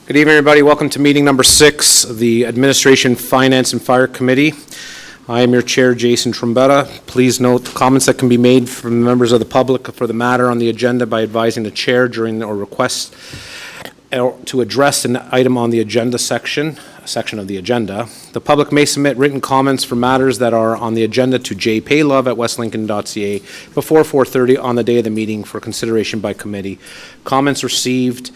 Good evening, everybody. Welcome to meeting number 6 of the Administration, Finance, and Fire Committee. I am your chair, Jason Trombetta. Please note the comments that can be made from members of the public for the matter on the agenda by advising the chair during or request to address an item on the agenda section of the agenda. The public may submit written comments for matters that are on the agenda to jpaylove@westlincoln.ca before 4:30 on the day of the meeting for consideration by committee. Comments received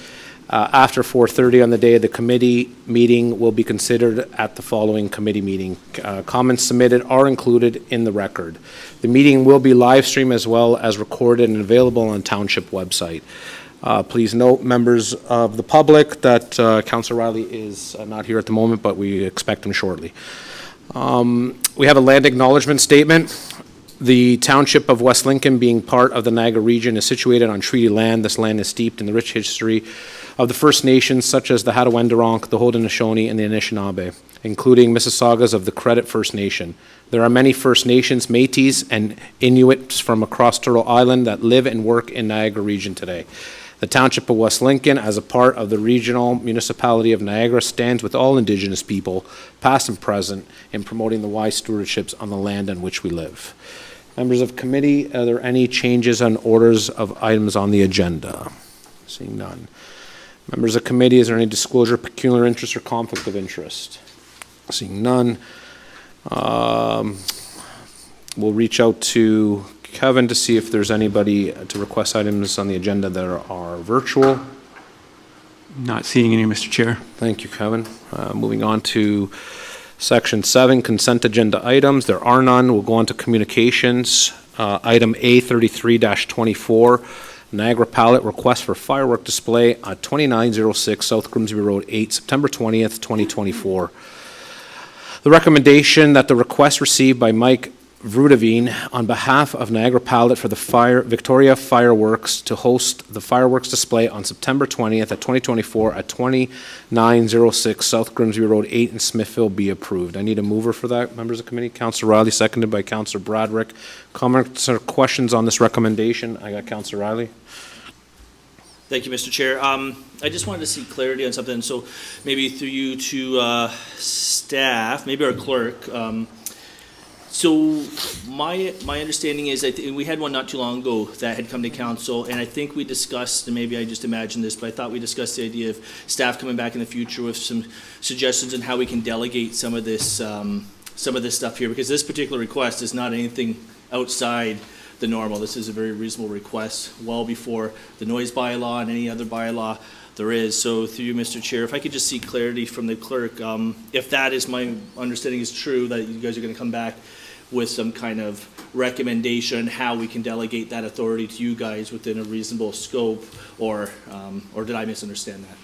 after 4:30 on the day of the committee meeting will be considered at the following committee meeting. Comments submitted are included in the record. The meeting will be live streamed as well as recorded and available on Township website. Please note, members of the public, that Councillor Riley is not here at the moment, but we expect him shortly. We have a land acknowledgement statement. The Township of West Lincoln, being part of the Niagara region, is situated on treaty land. This land is steeped in the rich history of the First Nations, such as the Hattaway-Wendoronk, the Haudenosaunee, and the Anishinaabe, including Mississaugas of the Credit First Nation. There are many First Nations, Métis, and Inuits from across Turtle Island that live and work in Niagara region today. The Township of West Lincoln, as a part of the regional municipality of Niagara, stands with all Indigenous people, past and present, in promoting the wise stewardships on the land on which we live. Members of committee, are there any changes on orders of items on the agenda? Seeing none. Members of committee, is there any disclosure of peculiar interest or conflict of interest? Seeing none. We'll reach out to Kevin to see if there's anybody to request items on the agenda that are virtual. Not seeing any, Mr. Chair. Thank you, Kevin. Moving on to Section 7, consent agenda items. There are none. We'll go on to communications. Item A33-24, Niagara Pallet request for firework display at 2906 South Grimsby Road 8, September 20th, 2024. The recommendation that the request received by Mike Vrudevine on behalf of Niagara Pallet for the Victoria Fireworks to host the fireworks display on September 20th at 2024 at 2906 South Grimsby Road 8 in Smithville be approved. I need a mover for that, members of the committee. Councillor Riley, seconded by Councillor Bradrick. Comments or questions on this recommendation? I got Councillor Riley. Thank you, Mr. Chair. I just wanted to see clarity on something, so maybe through you to staff, maybe our clerk. So my understanding is that we had one not too long ago that had come to council, and I think we discussed, and maybe I just imagined this, but I thought we discussed the idea of staff coming back in the future with some suggestions on how we can delegate some of this stuff here, because this particular request is not anything outside the normal. This is a very reasonable request, well before the noise bylaw and any other bylaw there is. So through you, Mr. Chair, if I could just see clarity from the clerk, if that is my understanding is true, that you guys are going to come back with some kind of recommendation how we can delegate that authority to you guys within a reasonable scope, or did I misunderstand that?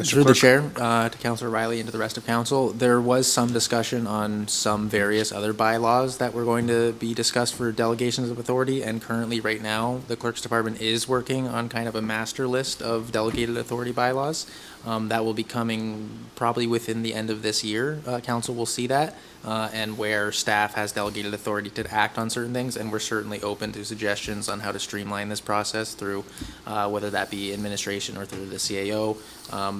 Through the chair, to Councillor Riley and to the rest of council, there was some discussion on some various other bylaws that were going to be discussed for delegations of authority, and currently right now the clerk's department is working on kind of a master list of delegated authority bylaws. That will be coming probably within the end of this year. Council will see that, and where staff has delegated authority to act on certain things, and we're certainly open to suggestions on how to streamline this process through whether that be administration or through the CAO.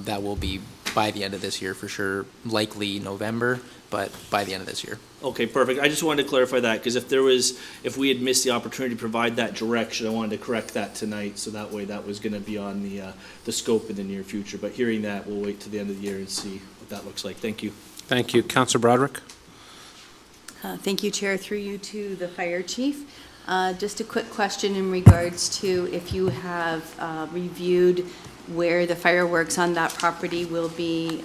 That will be by the end of this year for sure, likely November, but by the end of this year. Okay, perfect. I just wanted to clarify that, because if we had missed the opportunity to provide that direction, I wanted to correct that tonight, so that way that was going to be on the scope in the near future. But hearing that, we'll wait to the end of the year and see what that looks like. Thank you. Thank you. Councillor Broderick. Thank you, Chair. Through you to the Fire Chief. Just a quick question in regards to if you have reviewed where the fireworks on that property will be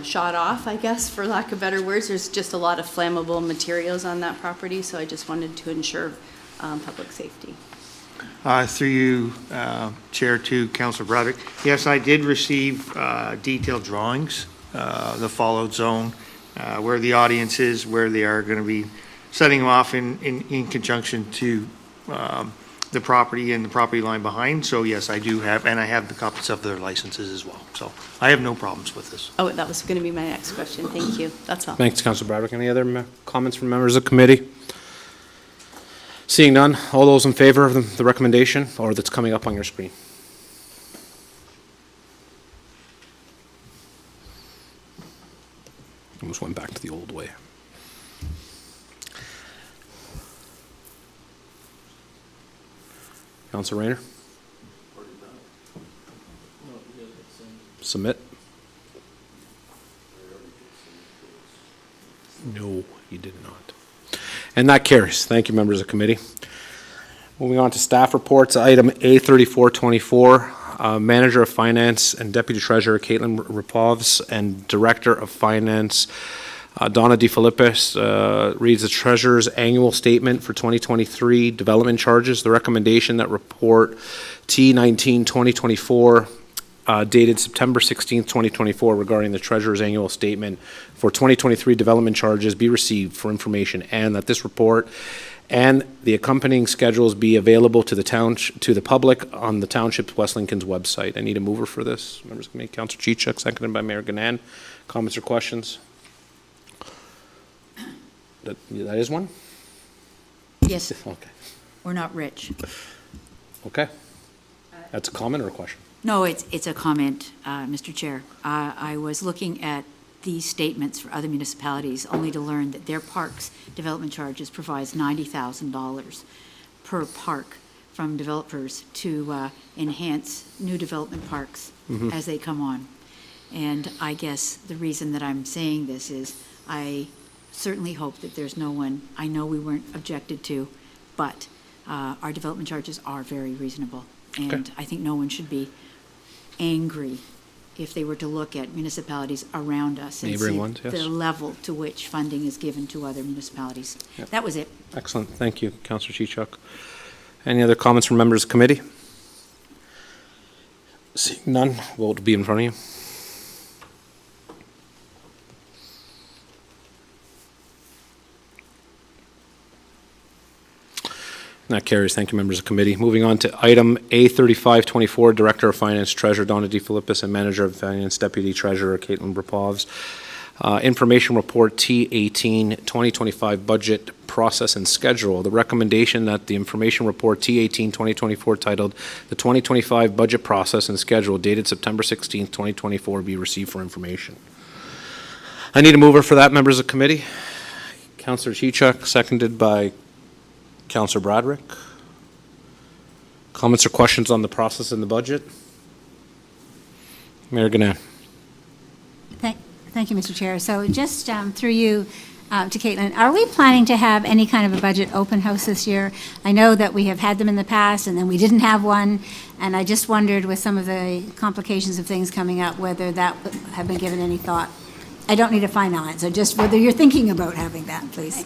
shot off, I guess, for lack of better words. There's just a lot of flammable materials on that property, so I just wanted to ensure public safety. Through you, Chair, to Councillor Broderick. Yes, I did receive detailed drawings, the fallout zone, where the audience is, where they are going to be setting them off in conjunction to the property and the property line behind. So yes, I do have, and I have the copies of their licenses as well. So I have no problems with this. Oh, that was going to be my next question. Thank you. That's all. Thanks, Councillor Broderick. Any other comments from members of the committee? Seeing none, all those in favor of the recommendation, or that's coming up on your screen? Almost went back to the old way. Councilor Rayner? Submit? No, you did not. And that carries. Thank you, members of the committee. Moving on to staff reports, item A3424, Manager of Finance and Deputy Treasurer Caitlin Rapovs and Director of Finance Donna DeFilippis reads the Treasurer's Annual Statement for 2023 Development Charges. The recommendation that report T19-2024 dated September 16th, 2024 regarding the Treasurer's Annual Statement for 2023 development charges be received for information, and that this report and the accompanying schedules be available to the public on the Township's West Lincoln's website. I need a mover for this. Members of the committee, Councilor Chichuk, seconded by Mayor Ganan. Comments or questions? That is one? Yes, Okay. we're not rich. Okay. That's a comment or a question? No, it's a comment, Mr. Chair. I was looking at these statements for other municipalities only to learn that their parks development charges provides $90,000 per park from developers to enhance new development parks as they come on. And I guess the reason that I'm saying this is I certainly hope that there's no one, I know we weren't objected to, but our development charges are very reasonable. And Okay. I think no one should be angry if they were to look at municipalities around us and Neighboring see ones, yes. the level to which funding is given to other municipalities. Yep. That was it. Excellent. Thank you, Councilor Chichuk. Any other comments from members of the committee? Seeing none, vote will be in front of you. That carries. Thank you, members of the committee. Moving on to item A3524, Director of Finance, Treasurer Donna DeFilippis, and Manager of Finance, Deputy Treasurer Caitlin Rapovs. Information report T18 2025 budget process and schedule. The recommendation that the information report T18 2024 titled the 2025 budget process and schedule dated September 16th, 2024 be received for information. I need a mover for that, members of the committee. Councilor Chichuk, seconded by Councilor Broderick. Comments or questions on the process and the budget? Mayor Ganan. Thank you, Mr. Chair. So just through you to Caitlin, are we planning to have any kind of a budget open house this year? I know that we have had them in the past, and then we didn't have one, and I just wondered with some of the complications of things coming up, whether that would have been given any thought. I don't need a final answer, just whether you're thinking about having that, please.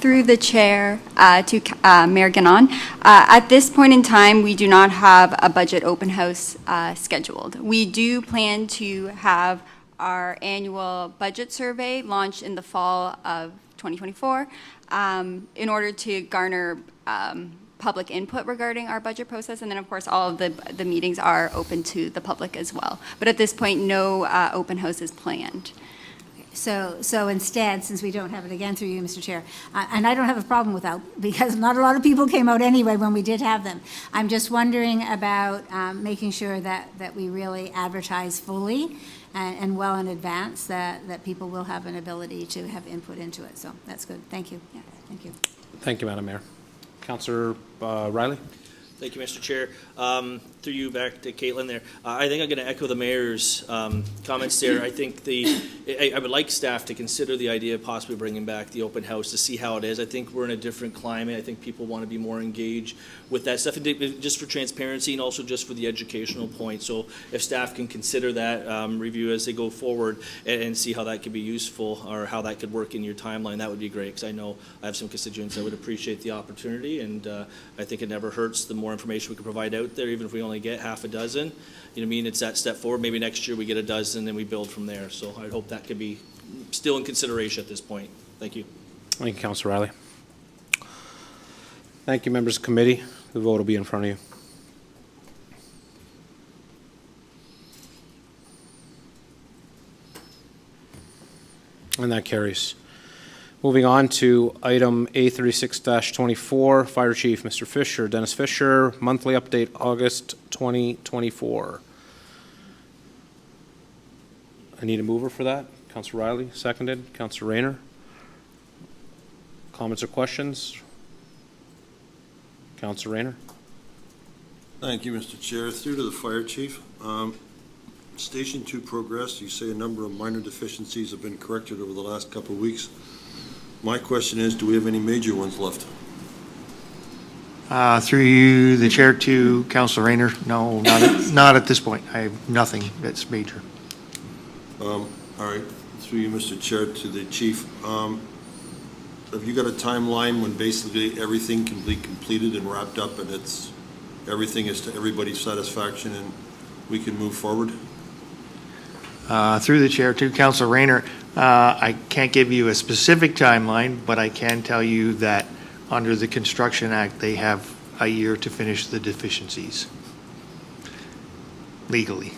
Through the chair to Mayor Ganon. At this point in time, we do not have a budget open house scheduled. We do plan to have our annual budget survey launched in the fall of 2024 in order to garner public input regarding our budget process. And then, of course, all of the meetings are open to the public as well. But at this point, no open house is planned. So instead, since we don't have it again through you, Mr. Chair, and I don't have a problem with that, because not a lot of people came out anyway when we did have them. I'm just wondering about making sure that we really advertise fully and well in advance, that people will have an ability to have input into it. So that's good. Thank you. Yeah. Thank you. Thank you, Madam Mayor. Councilor Riley? Thank you, Mr. Chair. Through you back to Caitlin there. I think I'm going to echo the mayor's comments there. I think I would like staff to consider the idea of possibly bringing back the open house to see how it is. I think we're in a different climate. I think people want to be more engaged with that stuff, and just for transparency and also just for the educational point. So if staff can consider that review as they go forward and see how that could be useful or how that could work in your timeline, that would be great, because I know I have some constituents that would appreciate the opportunity, and I think it never hurts the more information we can provide out there, even if we only get half a dozen. You know what I mean? It's that step forward. Maybe next year we get a dozen and we build from there. So I hope that could be still in consideration at this point. Thank you. Thank you, Councilor Riley. Thank you, members of the committee. The vote will be in front of you. And that carries. Moving on to item A36-24, Fire Chief, Mr. Fisher, Dennis Fisher, monthly update, August 2024. I need a mover for that. Councillor Riley, seconded. Councillor Rayner. Comments or questions? Councillor Rayner. Thank you, Mr. Chair. Through to the fire chief. Station 2 progress, you say a number of minor deficiencies have been corrected over the last couple of weeks. My question is, do we have any major ones left? Through you, the chair, to Councilor Rayner. No, not at this point. I have nothing that's major. All right, through you, Mr. Chair, to the chief. Have you got a timeline when basically everything can be completed and wrapped up and everything is to everybody's satisfaction and we can move forward? Through the chair to Councilor Rayner, I can't give you a specific timeline, but I can tell you that under the Construction Act, they have a year to finish the deficiencies legally.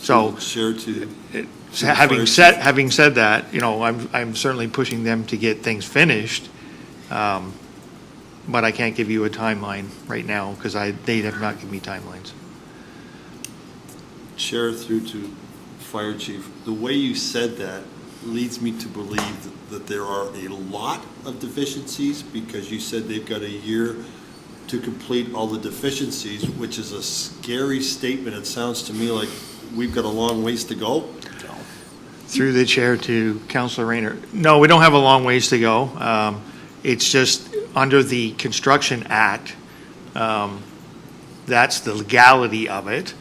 So, Chair to having said that, I'm certainly pushing them to get things finished, but I can't give you a timeline right now because they have not given me timelines. Chair through to fire chief. The way you said that leads me to believe that there are a lot of deficiencies because you said they've got a year to complete all the deficiencies, which is a scary statement. It sounds to me like we've got a long ways to go. Through the chair to Councilor Rayner. No, we don't have a long ways to go. It's just under the Construction Act, that's the legality of it.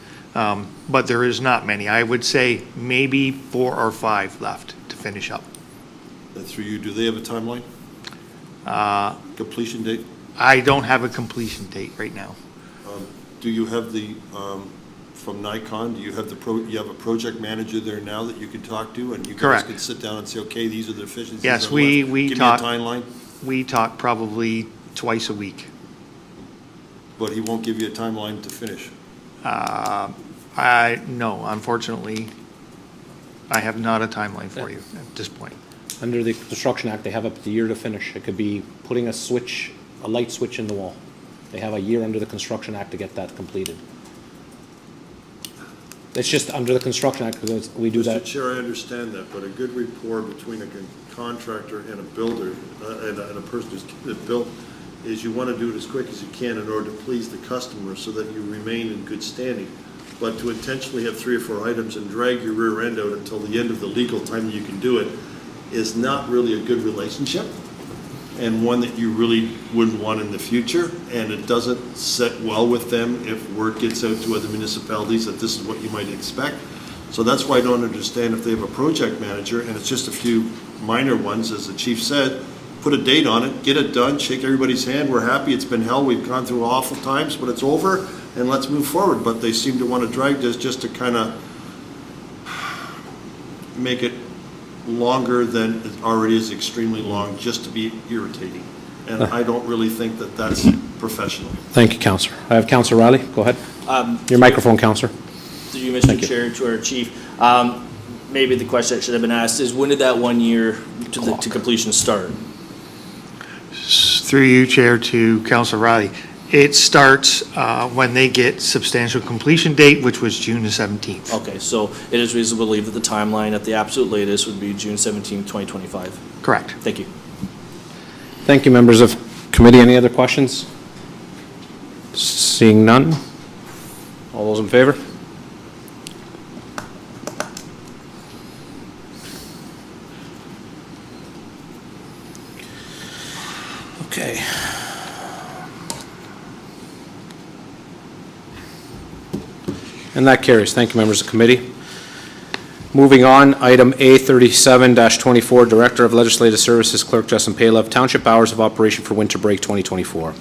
But there is not many. I would say maybe 4 or 5 left to finish up. Through you, do they have a timeline? Completion date? I don't have a completion date right now. Do you have the, from Nikon, do you have you have a project manager there now that you can talk to and you guys Correct. can sit down and say, okay, these are the deficiencies. Yes, that are we left. talk. Give me a timeline, We talk probably twice a week. but he won't give you a timeline to finish. No, unfortunately, I have not a timeline for you at this point. Under the Construction Act, they have up to a year to finish. It could be putting a light switch in the wall. They have a year under the Construction Act to get that completed. It's just under the Construction Act, because we do Mr. that. Chair, I understand that, but a good rapport between a contractor and a builder, and a person who's built, is you want to do it as quick as you can in order to please the customer so that you remain in good standing. But to intentionally have 3 or 4 items and drag your rear end out until the end of the legal time that you can do it is not really a good relationship and one that you really wouldn't want in the future. And it doesn't set well with them if word gets out to other municipalities that this is what you might expect. So that's why I don't understand if they have a project manager and it's just a few minor ones, as the chief said, put a date on it, get it done, shake everybody's hand, we're happy, it's been hell, we've gone through awful times, but it's over, and let's move forward. But they seem to want to drag this just to kind of make it longer than it already is extremely long, just to be irritating. And I don't really think that that's professional. Thank you, Councillor. I have Councillor Riley. Go ahead. Your microphone, Councillor. Through you, Thank Mr. you. Chair, to our chief. Maybe the question that should have been asked is, when did that 1 year to completion start? Through you, Chair, to Councilor Riley. It starts when they get substantial completion date, which was June the 17th. Okay, so it is reasonable to believe that the timeline at the absolute latest would be June 17, 2025. Correct. Thank you. Thank you, members of committee. Any other questions? Seeing none. All those in favor? Okay. And that carries. Thank you, members of committee. Moving on, item A37-24, Director of Legislative Services, Clerk Justin Paylev, Township Hours of Operation for Winter Break 2024.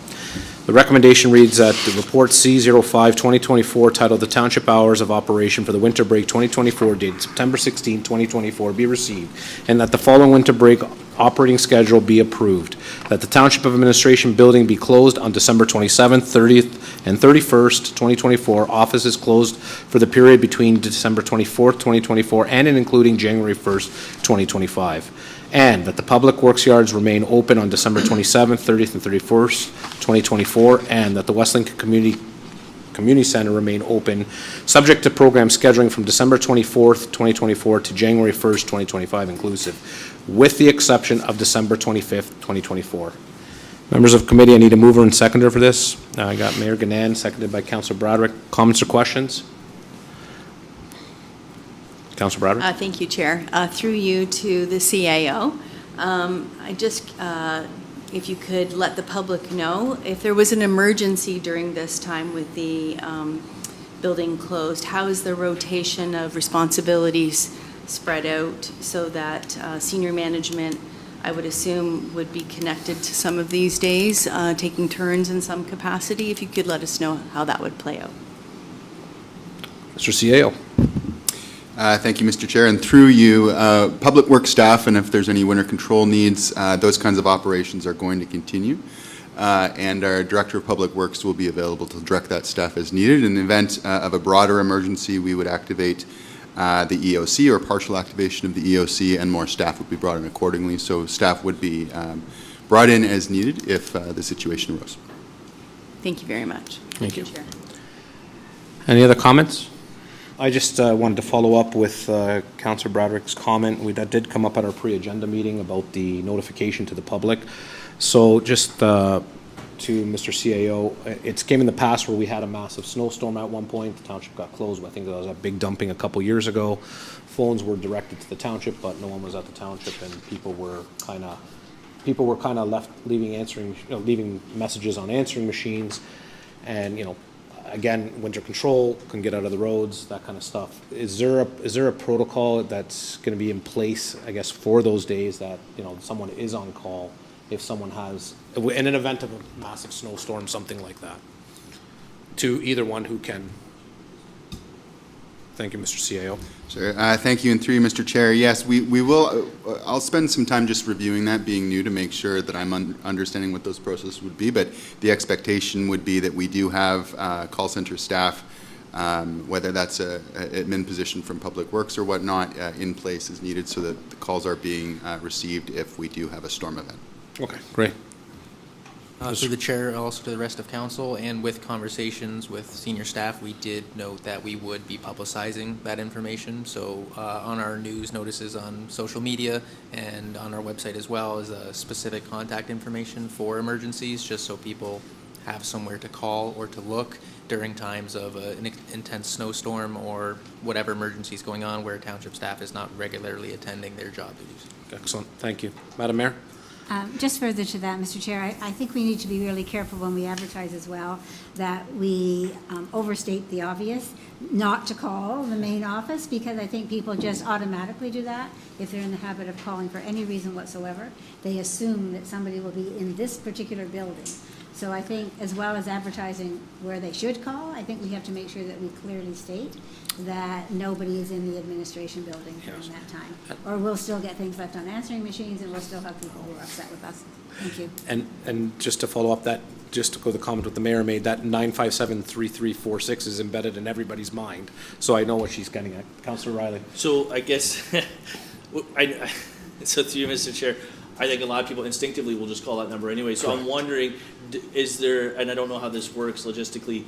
The recommendation reads that the report C05-2024 titled The Township Hours of Operation for the Winter Break 2024 dated September 16, 2024 be received, and that the following winter break operating schedule be approved. That the Township of Administration building be closed on December 27th, 30th, and 31st, 2024. Offices closed for the period between December 24th, 2024 and including January 1st, 2025. And that the public works yards remain open on December 27th, 30th, and 31st, 2024, and that the West Lincoln Community Community Center remain open, subject to program scheduling from December 24th, 2024 to January 1st, 2025 inclusive, with the exception of December 25th, 2024. Members of committee, I need a mover and seconder for this. I got Mayor Ganan, seconded by Councilor Broderick. Comments or questions? Councilor Broderick? Thank you, Chair. Through you to the CAO. If you could let the public know, if there was an emergency during this time with the building closed, how is the rotation of responsibilities spread out so that senior management, I would assume, would be connected to some of these days, taking turns in some capacity? If you could let us know how that would play out. Mr. CAO. Thank you, Mr. Chair. And through you, Public Works staff, and if there's any winter control needs, those kinds of operations are going to continue. And our Director of Public Works will be available to direct that staff as needed. In the event of a broader emergency, we would activate the EOC or partial activation of the EOC, and more staff would be brought in accordingly. So staff would be brought in as needed if the situation arose. Thank you very much. Thank you. Chair. Any other comments? I just wanted to follow up with Councillor Broderick's comment. That did come up at our pre-agenda meeting about the notification to the public. So just to Mr. CAO, it's came in the past where we had a massive snowstorm at one point. The township got closed. I think there was a big dumping a couple years ago. Phones were directed to the township, but no one was at the township, and people were kind of left leaving messages on answering machines, and again, winter control, can get out of the roads, that kind of stuff. Is there a protocol that's going to be in place, I guess, for those days that, someone is on call if someone has, in an event of a massive snowstorm, something like that, to either one who can? Thank you, Mr. CAO. Sure. Thank you, and through you, Mr. Chair. Yes, we will. I'll spend some time just reviewing that, being new, to make sure that I'm understanding what those processes would be. But the expectation would be that we do have call center staff, whether that's a admin position from Public Works or whatnot, in place as needed, so that the calls are being received if we do have a storm event. Okay, great. Through the chair, also to the rest of council, and with conversations with senior staff, we did note that we would be publicizing that information. So on our news notices on social media and on our website as well is a specific contact information for emergencies, just so people have somewhere to call or to look during times of an intense snowstorm or whatever emergency is going on where township staff is not regularly attending their job duties. Excellent. Thank you. Madam Mayor? Just further to that, Mr. Chair, I think we need to be really careful when we advertise as well that we overstate the obvious, not to call the main office, because I think people just automatically do that. If they're in the habit of calling for any reason whatsoever, they assume that somebody will be in this particular building. So I think, as well as advertising where they should call, I think we have to make sure that we clearly state that nobody is in the administration building during that time. Or we'll still get things left on answering machines, and we'll still have people who are upset with us. Thank you. And just to follow up that, just to go to the comment that the mayor made, that 957-3346 is embedded in everybody's mind. So I know what she's getting at. Councillor Riley. So I guess, so through you, Mr. Chair, I think a lot of people instinctively will just call that number anyway. So I'm wondering, is there, and I don't know how this works logistically,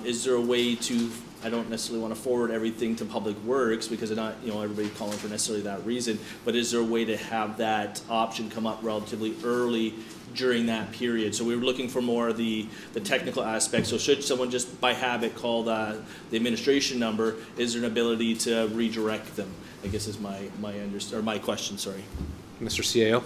is there a way to, I don't necessarily want to forward everything to Public Works because they're not, everybody calling for necessarily that reason, but is there a way to have that option come up relatively early during that period? So we were looking for more of the technical aspects. So should someone just by habit call the administration number, is there an ability to redirect them? I guess is my question, sorry. Mr. CAO.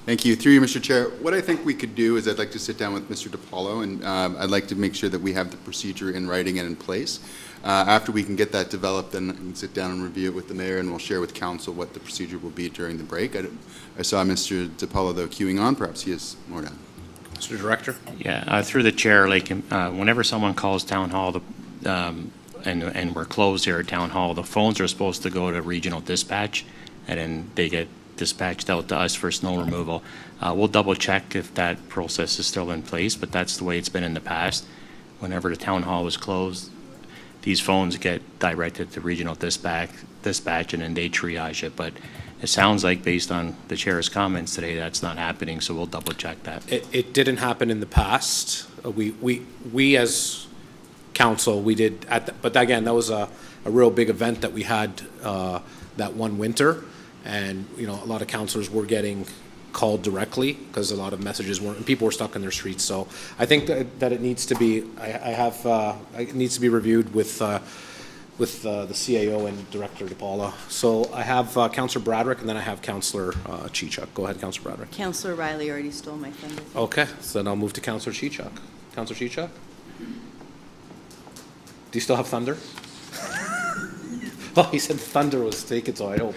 Thank you. Through you, Mr. Chair, what I think we could do is I'd like to sit down with Mr. DiPaolo, and I'd like to make sure that we have the procedure in writing and in place. After we can get that developed, then I can sit down and review it with the mayor, and we'll share with council what the procedure will be during the break. I saw Mr. DiPaolo, though, queuing on. Perhaps he has more to add. Mr. Director. Yeah, through the chair, whenever someone calls town hall, and we're closed here at town hall, the phones are supposed to go to regional dispatch, and then they get dispatched out to us for snow removal. We'll double check if that process is still in place, but that's the way it's been in the past. Whenever the town hall was closed, these phones get directed to regional dispatch, and then they triage it. But It sounds like, based on the chair's comments today, that's not happening, so we'll double check that. It didn't happen in the past. We as council, we did, but again, that was a real big event that we had that one winter. And, you know, a lot of councilors were getting called directly because a lot of messages weren't, and people were stuck in their streets. So I think that it needs to be, it needs to be reviewed with the CAO and Director DePaula. So I have Councillor Bradrick, and then I have Councillor Chichuk. Go ahead, Councillor Bradrick. Councillor Riley already stole my thunder. Okay, so then I'll move to Councillor Chichuk. Councillor Chichuk? Do you still have thunder? Well, he said thunder was taken, so I hope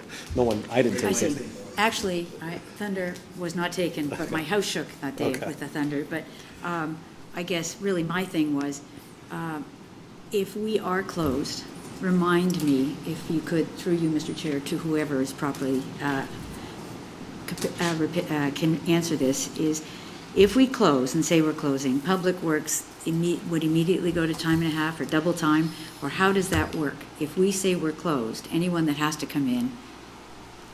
I didn't I take it. see. Actually, thunder was not taken, but my house shook that day Okay. with the thunder. But I guess really my thing was, if we are closed, remind me, if you could, through you, Mr. Chair, to whoever is properly can answer this, is if we close and say we're closing, Public Works would immediately go to time and a half or double time, or how does that work? If we say we're closed, anyone that has to come in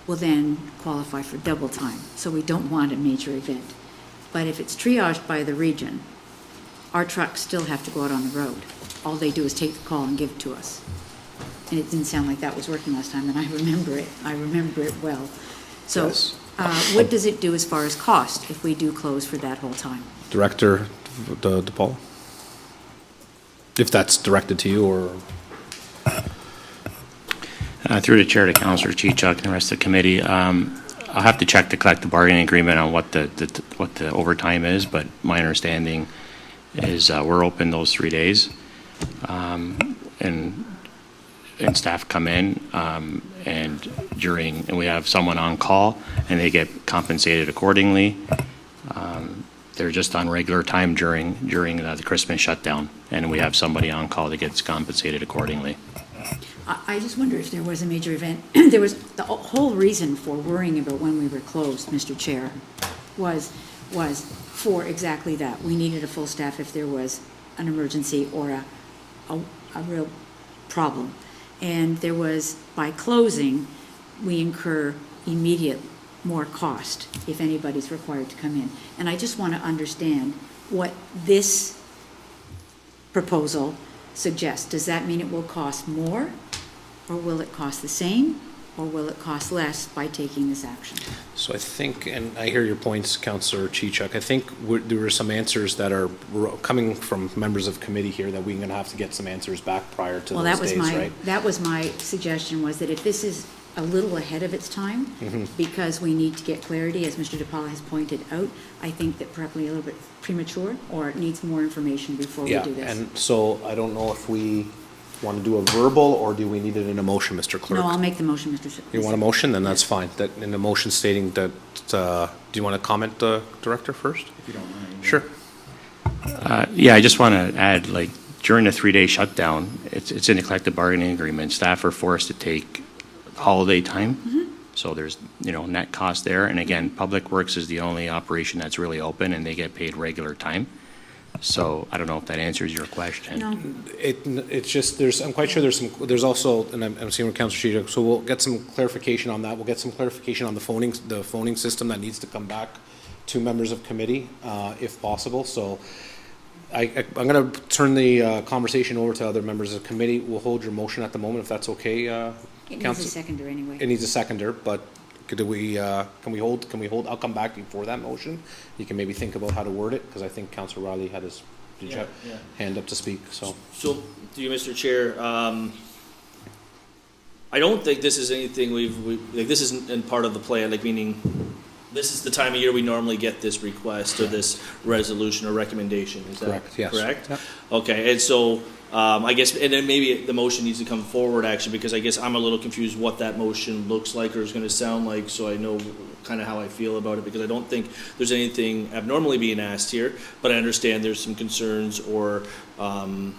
will then qualify for double time, so we don't want a major event. But if it's triaged by the region, our trucks still have to go out on the road. All they do is take the call and give it to us. And it didn't sound like that was working last time, and I remember it. I remember it well. So Yes. what does it do as far as cost if we do close for that whole time? Director DePaula? If that's directed to you, or? Through the chair to Councillor Chichuk and the rest of the committee, I'll have to check the collective bargaining agreement on what the overtime is, but my understanding is we're open those 3 days, and staff come in, and we have someone on call, and they get compensated accordingly. They're just on regular time during the Christmas shutdown, and we have somebody on call that gets compensated accordingly. I just wonder if there was a major event. There was, the whole reason for worrying about when we were closed, Mr. Chair, was for exactly that. We needed a full staff if there was an emergency or a real problem. And there was, by closing, we incur immediate more cost if anybody's required to come in. And I just want to understand what this proposal suggests. Does that mean it will cost more, or will it cost the same, or will it cost less by taking this action? So I think, and I hear your points, Councillor Chichuk, I think there were some answers that are coming from members of committee here that we're going to have to get some answers back prior to those days, right? That was my suggestion, was that if this is a little ahead of its time, because we need to get clarity, as Mr. DePaula has pointed out, I think that probably a little bit premature, or it needs more information before we do this. Yeah, and so I don't know if we want to do a verbal, or do we need it in a motion, Mr. Clerk? No, I'll make the motion, Mr. Chair. You want a motion? Then that's fine. That, in the motion stating that, do you want to comment, Director, first? If you don't mind. Sure. Yeah, I just want to add, like, during the 3-day shutdown, it's in the collective bargaining agreement. Staff are forced to take holiday time. So there's, net cost there. And again, Public Works is the only operation that's really open, and they get paid regular time. So I don't know if that answers your question. No. It's just, I'm quite sure there's also, and I'm seeing with Councillor Chichuk, so we'll get some clarification on that. We'll get some clarification on the phoning system that needs to come back to members of committee, if possible. So I'm going to turn the conversation over to other members of the committee. We'll hold your motion at the moment, if that's okay, It needs a seconder anyway. It needs a seconder, but can we hold, I'll come back before that motion. You can maybe think about how to word it, because I think Councillor Riley had his hand up to speak, so. So, to you, Mr. Chair, I don't think this is anything this isn't part of the plan, meaning this is the time of year we normally get this request or this resolution or recommendation, is that Correct, yes. correct? Yep. Okay, and so, I guess, and then maybe the motion needs to come forward, actually, because I guess I'm a little confused what that motion looks like or is gonna sound like, so I know kind of how I feel about it, because I don't think there's anything abnormally being asked here, but I understand there's some concerns or, some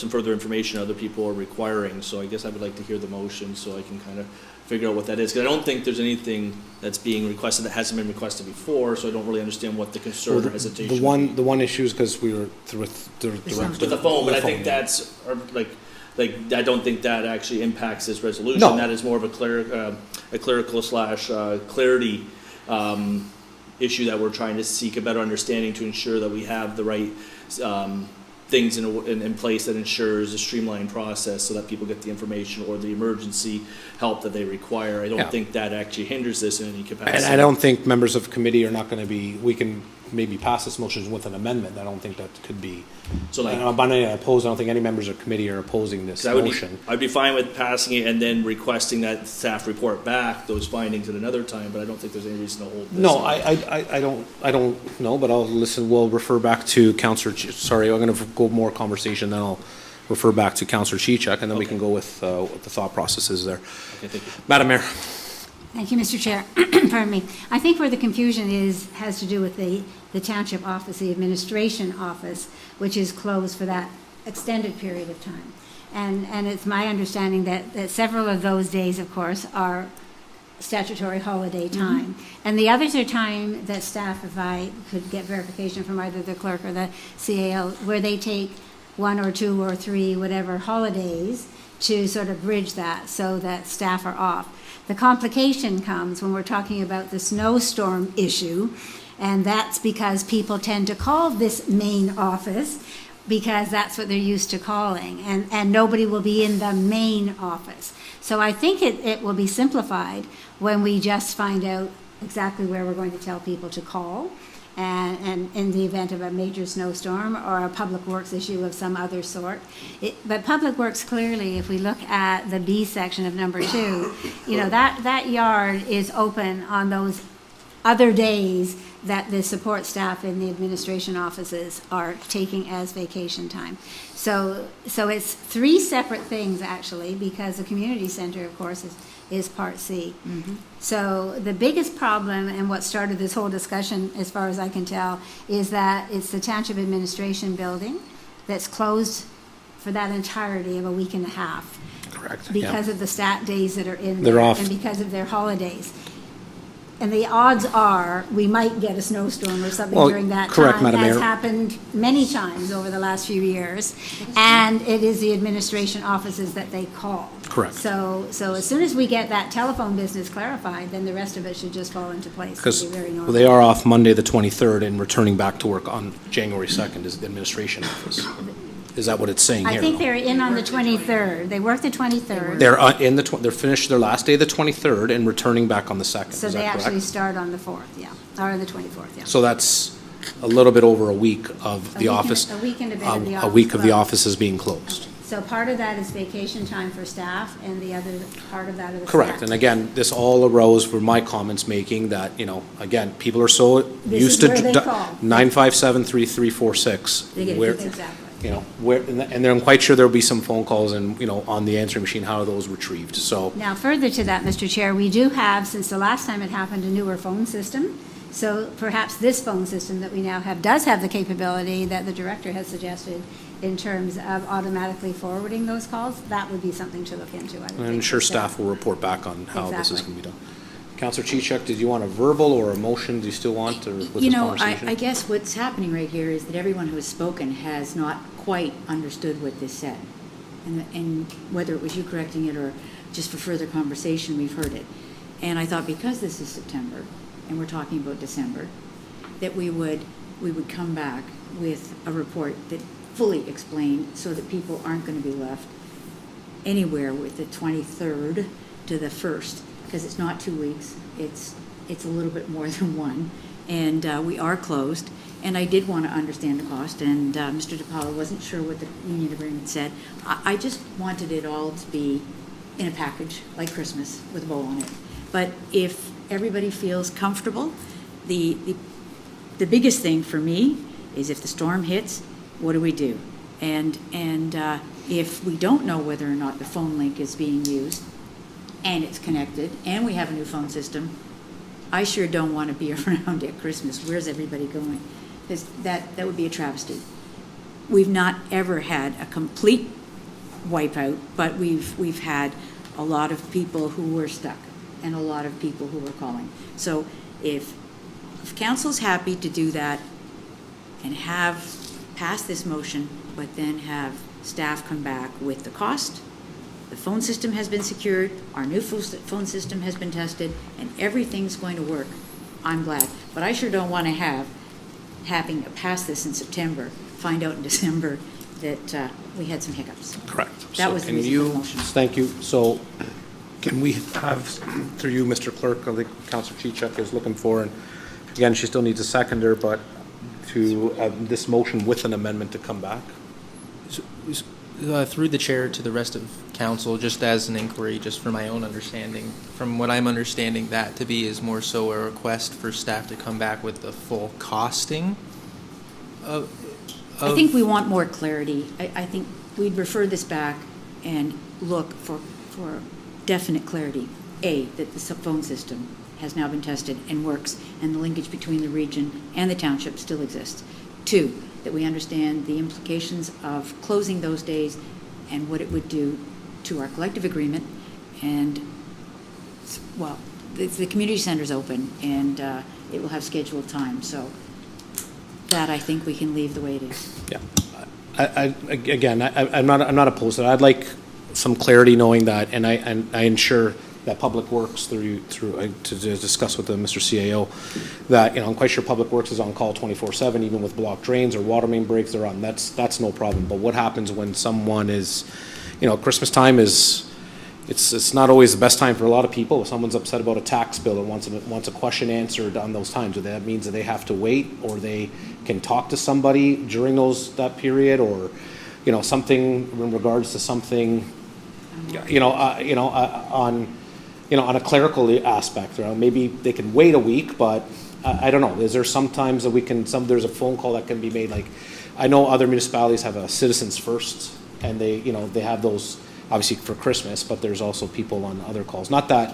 further information other people are requiring, so I guess I would like to hear the motion so I can kind of figure out what that is, because I don't think there's anything that's being requested that hasn't been requested before, so I don't really understand what the concern or hesitation The would be. one issue is because we were with the With the phone, but I think that's, like, I don't think that actually impacts this resolution. No. That is more of a clerical slash clarity issue that we're trying to seek a better understanding to ensure that we have the right things in place that ensures a streamlined process so that people get the information or the emergency help that they require. I Yeah. don't think that actually hinders this in any capacity. And I don't think members of committee are not going to be, we can maybe pass this motion with an amendment. I don't think that could be, So like, I'm not opposed, I don't think any members of committee are opposing this 'cause motion. I'd be fine with passing it and then requesting that staff report back those findings at another time, but I don't think there's any reason to hold this. No, up. I don't know, but I'll listen, we'll refer back to Counselor, sorry, I'm going to go more conversation, then I'll refer back to Counselor Chichek, and then we can go with what the thought process is there. Okay, thank you. Madam Mayor. Thank you, Mr. Chair. Pardon me. I think where the confusion has to do with the township office, the administration office, which is closed for that extended period of time. And it's my understanding that several of those days, of course, are statutory holiday time. And the others are time that staff, if I could get verification from either the clerk or the CAO, where they take 1 or 2 or 3, whatever holidays to sort of bridge that so that staff are off. The complication comes when we're talking about the snowstorm issue, and that's because people tend to call this main office because that's what they're used to calling, and nobody will be in the main office. So I think it will be simplified when we just find out exactly where we're going to tell people to call, and in the event of a major snowstorm or a public works issue of some other sort. But public works, clearly, if we look at the B section of number 2, you know, that yard is open on those other days that the support staff in the administration offices are taking as vacation time. So it's 3 separate things, actually, because the community center, of course, is Part C. So the biggest problem, and what started this whole discussion, as far as I can tell, is that it's the Township Administration Building that's closed for that entirety of a week and a half. Correct. Because of the stat days that are in They're there, off. and because of their holidays. And the odds are, we might get a snowstorm or something Well, during that correct, time, Madam as Mayor. happened many times over the last few years. And it is the administration offices that they call. Correct. So as soon as we get that telephone business clarified, then the rest of it should just fall into place. Because It'll be very normal. they are off Monday, the 23rd, and returning back to work on January 2nd is the administration office. Is that what it's saying here? I think they're in on the 23rd. They work the 23rd. They're they're finished their last day, the 23rd, and returning back on the 2nd. So Is they that actually correct? start on the 4th, yeah, or the 24th, yeah. So that's a little bit over a week of the office. A week and a bit of the A office week of the closed. offices being closed. So part of that is vacation time for staff, and the other part of that is. Correct. And again, this all arose from my comments making that, you know, again, people are so This used is to. where they call. 957-3346. They get where- it. Exactly. You know, and then I'm quite sure there'll be some phone calls and, you know, on the answering machine, how are those retrieved? So, Now, further to that, Mr. Chair, we do have, since the last time it happened, a newer phone system. So perhaps this phone system that we now have does have the capability that the director has suggested in terms of automatically forwarding those calls. That would be something to look into, I would think. I'm sure for staff will report back on how this is Exactly. going to be done. Counselor Chichek, did you want a verbal or a motion? Do you still want, or with You this know, conversation? I guess what's happening right here is that everyone who has spoken has not quite understood what this said. And whether it was you correcting it or just for further conversation, we've heard it. And I thought because this is September and we're talking about December, that we would come back with a report that fully explained so that people aren't going to be left anywhere with the 23rd to the 1st, because it's not 2 weeks, it's a little bit more than one, and we are closed. And I did want to understand the cost, and Mr. DiPaolo wasn't sure what the union agreement said. I just wanted it all to be in a package, like Christmas, with a bow on it. But if everybody feels comfortable, the biggest thing for me is if the storm hits, what do? And if we don't know whether or not the phone link is being used, and it's connected, and we have a new phone system, I sure don't want to be around at Christmas. Where's everybody going? Because that would be a travesty. We've not ever had a complete wipeout, but we've had a lot of people who were stuck and a lot of people who were calling. So if council's happy to do that and have passed this motion, but then have staff come back with the cost. The phone system has been secured, our new phone system has been tested, and everything's going to work. I'm glad. But I sure don't want to having passed this in September, find out in December that we had some hiccups. Correct. That So was the can reason you- for the motion. Thank you. So can we have, through you, Mr. Clerk, I think Councillor Chichuk is looking for, and again, she still needs a seconder, but to this motion with an amendment to come back? Through the chair to the rest of council, just as an inquiry, just for my own understanding, from what I'm understanding that to be is more so a request for staff to come back with the full costing of. I think we want more clarity. I think we'd refer this back and look for definite clarity. A, that the phone system has now been tested and works, and the linkage between the region and the township still exists. 2, that we understand the implications of closing those days and what it would do to our collective agreement. And, well, the community center's open, and it will have scheduled time, so that I think we can leave the way it is. Yeah. I'm not opposed to that. I'd like some clarity knowing that, and I ensure that Public Works to discuss with Mr. CAO, that, I'm quite sure Public Works is on call 24/7, even with blocked drains or water main breaks they're on. That's no problem. But what happens when someone is, Christmas time is, it's not always the best time for a lot of people. If someone's upset about a tax bill and wants a question answered on those times, that means that they have to wait, or they can talk to somebody during that period, or, something in regards to something, on a clerical aspect, maybe they can wait a week, but I don't know. Is there sometimes that there's a phone call that can be made? Like, I know other municipalities have a citizens first, and they have those obviously for Christmas, but there's also people on other calls. Not that,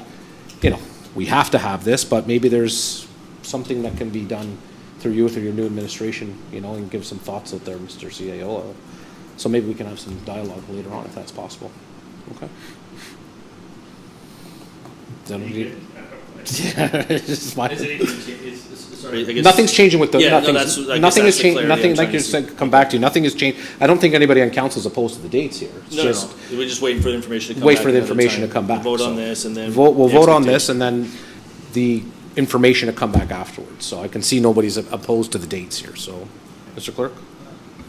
we have to have this, but maybe there's something that can be done through you, through your new administration, and give some thoughts out there, Mr. CAO. So maybe we can have some dialogue later on if that's possible. Okay. Nothing's changing with the, nothing is changing, nothing, like you said, come back to you, nothing has changed. I don't think anybody on council is opposed to the dates here. It's just, We're just waiting for the information to come back. wait for the another information to time. come back. We'll vote so. on this, and then. We'll the vote on this, expectation. and then the information to come back afterwards. So I can see nobody's opposed to the dates here, so. Mr. Clerk?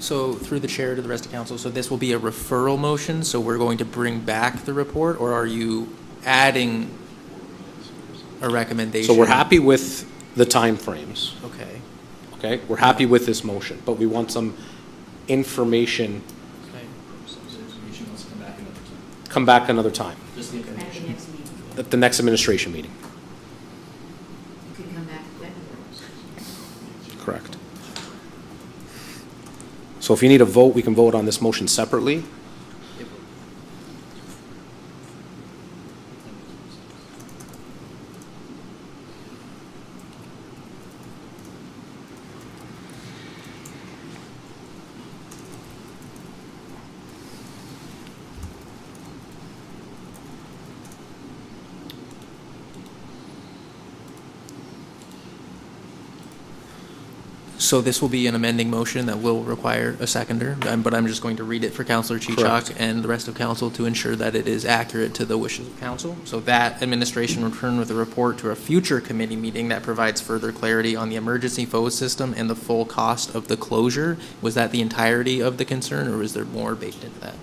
So through the chair to the rest of council, so this will be a referral motion, so we're going to bring back the report, or are you adding a recommendation? So we're happy with the timeframes. Okay. Okay, we're happy with this motion, but we want some information, Okay. come back another time, At the next meeting. at the next administration meeting. You can come back in February. Correct. So if you need a vote, we can vote on this motion separately. So this will be an amending motion that will require a seconder, but I'm just going to read it for Councillor Chichok Correct. and the rest of council to ensure that it is accurate to the wishes of council. So that administration return with a report to a future committee meeting that provides further clarity on the emergency phone system and the full cost of the closure. Was that the entirety of the concern, or was there more baked into that?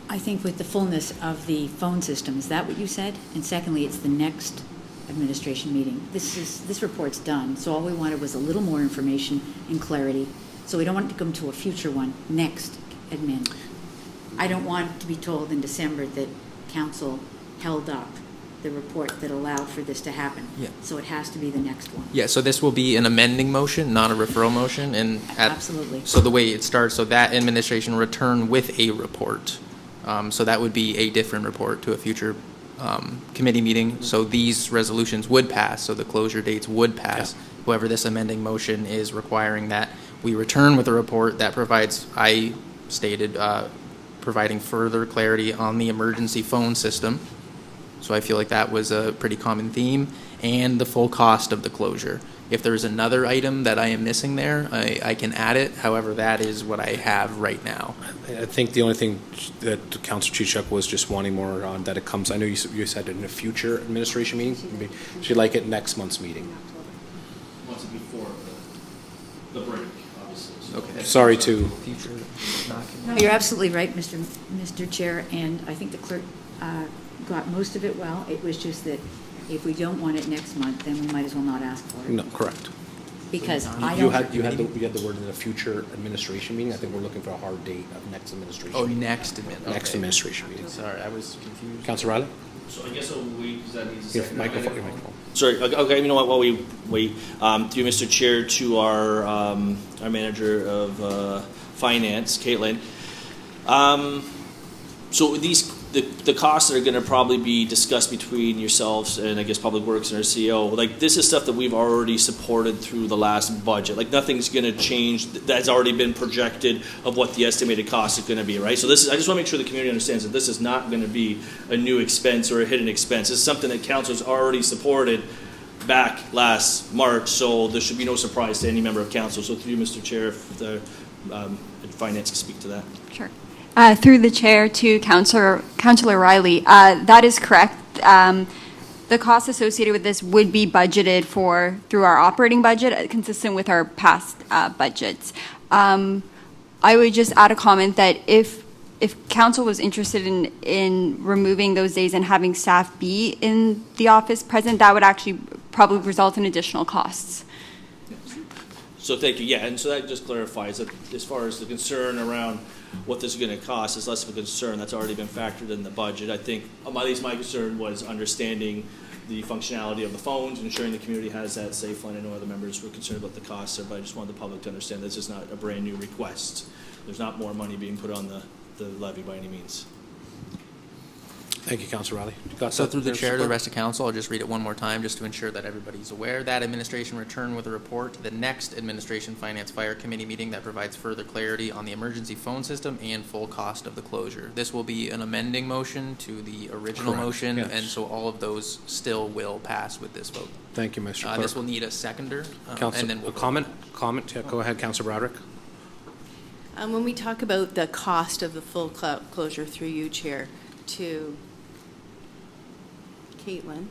I think with the fullness of the phone system, is that what you said? And secondly, it's the next administration meeting. This report's done, so all we wanted was a little more information and clarity. So we don't want it to come to a future one, next admin. I don't want to be told in December that council held up the report that allowed for this to happen. Yeah. So it has to be the next one. Yeah, so this will be an amending motion, not a referral motion, and Absolutely. So the way it starts, so that administration return with a report. So that would be a different report to a future committee meeting. So these resolutions would pass, so the closure dates would pass. However, this amending motion is requiring that we return with a report that provides, I stated, providing further clarity on the emergency phone system. So I feel like that was a pretty common theme. and the full cost of the closure. If there's another item that I am missing there, I can add it. However, that is what I have right now. I think the only thing that Councillor Chichuk was just wanting more on that it comes, I know you said in a future administration meeting, maybe she'd like it next month's meeting. Once before the break, obviously. Okay. Sorry to, Future. No, you're absolutely right, Mr. Chair, and I think the clerk got most of it well. It was just that if we don't want it next month, then we might as well not ask for it. no, correct. Because I You don't. had the word in a future administration meeting. I think we're looking for a hard date of next administration. Oh, meeting. next Next okay. administration meeting. Sorry, I was confused. Councillor Riley? So I guess because that needs a Your second. microphone. Sorry, okay, you know what, while we wait, through Mr. Chair to our manager of finance, Caitlin. So the costs that are gonna probably be discussed between yourselves and I guess Public Works and our CEO, like this is stuff that we've already supported through the last budget. Like nothing's gonna change, that's already been projected of what the estimated cost is gonna be, right? So this is, I just wanna make sure the community understands that this is not gonna be a new expense or a hidden expense. This is something that council's already supported back last March, so there should be no surprise to any member of council. So through you, Mr. Chair, if the finance can speak to that. Sure. Through the chair to Councillor Riley, that is correct. The costs associated with this would be budgeted for through our operating budget, consistent with our past budgets. I would just add a comment that if council was interested in removing those days and having staff be in the office present, that would actually probably result in additional costs. So thank you, yeah, and so that just clarifies that as far as the concern around what this is gonna cost is less of a concern, that's already been factored in the budget. I think, at least my concern was understanding the functionality of the phones, ensuring the community has that safe line. I know other members were concerned about the costs there, but I just wanted the public to understand this is not a brand new request. There's not more money being put on the levy by any means. Thank you, Councillor Riley. So through the chair to the rest of council, I'll just read it one more time just to ensure that everybody's aware. That administration return with a report to the next administration finance fire committee meeting that provides further clarity on the emergency phone system and full cost of the closure. This will be an amending motion to the original Correct, motion, yes. and so all of those still will pass with this vote. Thank you, Mr. Clerk. This will need a seconder, and then we'll a comment? Yeah, go ahead, Councillor Broderick. When we talk about the cost of the full closure through you, Chair, to Caitlin,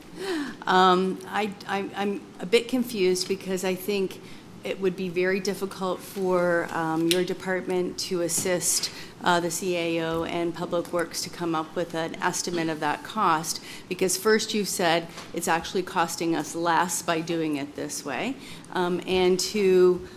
I'm a bit confused because I think it would be very difficult for your department to assist the CAO and Public Works to come up with an estimate of that cost, because first you said it's actually costing us less by doing it this way, and to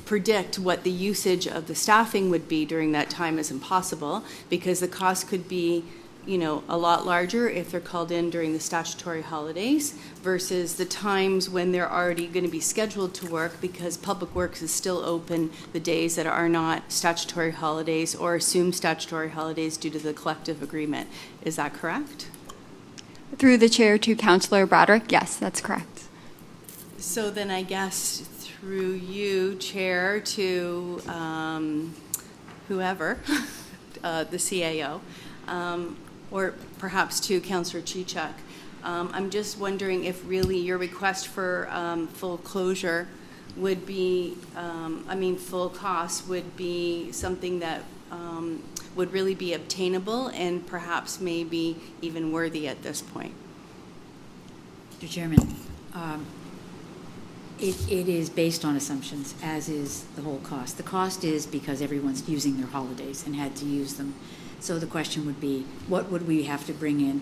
predict what the usage of the staffing would be during that time is impossible, because the cost could be, you know, a lot larger if they're called in during the statutory holidays versus the times when they're already going to be scheduled to work, because Public Works is still open the days that are not statutory holidays or assumed statutory holidays due to the collective agreement. Is that correct? Through the chair to Councillor Broderick, yes, that's correct. So then I guess through you, Chair, to whoever, the CAO, or perhaps to Councillor Chichuk, I'm just wondering if really your request for full closure would be, full cost would be something that would really be obtainable and perhaps maybe even worthy at this point. Mr. Chairman, it is based on assumptions, as is the whole cost. The cost is because everyone's using their holidays and had to use them. So the question would be, what would we have to bring in?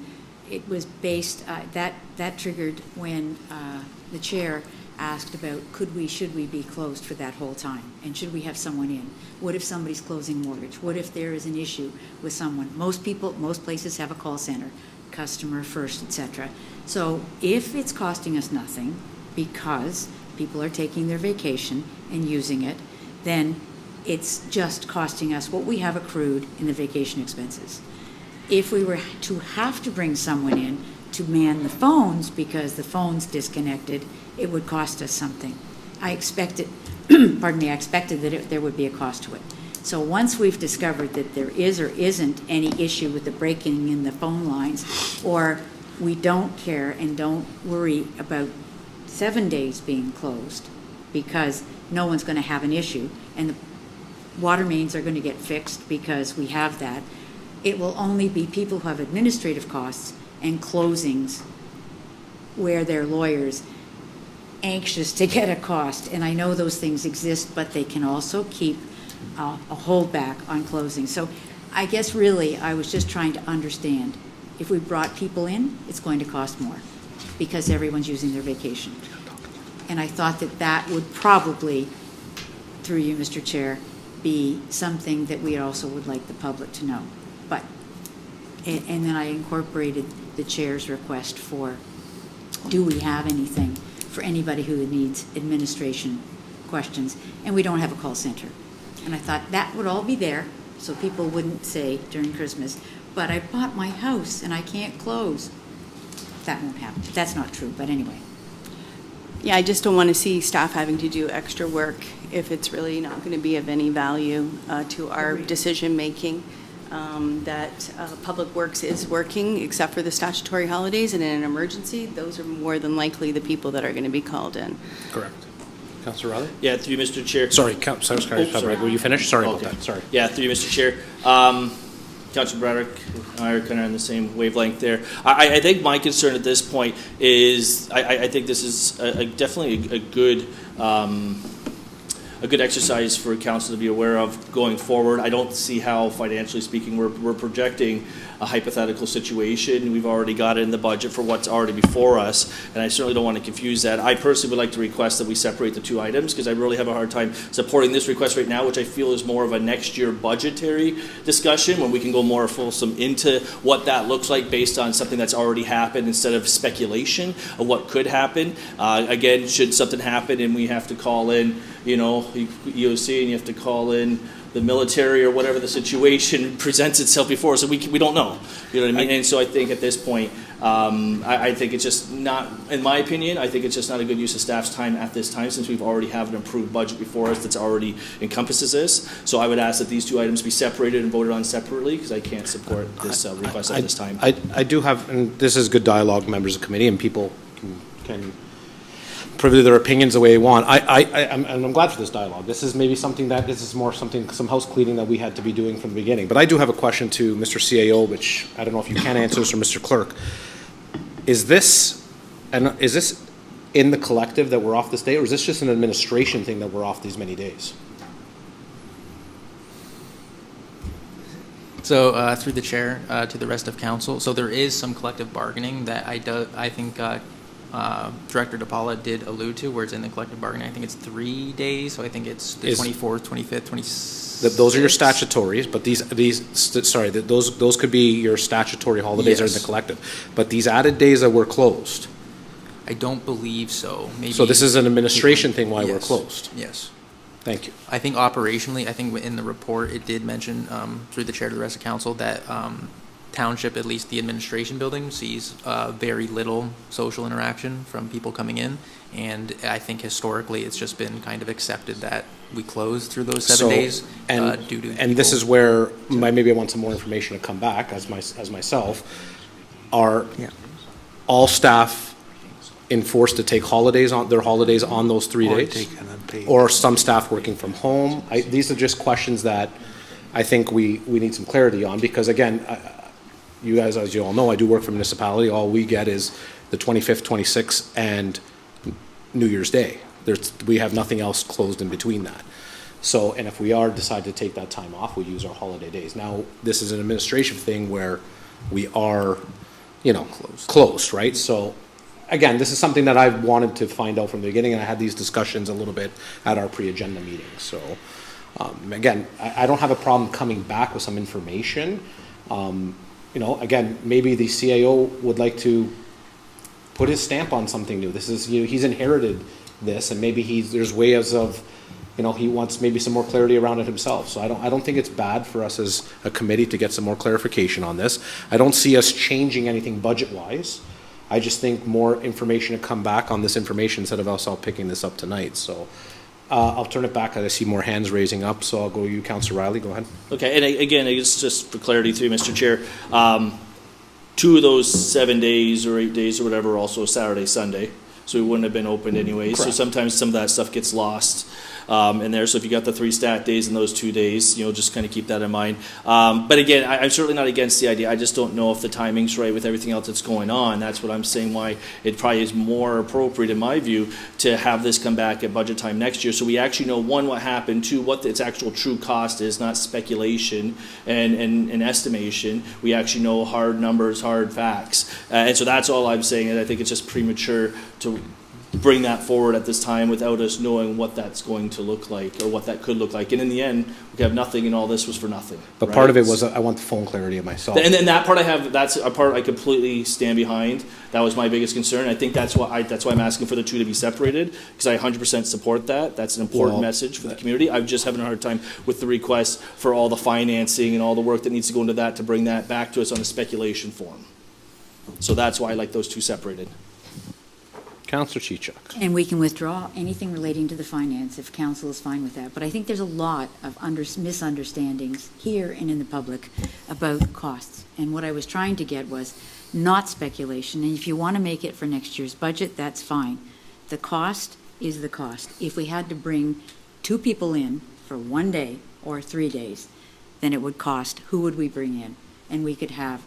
It was based, that triggered when the chair asked about should we be closed for that whole time? And should we have someone in? What if somebody's closing mortgage? What if there is an issue with someone? Most places have a call center, customer first, etc. So if it's costing us nothing because people are taking their vacation and using it, then it's just costing us what we have accrued in the vacation expenses. If we were to have to bring someone in to man the phones because the phone's disconnected, it would cost us something. I expected that there would be a cost to it. So once we've discovered that there is or isn't any issue with the breaking in the phone lines or we don't care and don't worry about 7 days being closed because no one's going to have an issue and the water mains are going to get fixed because we have that. It will only be people who have administrative costs and closings where they're lawyers anxious to get a cost. And I know those things exist, but they can also keep a holdback on closing. So I guess really I was just trying to understand, if we brought people in, it's going to cost more because everyone's using their vacation. And I thought that that would probably, through you, Mr. Chair, be something that we also would like the public to know. But, and then I incorporated the chair's request for, do we have anything for anybody who needs administration questions? And we don't have a call center. And I thought that would all be there, so people wouldn't say during Christmas, but I bought my house and I can't close. That won't happen. That's not true, but anyway. Yeah, I just don't want to see staff having to do extra work if it's really not going to be of any value to our decision-making. That Public Works is working, except for the statutory holidays, and in an emergency, those are more than likely the people that are going to be called in. Correct. Councillor Riley? Yeah, through you, Mr. Chair. Sorry, sorry. were you finished? Sorry about Okay. that, sorry. Yeah, through you, Mr. Chair. Councillor Braddock and I are kind of on the same wavelength there. I think my concern at this point is I think this is definitely a good exercise for council to be aware of going forward. I don't see how, financially speaking, we're projecting a hypothetical situation. We've already got it in the budget for what's already before us, and I certainly don't want to confuse that. I personally would like to request that we separate the two items, because I really have a hard time supporting this request right now, which I feel is more of a next year budgetary discussion, when we can go more fulsome into what that looks like based on something that's already happened, instead of speculation of what could happen. Again, should something happen and we have to call in, EOC, and you have to call in the military or whatever the situation presents itself before us, so we don't know. You know what I mean? And so I think at this point, I think it's just not, in my opinion, I think it's just not a good use of staff's time at this time, since we've already have an approved budget before us that's already encompasses this. So I would ask that these two items be separated and voted on separately, because I can't support this request at this time. I do have, and this is good dialogue, members of the committee, and people can privy their opinions the way they want. I'm glad for this dialogue. This is maybe something some house cleaning that we had to be doing from the beginning. But I do have a question to Mr. CAO, which I don't know if you can answer this, or Mr. Clerk. Is this in the collective that we're off this day, or is this just an administration thing that we're off these many days? So through the chair to the rest of council, so there is some collective bargaining that I think Director DePaula did allude to, where it's in the collective bargaining. I think it's 3 days, so I think it's the 24th, 25th, 26th. Those are your statutories, but those could be your statutory holidays that are in the collective. But these added days that were closed. I don't believe so. Maybe. So this is an administration thing why we're closed. Yes. Thank you. I think operationally, I think in the report, it did mention, through the chair to the rest of council, that township, at least the administration building, sees very little social interaction from people coming in. And I think historically, it's just been kind of accepted that we close through those 7 days due to. And this is where maybe I want some more information to come back as myself. Are all staff enforced to take their holidays on those 3 days? Or some staff working from home? These are just questions that I think we need some clarity on, because again, you guys, as you all know, I do work for municipality. All we get is the 25th, 26th, and New Year's Day. We have nothing else closed in between that. So, and if we decide to take that time off, we use our holiday days. Now, this is an administrative thing where we are, closed, right? So, again, this is something that I wanted to find out from the beginning, and I had these discussions a little bit at our pre-agenda meeting. So, again, I don't have a problem coming back with some information. Again, maybe the CAO would like to put his stamp on something new. This is, he's inherited this, and maybe there's ways of, he wants maybe some more clarity around it himself. So I don't think it's bad for us as a committee to get some more clarification on this. I don't see us changing anything budget-wise. I just think more information to come back on this information instead of us all picking this up tonight. So I'll turn it back. I see more hands raising up, so I'll go to you, Councillor Riley. Go ahead. Okay, and again, it's just for clarity through Mr. Chair. 2 of those 7 days or 8 days or whatever are also Saturday, Sunday. So we wouldn't have been open anyways. So Correct. sometimes some of that stuff gets lost in there. So if you got the 3 stat days in those 2 days, just kind of keep that in mind. But again, I'm certainly not against the idea. I just don't know if the timing's right with everything else that's going on. That's what I'm saying, why it probably is more appropriate, in my view, to have this come back at budget time next year. So we actually know, 1, what happened, 2, what its actual true cost is, not speculation and estimation. We actually know hard numbers, hard facts. And so that's all I'm saying, and I think it's just premature to bring that forward at this time without us knowing what that's going to look like or what that could look like. And in the end, we could have nothing, and all this was for nothing. But right? part of it was, I want the phone clarity of myself. And then that part that's a part I completely stand behind. That was my biggest concern. I think that's why I'm asking for the 2 to be separated, because I 100% support that. That's an important message for the community. I'm just having a hard time with the request for all the financing and all the work that needs to go into that to bring that back to us on a speculation form. So that's why I like those 2 separated. Councillor Chichuk. And we can withdraw anything relating to the finance if council is fine with that. But I think there's a lot of misunderstandings here and in the public about costs. And what I was trying to get was not speculation. And if you want to make it for next year's budget, that's fine. The cost is the cost. If we had to bring 2 people in for 1 day or 3 days, then it would cost, who would we bring in? And we could have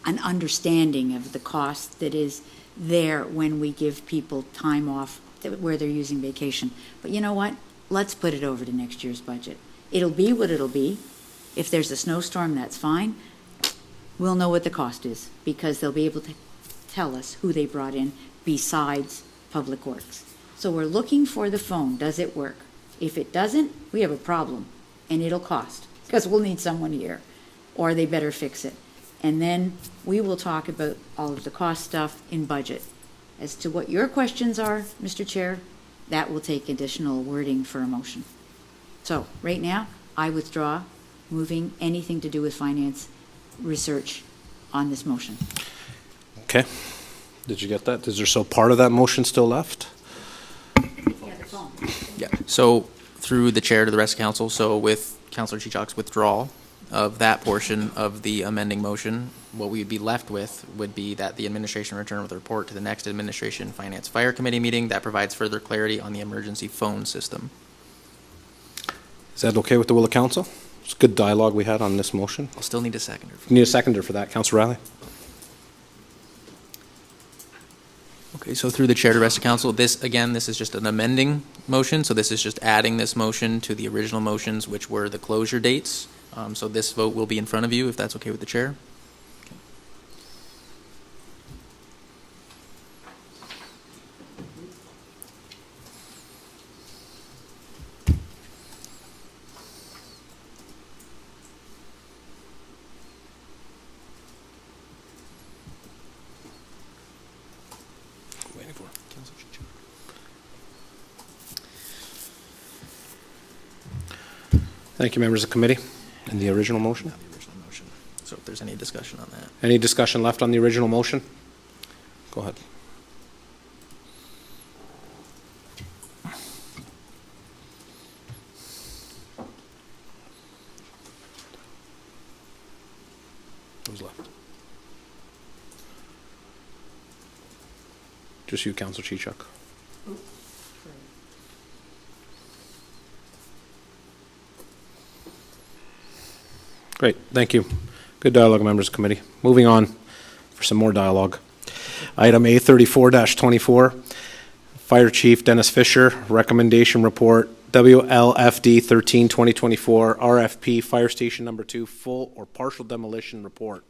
an understanding of the cost that is there when we give people time off where they're using vacation. But you know what? Let's put it over to next year's budget. It'll be what it'll be. If there's a snowstorm, that's fine. We'll know what the cost is, because they'll be able to tell us who they brought in besides Public Works. So we're looking for the phone. Does it work? If it doesn't, we have a problem, and it'll cost, because we'll need someone here, or they better fix it. And then we will talk about all of the cost stuff in budget. As to what your questions are, Mr. Chair, that will take additional wording for a motion. So right now, I withdraw moving anything to do with finance research on this motion. Okay. Did you get that? Is there still part of that motion still left? Yeah, so through the chair to the rest of council, so with Councillor Chichok's withdrawal of that portion of the amending motion, what we would be left with would be that the administration return with a report to the next Administration Finance Fire Committee meeting that provides further clarity on the emergency phone system. Is that okay with the will of council? It's good dialogue we had on this motion. I'll still need a seconder. You need a seconder for that, Councillor Riley? Okay, so through the chair to the rest of council, this is just an amending motion, so this is just adding this motion to the original motions, which were the closure dates. So this vote will be in front of you, if that's okay with the chair. Waiting for Councillor Chichok. Thank you, members of the committee. And the original motion? The original motion. So if there's any discussion on that. Any discussion left on the original motion? Go ahead. Who's left? Just you, Councillor Chichok. Great, thank you. Good dialogue, members of the committee. Moving on for some more dialogue. Item A34-24, Fire Chief Dennis Fisher, recommendation report, WLFD 13-2024, RFP Fire Station Number 2, full or partial demolition report.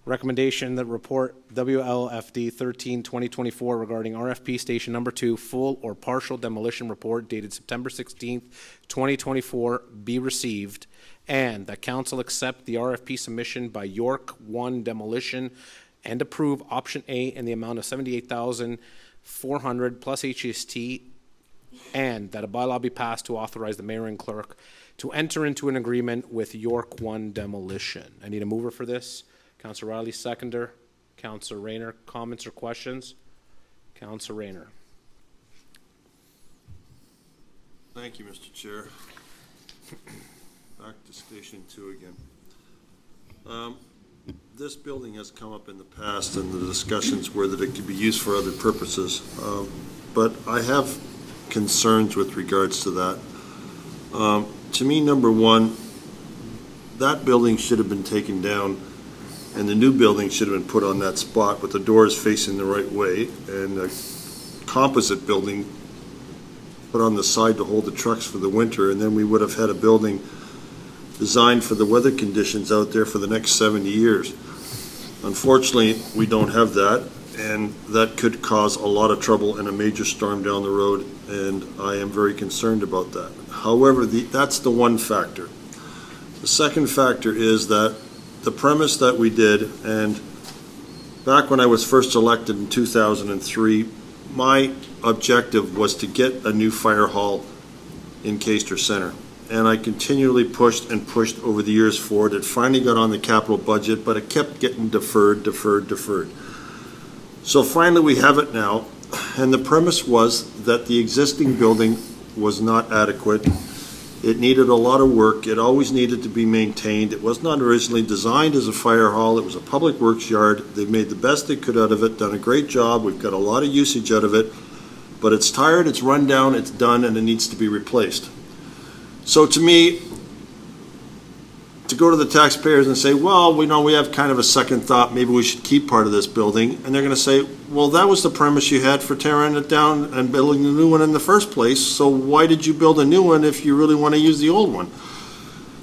Recommendation that report WLFD 13-2024 regarding RFP Station Number 2, full or partial demolition report dated September 16th, 2024, be received, and that council accept the RFP submission by York One Demolition and approve option A in the amount of $78,400 plus HST, and that a bylaw be passed to authorize the mayor and clerk to enter into an agreement with York One Demolition. I need a mover for this. Councillor Riley, seconder. Councillor Rayner, comments or questions? Councillor Rayner. Thank you, Mr. Chair. Back to Station 2 again. this building has come up in the past and the discussions were that it could be used for other purposes. But I have concerns with regards to that. To me, number one, that building should have been taken down and the new building should have been put on that spot with the doors facing the right way and a composite building put on the side to hold the trucks for the winter, and then we would have had a building designed for the weather conditions out there for the next 70 years. Unfortunately, we don't have that, and that could cause a lot of trouble in a major storm down the road, and I am very concerned about that. However, that's the one factor. The second factor is that the premise that we did, and back when I was first elected in 2003, my objective was to get a new fire hall in Caister Center. And I continually pushed and pushed over the years for it. It finally got on the capital budget, but it kept getting deferred. So finally we have it now, and the premise was that the existing building was not adequate. It needed a lot of work. It always needed to be maintained. It was not originally designed as a fire hall. It was a public works yard. They've made the best they could out of it, done a great job. We've got a lot of usage out of it, but it's tired, it's run down, it's done, and it needs to be replaced. So to me, to go to the taxpayers and say, well, we have kind of a second thought, maybe we should keep part of this building, and they're going to say, well, that was the premise you had for tearing it down and building a new one in the first place, so why did you build a new one if you really want to use the old one?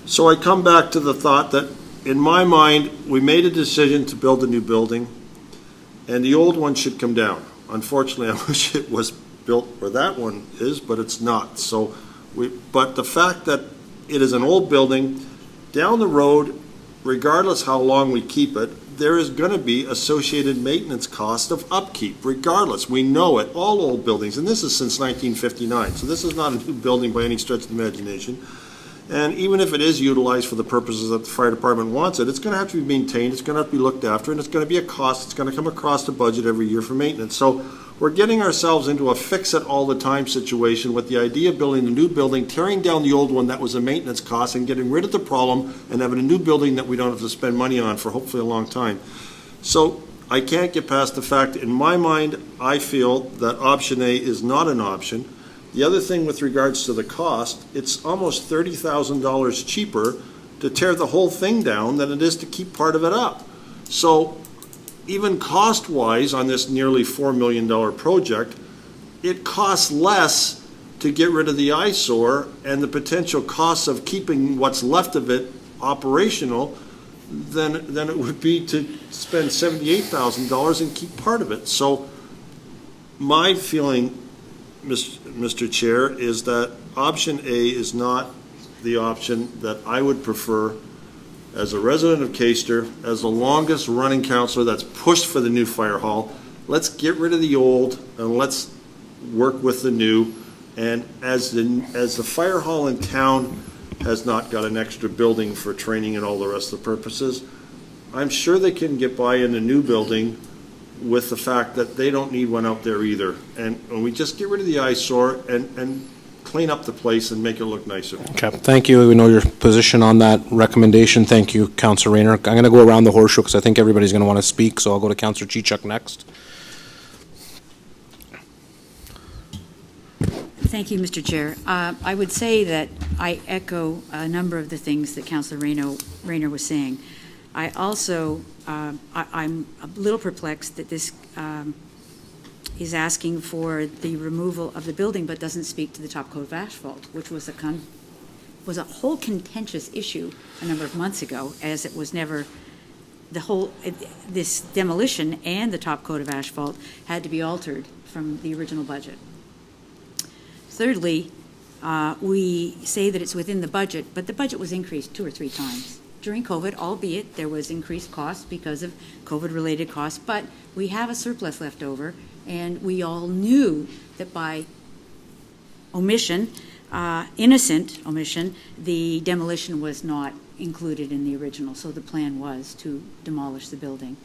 So I come back to the thought that, in my mind, we made a decision to build a new building, and the old one should come down. Unfortunately, I wish it was built where that one is, but it's not. But the fact that it is an old building, down the road, regardless how long we keep it, there is going to be associated maintenance cost of upkeep, regardless. We know it, all old buildings, and this is since 1959, so this is not a new building by any stretch of the imagination. And even if it is utilized for the purposes that the fire department wants it, it's going to have to be maintained, it's going to have to be looked after, and it's going to be a cost. It's going to come across the budget every year for maintenance. So we're getting ourselves into a fix-it-all-the-time situation with the idea of building a new building, tearing down the old one that was a maintenance cost, and getting rid of the problem, and having a new building that we don't have to spend money on for hopefully a long time. So I can't get past the fact, in my mind, I feel that option A is not an option. The other thing with regards to the cost, it's almost $30,000 cheaper to tear the whole thing down than it is to keep part of it up. So even cost-wise on this nearly $4 million project, it costs less to get rid of the eyesore and the potential costs of keeping what's left of it operational than it would be to spend $78,000 and keep part of it. So my feeling, Mr. Chair, is that option A is not the option that I would prefer as a resident of Caister, as the longest running councillor that's pushed for the new fire hall. Let's get rid of the old and let's work with the new. And as the fire hall in town has not got an extra building for training and all the rest of the purposes, I'm sure they can get by in a new building with the fact that they don't need one out there either. And we just get rid of the eyesore and clean up the place and make it look nicer. Okay, thank you. We know your position on that recommendation. Thank you, Councillor Rayner. I'm going to go around the horseshoe because I think everybody's going to want to speak, so I'll go to Councillor Chichuk next. Thank you, Mr. Chair. I would say that I echo a number of the things that Councillor Rayner was saying. I also, I'm a little perplexed that this is asking for the removal of the building but doesn't speak to the top coat of asphalt, which was a whole contentious issue a number of months ago, as it was never, this demolition and the top coat of asphalt had to be altered from the original budget. Thirdly, we say that it's within the budget, but the budget was increased 2 or 3 times during COVID, albeit there was increased costs because of COVID-related costs, but we have a surplus left over, and we all knew that by omission, innocent omission, the demolition was not included in the original, so the plan was to demolish the building.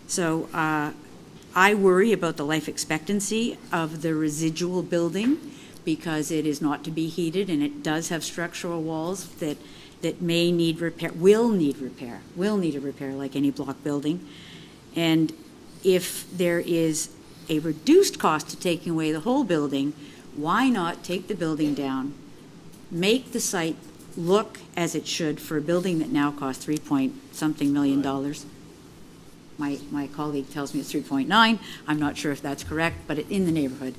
So I worry about the life expectancy of the residual building because it is not to be heated and it does have structural walls that that may need repair, will need a repair like any block building. And if there is a reduced cost to taking away the whole building, why not take the building down, make the site look as it should for a building that now costs $3-something million? My colleague tells me it's 3.9. I'm not sure if that's correct, but it's in the neighborhood.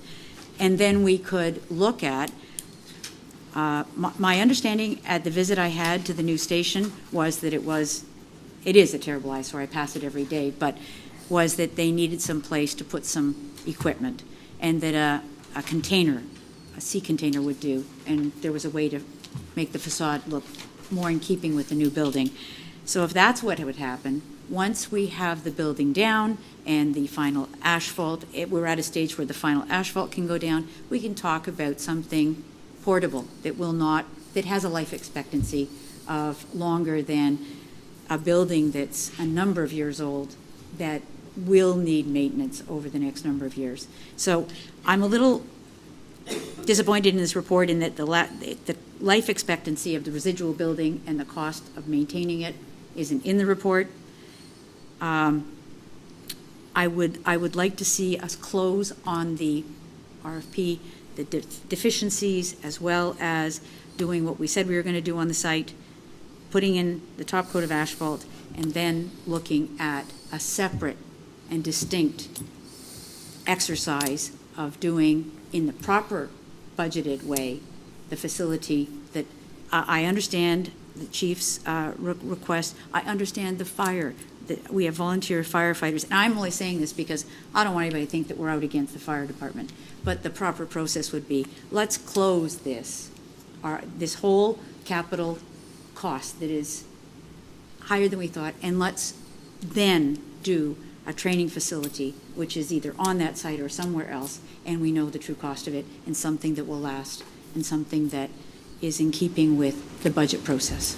And then we could look at, my understanding at the visit I had to the new station was that it is a terrible eyesore, I pass it every day, but was that they needed some place to put some equipment, and that a container, a sea container would do, and there was a way to make the facade look more in keeping with the new building. So if that's what would happen, once we have the building down and the final asphalt, we're at a stage where the final asphalt can go down, we can talk about something portable that has a life expectancy of longer than a building that's a number of years old that will need maintenance over the next number of years. So I'm a little disappointed in this report in that the life expectancy of the residual building and the cost of maintaining it isn't in the report. I would like to see us close on the RFP, the deficiencies, as well as doing what we said we were going to do on the site, putting in the top coat of asphalt, and then looking at a separate and distinct exercise of doing, in the proper budgeted way, the facility that I understand the chief's request. I understand the fire, that we have volunteer firefighters, and I'm only saying this because I don't want anybody to think that we're out against the fire department. But the proper process would be, let's close this whole capital cost that is higher than we thought, and let's then do a training facility, which is either on that site or somewhere else, and we know the true cost of it, and something that will last, and something that is in keeping with the budget process.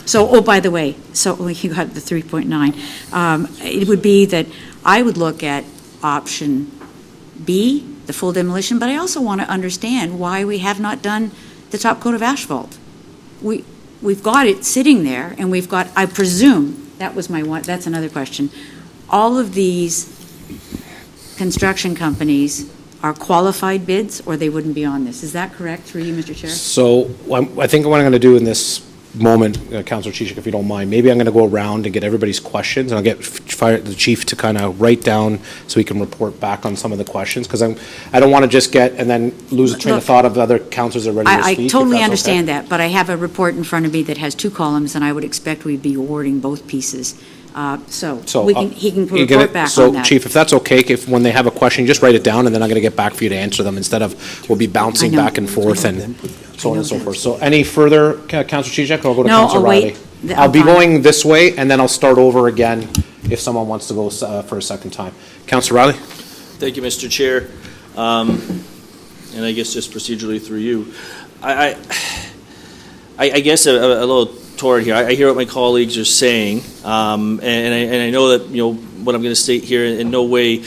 So, oh, by the way, so you got the 3.9. It would be that I would look at option B, the full demolition, but I also want to understand why we have not done the top coat of asphalt. We've got it sitting there, and we've got, I presume, that was my one, that's another question. All of these construction companies are qualified bids, or they wouldn't be on this. Is that correct, through you, Mr. Chair? So I think what I'm going to do in this moment, Councilor Chichik, if you don't mind, maybe I'm going to go around and get everybody's questions, and I'll get the chief to kind of write down so he can report back on some of the questions, because I don't want to just get and then lose a train of thought of the other councilors that are ready to speak. I totally understand that, but I have a report in front of me that has 2 columns, and I would expect we'd be awarding both pieces. So he can report back on that. So, Chief, if that's okay, if when they have a question, just write it down, and then I'm going to get back for you to answer them, instead of we'll be bouncing back and forth and so on and so forth. So any further, Councilor Chichik, I'll go to Councilor Riley. I'll be going this way, and then I'll start over again if someone wants to go for a second time. Councilor Riley? Thank you, Mr. Chair. And I guess just procedurally through you, I guess a little toward here. I hear what my colleagues are saying, and I know that, what I'm going to state here in no way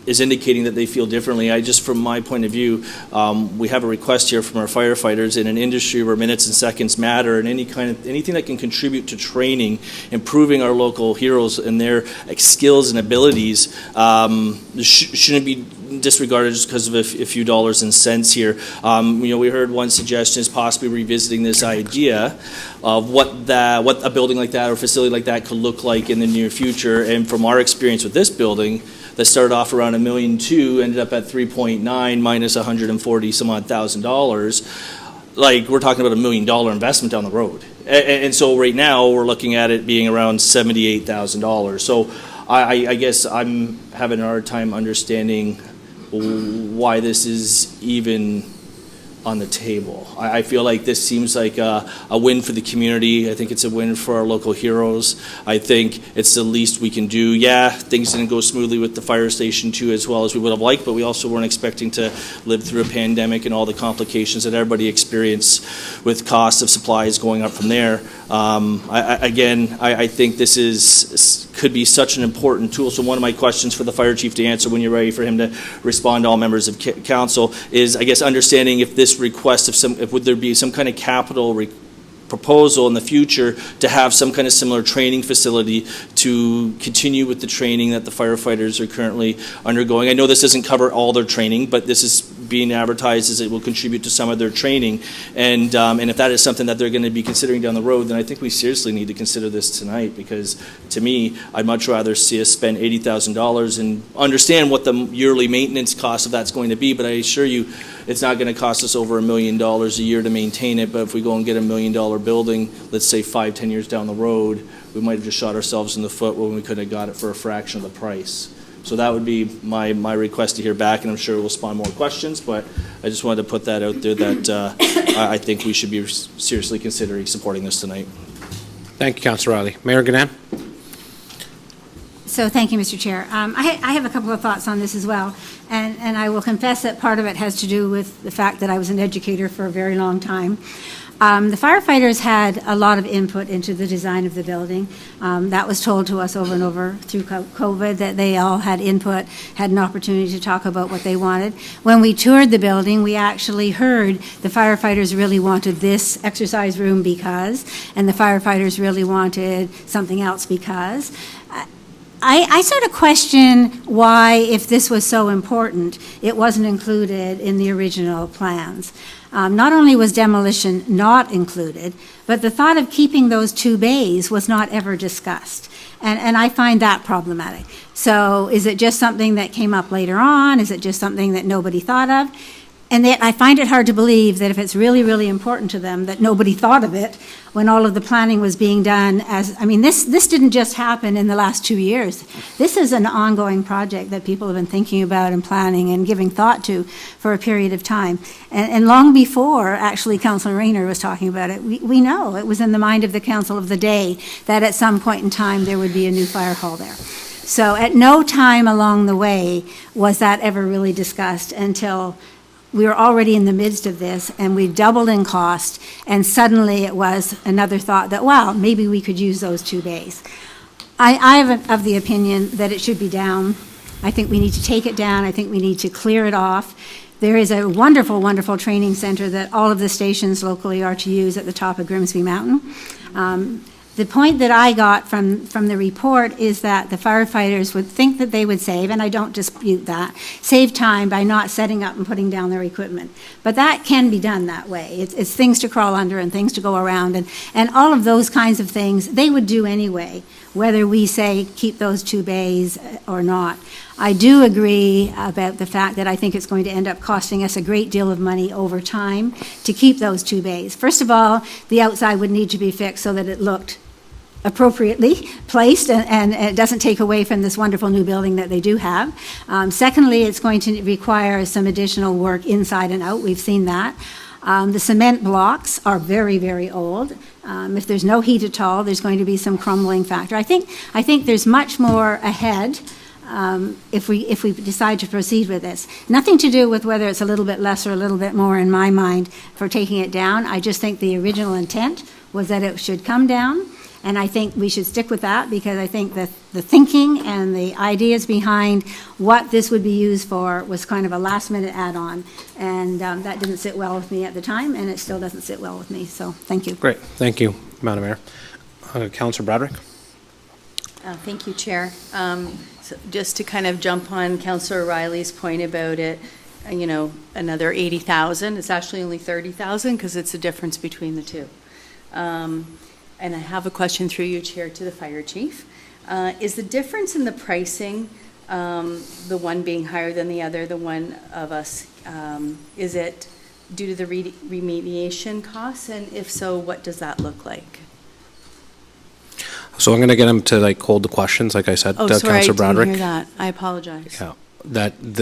is indicating that they feel differently. From my point of view, we have a request here from our firefighters in an industry where minutes and seconds matter, and anything that can contribute to training, improving our local heroes and their skills and abilities shouldn't be disregarded just because of a few dollars and cents here. We heard one suggestion is possibly revisiting this idea of what a building like that or facility like that could look like in the near future. And from our experience with this building, that started off around $1.2 million, ended up at 3.9 minus $140 some odd $1,000. Like, we're talking about $1 million investment down the road. And so right now we're looking at it being around $78,000. So I guess I'm having a hard time understanding why this is even on the table. I feel like this seems like a win for the community. I think it's a win for our local heroes. I think it's the least we can do. Yeah, things didn't go smoothly with the fire station too as well as we would have liked, but we also weren't expecting to live through a pandemic and all the complications that everybody experienced with costs of supplies going up from there. I think this could be such an important tool. So one of my questions for the fire chief to answer when you're ready for him to respond to all members of council is, I guess, understanding if this just request if would there be some kind of capital proposal in the future to have some kind of similar training facility to continue with the training that the firefighters are currently undergoing. I know this doesn't cover all their training, but this is being advertised as it will contribute to some of their training. And if that is something that they're going to be considering down the road, then I think we seriously need to consider this tonight, because to me, I'd much rather see us spend $80,000 and understand what the yearly maintenance cost of that's going to be. But I assure you, it's not going to cost us over $1 million a year to maintain it. But if we go and get $1 million building, let's say 5-10 years down the road, we might have just shot ourselves in the foot when we could have got it for a fraction of the price. So that would be my request to hear back, and I'm sure it will spawn more questions, but I just wanted to put that out there that I think we should be seriously considering supporting this tonight. Thank you, Councillor Riley. Mayor Ganan? So thank you, Mr. Chair. I have a couple of thoughts on this as well, and I will confess that part of it has to do with the fact that I was an educator for a very long time. The firefighters had a lot of input into the design of the building. That was told to us over and over through COVID, that they all had input, had an opportunity to talk about what they wanted. When we toured the building, we actually heard the firefighters really wanted this exercise room because, and the firefighters really wanted something else because. I sort of question why, if this was so important, it wasn't included in the original plans. Not only was demolition not included, but the thought of keeping those 2 bays was not ever discussed. And I find that problematic. So is it just something that came up later on? Is it just something that nobody thought of? And yet I find it hard to believe that if it's really, really important to them, that nobody thought of it when all of the planning was being done. This didn't just happen in the last 2 years. This is an ongoing project that people have been thinking about and planning and giving thought to for a period of time. And long before, actually, Councillor Rayner was talking about it, we know it was in the mind of the council of the day that at some point in time there would be a new fire hall there. So at no time along the way was that ever really discussed until we were already in the midst of this, and we doubled in cost, and suddenly it was another thought that, wow, maybe we could use those 2 bays. I have of the opinion that it should be down. I think we need to take it down. I think we need to clear it off. There is a wonderful, wonderful training center that all of the stations locally are to use at the top of Grimsby Mountain. The point that I got from the report is that the firefighters would think that they would save, and I don't dispute that, save time by not setting up and putting down their equipment. But that can be done that way. It's things to crawl under and things to go around, and all of those kinds of things they would do anyway, whether we say keep those 2 bays or not. I do agree about the fact that I think it's going to end up costing us a great deal of money over time to keep those 2 bays. First of all, the outside would need to be fixed so that it looked appropriately placed and it doesn't take away from this wonderful new building that they do have. Secondly, it's going to require some additional work inside and out. We've seen that. The cement blocks are very, very old. If there's no heat at all, there's going to be some crumbling factor. I think there's much more ahead if we decide to proceed with this. Nothing to do with whether it's a little bit less or a little bit more in my mind for taking it down. I just think the original intent was that it should come down. And I think we should stick with that, because I think that the thinking and the ideas behind what this would be used for was kind of a last-minute add-on. And that didn't sit well with me at the time, and it still doesn't sit well with me. So thank you. Great. Thank you, Madam Mayor. Councillor Broderick? Thank you, Chair. So just to kind of jump on Councillor Riley's point about it, another 80,000. It's actually only 30,000 because it's a difference between the two. And I have a question through you, Chair, to the fire chief. Is the difference in the pricing, the one being higher than the other, the one of us, is it due to the remediation costs? And if so, what does that look like? So I'm going to get him to hold the questions, like I said, sorry, Councillor Broderick. I didn't hear that. I apologize. Yeah.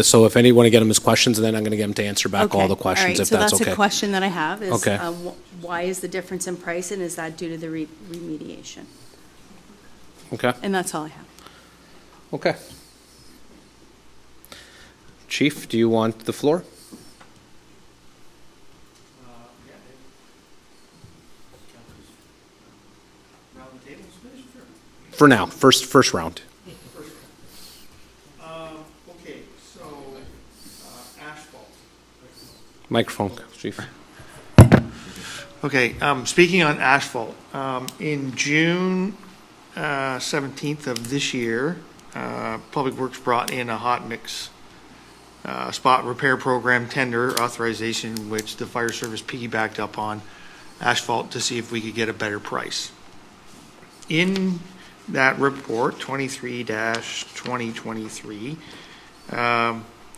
So if anyone want to get him his questions, then I'm going to get him to answer back all the questions, if that's okay. So that's a question that I have is, Okay. Why is the difference in price, and is that due to the remediation? Okay. And that's all I have. Okay. Chief, do you want the floor? For now, first round. Okay, so asphalt. Microphone, Chief. Okay, speaking on asphalt, in June 17th of this year, Public Works brought in a hot mix spot repair program tender authorization, which the fire service piggybacked up on asphalt to see if we could get a better price. In that report, 23-2023,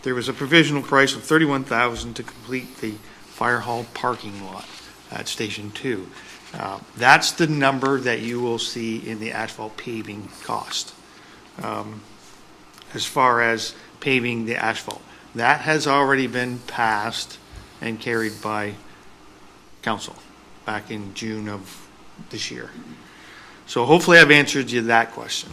there was a provisional price of $31,000 to complete the fire hall parking lot at Station 2. That's the number that you will see in the asphalt paving cost. As far as paving the asphalt, that has already been passed and carried by council back in June of this year. So hopefully I've answered you that question.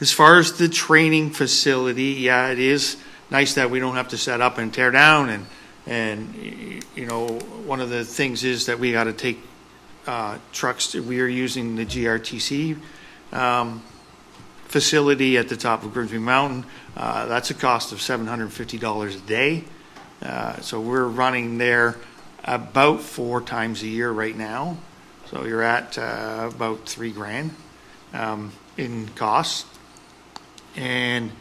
As far as the training facility, yeah, it is nice that we don't have to set up and tear down, and you know, one of the things is that we got to take trucks. We are using the GRTC facility at the top of Grimsby Mountain. That's a cost of $750 a day. So we're running there about 4 times a year right now. So you're at about $3,000 in costs. And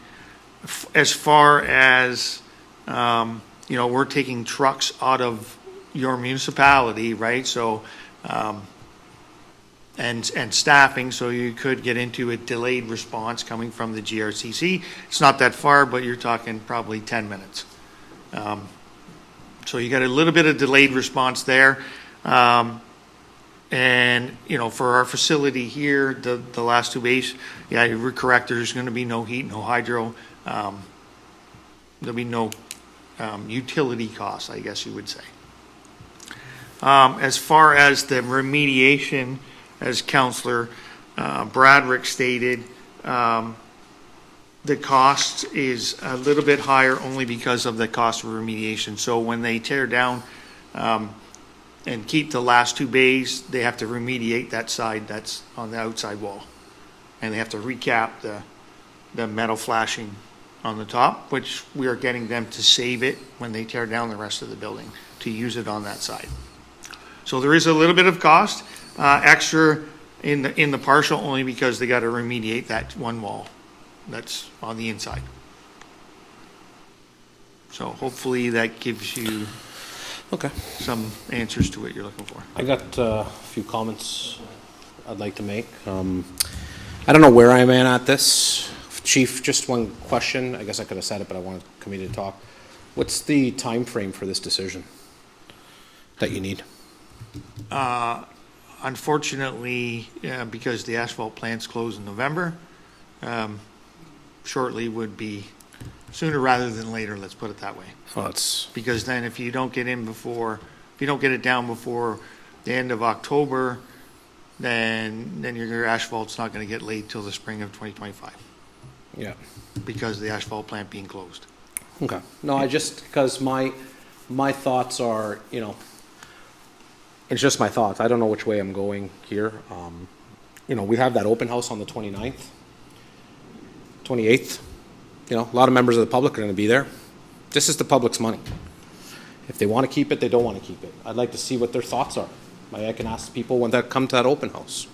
as far as you know, we're taking trucks out of your municipality, right? So and staffing, so you could get into a delayed response coming from the GRCC. It's not that far, but you're talking probably 10 minutes. So you got a little bit of delayed response there. And, you know, for our facility here, the last 2 bays, yeah, you're correct, there's going to be no heat, no hydro. There'll be no utility costs, I guess you would say. As far as the remediation, as Councillor Bradrick stated, the cost is a little bit higher only because of the cost of remediation. So when they tear down and keep the last 2 bays, they have to remediate that side that's on the outside wall. And they have to recap the metal flashing on the top, which we are getting them to save it when they tear down the rest of the building to use it on that side. So there is a little bit of cost extra in the partial, only because they got to remediate that one wall that's on the inside. So hopefully that gives you some answers to what you're looking for. I got a few comments I'd like to make. I don't know where I'm at this. Chief, just one question. I guess I could have said it, but I wanted the committee to talk. What's the time frame for this decision that you need? Unfortunately, because the asphalt plants close in November, shortly would be sooner rather than later, let's put it that way. Well, it's Because then if you don't get in before, if you don't get it down before the end of October, then your asphalt's not going to get laid till the spring of 2025. Yeah. Because of the asphalt plant being closed. Okay. No, I just, because my thoughts are, you know, it's just my thoughts. I don't know which way I'm going here. You know, we have that open house on the 29th, 28th. You know, a lot of members of the public are going to be there. This is the public's money. If they want to keep it, they don't want to keep it. I'd like to see what their thoughts are. I can ask people when that come to that open house,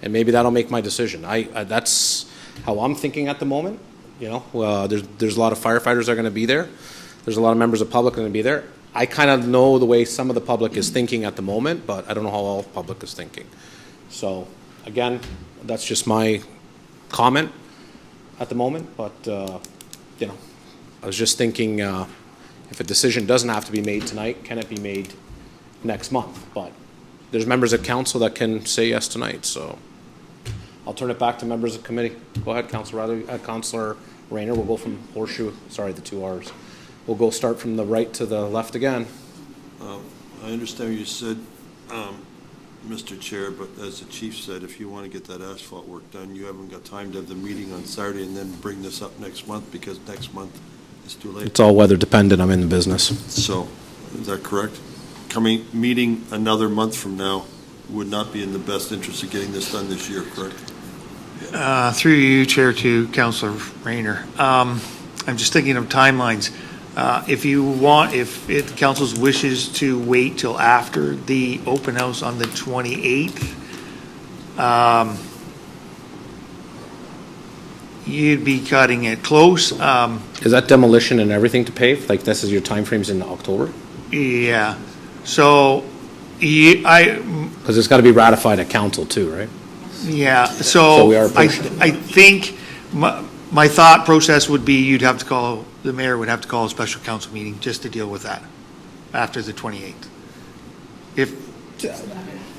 and maybe that'll make my decision. That's how I'm thinking at the moment. You know, there's a lot of firefighters that are going to be there. There's a lot of members of the public going to be there. I kind of know the way some of the public is thinking at the moment, but I don't know how all the public is thinking. So, again, that's just my comment at the moment. But, you know, I was just thinking if a decision doesn't have to be made tonight, can it be made next month? But there's members of council that can say yes tonight. So I'll turn it back to members of the committee. Go ahead, Councillor Rayner. We'll go from horseshoe, sorry, the 2 R's. We'll go start from the right to the left again. I understand what you said, Mr. Chair, but as the chief said, if you want to get that asphalt work done, you haven't got time to have the meeting on Saturday and then bring this up next month, because next month is too late. It's all weather dependent. I'm in the business. So, is that correct? Meeting another month from now would not be in the best interest of getting this done this year, correct? Through you, Chair, to Councillor Rayner. I'm just thinking of timelines. If you want, if the council's wishes to wait till after the open house on the 28th, you'd be cutting it close. Is that demolition and everything to pave? Like this is your timeframes in October? Yeah, so, Because it's got to be ratified at council too, right? yeah, So we are so I approaching. think my thought process would be the mayor would have to call a special council meeting just to deal with that after the 28th.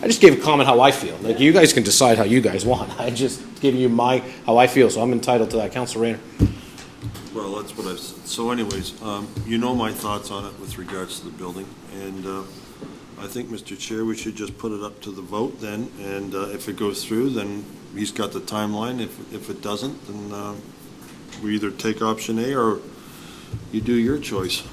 I just gave a comment how I feel. Like, you guys can decide how you guys want. I just giving you how I feel, so I'm entitled to that. Councilor Rayner. Well, that's what I've said. So anyways, you know my thoughts on it with regards to the building, and I think, Mr. Chair, we should just put it up to the vote then, and if it goes through, then he's got the timeline. If it doesn't, then we either take option A or you do your choice.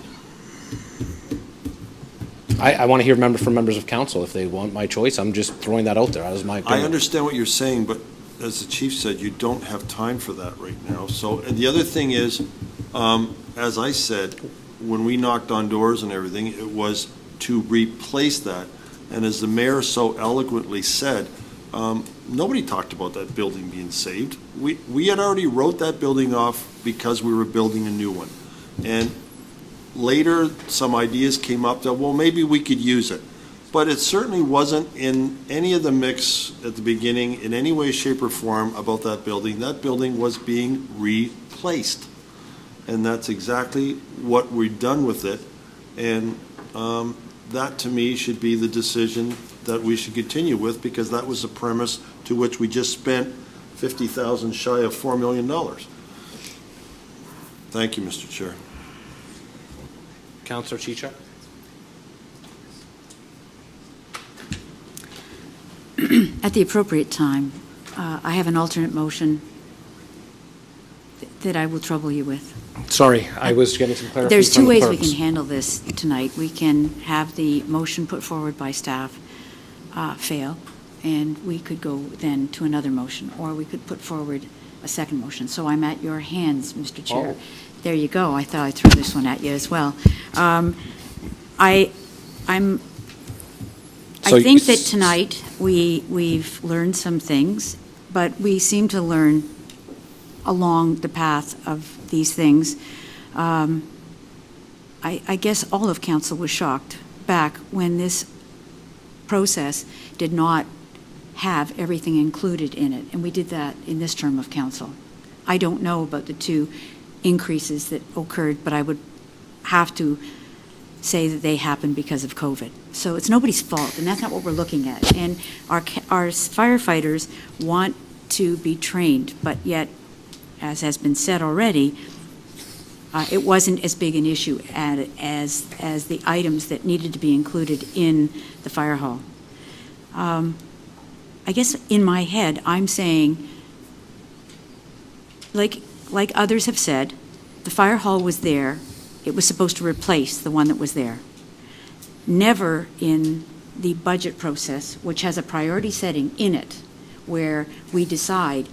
I want to hear from members of council if they want my choice. I'm just throwing that out there. That was my I opinion. understand what you're saying, but as the chief said, you don't have time for that right now. So, and the other thing is, as I said, when we knocked on doors and everything, it was to replace that. And as the mayor so eloquently said, nobody talked about that building being saved. We had already wrote that building off because we were building a new one. And later, some ideas came up that, well, maybe we could use it. But it certainly wasn't in any of the mix at the beginning, in any way, shape, or form about that building. That building was being replaced. And that's exactly what we've done with it. And that, to me, should be the decision that we should continue with, because that was the premise to which we just spent $50,000 shy of $4 million. Thank you, Mr. Chair. Councilor Chicha. At the appropriate time, I have an alternate motion that I will trouble you with. Sorry, I was getting some clarification. There's two from the ways we clerks. can handle this tonight. We can have the motion put forward by staff fail, and we could go then to another motion, or we could put forward a second motion. So I'm at your hands, Mr. Chair. Oh. There you go. I thought I'd throw this one at you as well. I So think that tonight we've learned some things, but we seem to learn along the path of these things. I guess all of council was shocked back when this process did not have everything included in it, and we did that in this term of council. I don't know about the two increases that occurred, but I would have to say that they happened because of COVID. So it's nobody's fault, and that's not what we're looking at. And our firefighters want to be trained, but yet, as has been said already, it wasn't as big an issue as the items that needed to be included in the fire hall. I guess in my head, I'm saying, like others have said, the fire hall was there. It was supposed to replace the one that was there. Never in the budget process, which has a priority setting in it, where we decide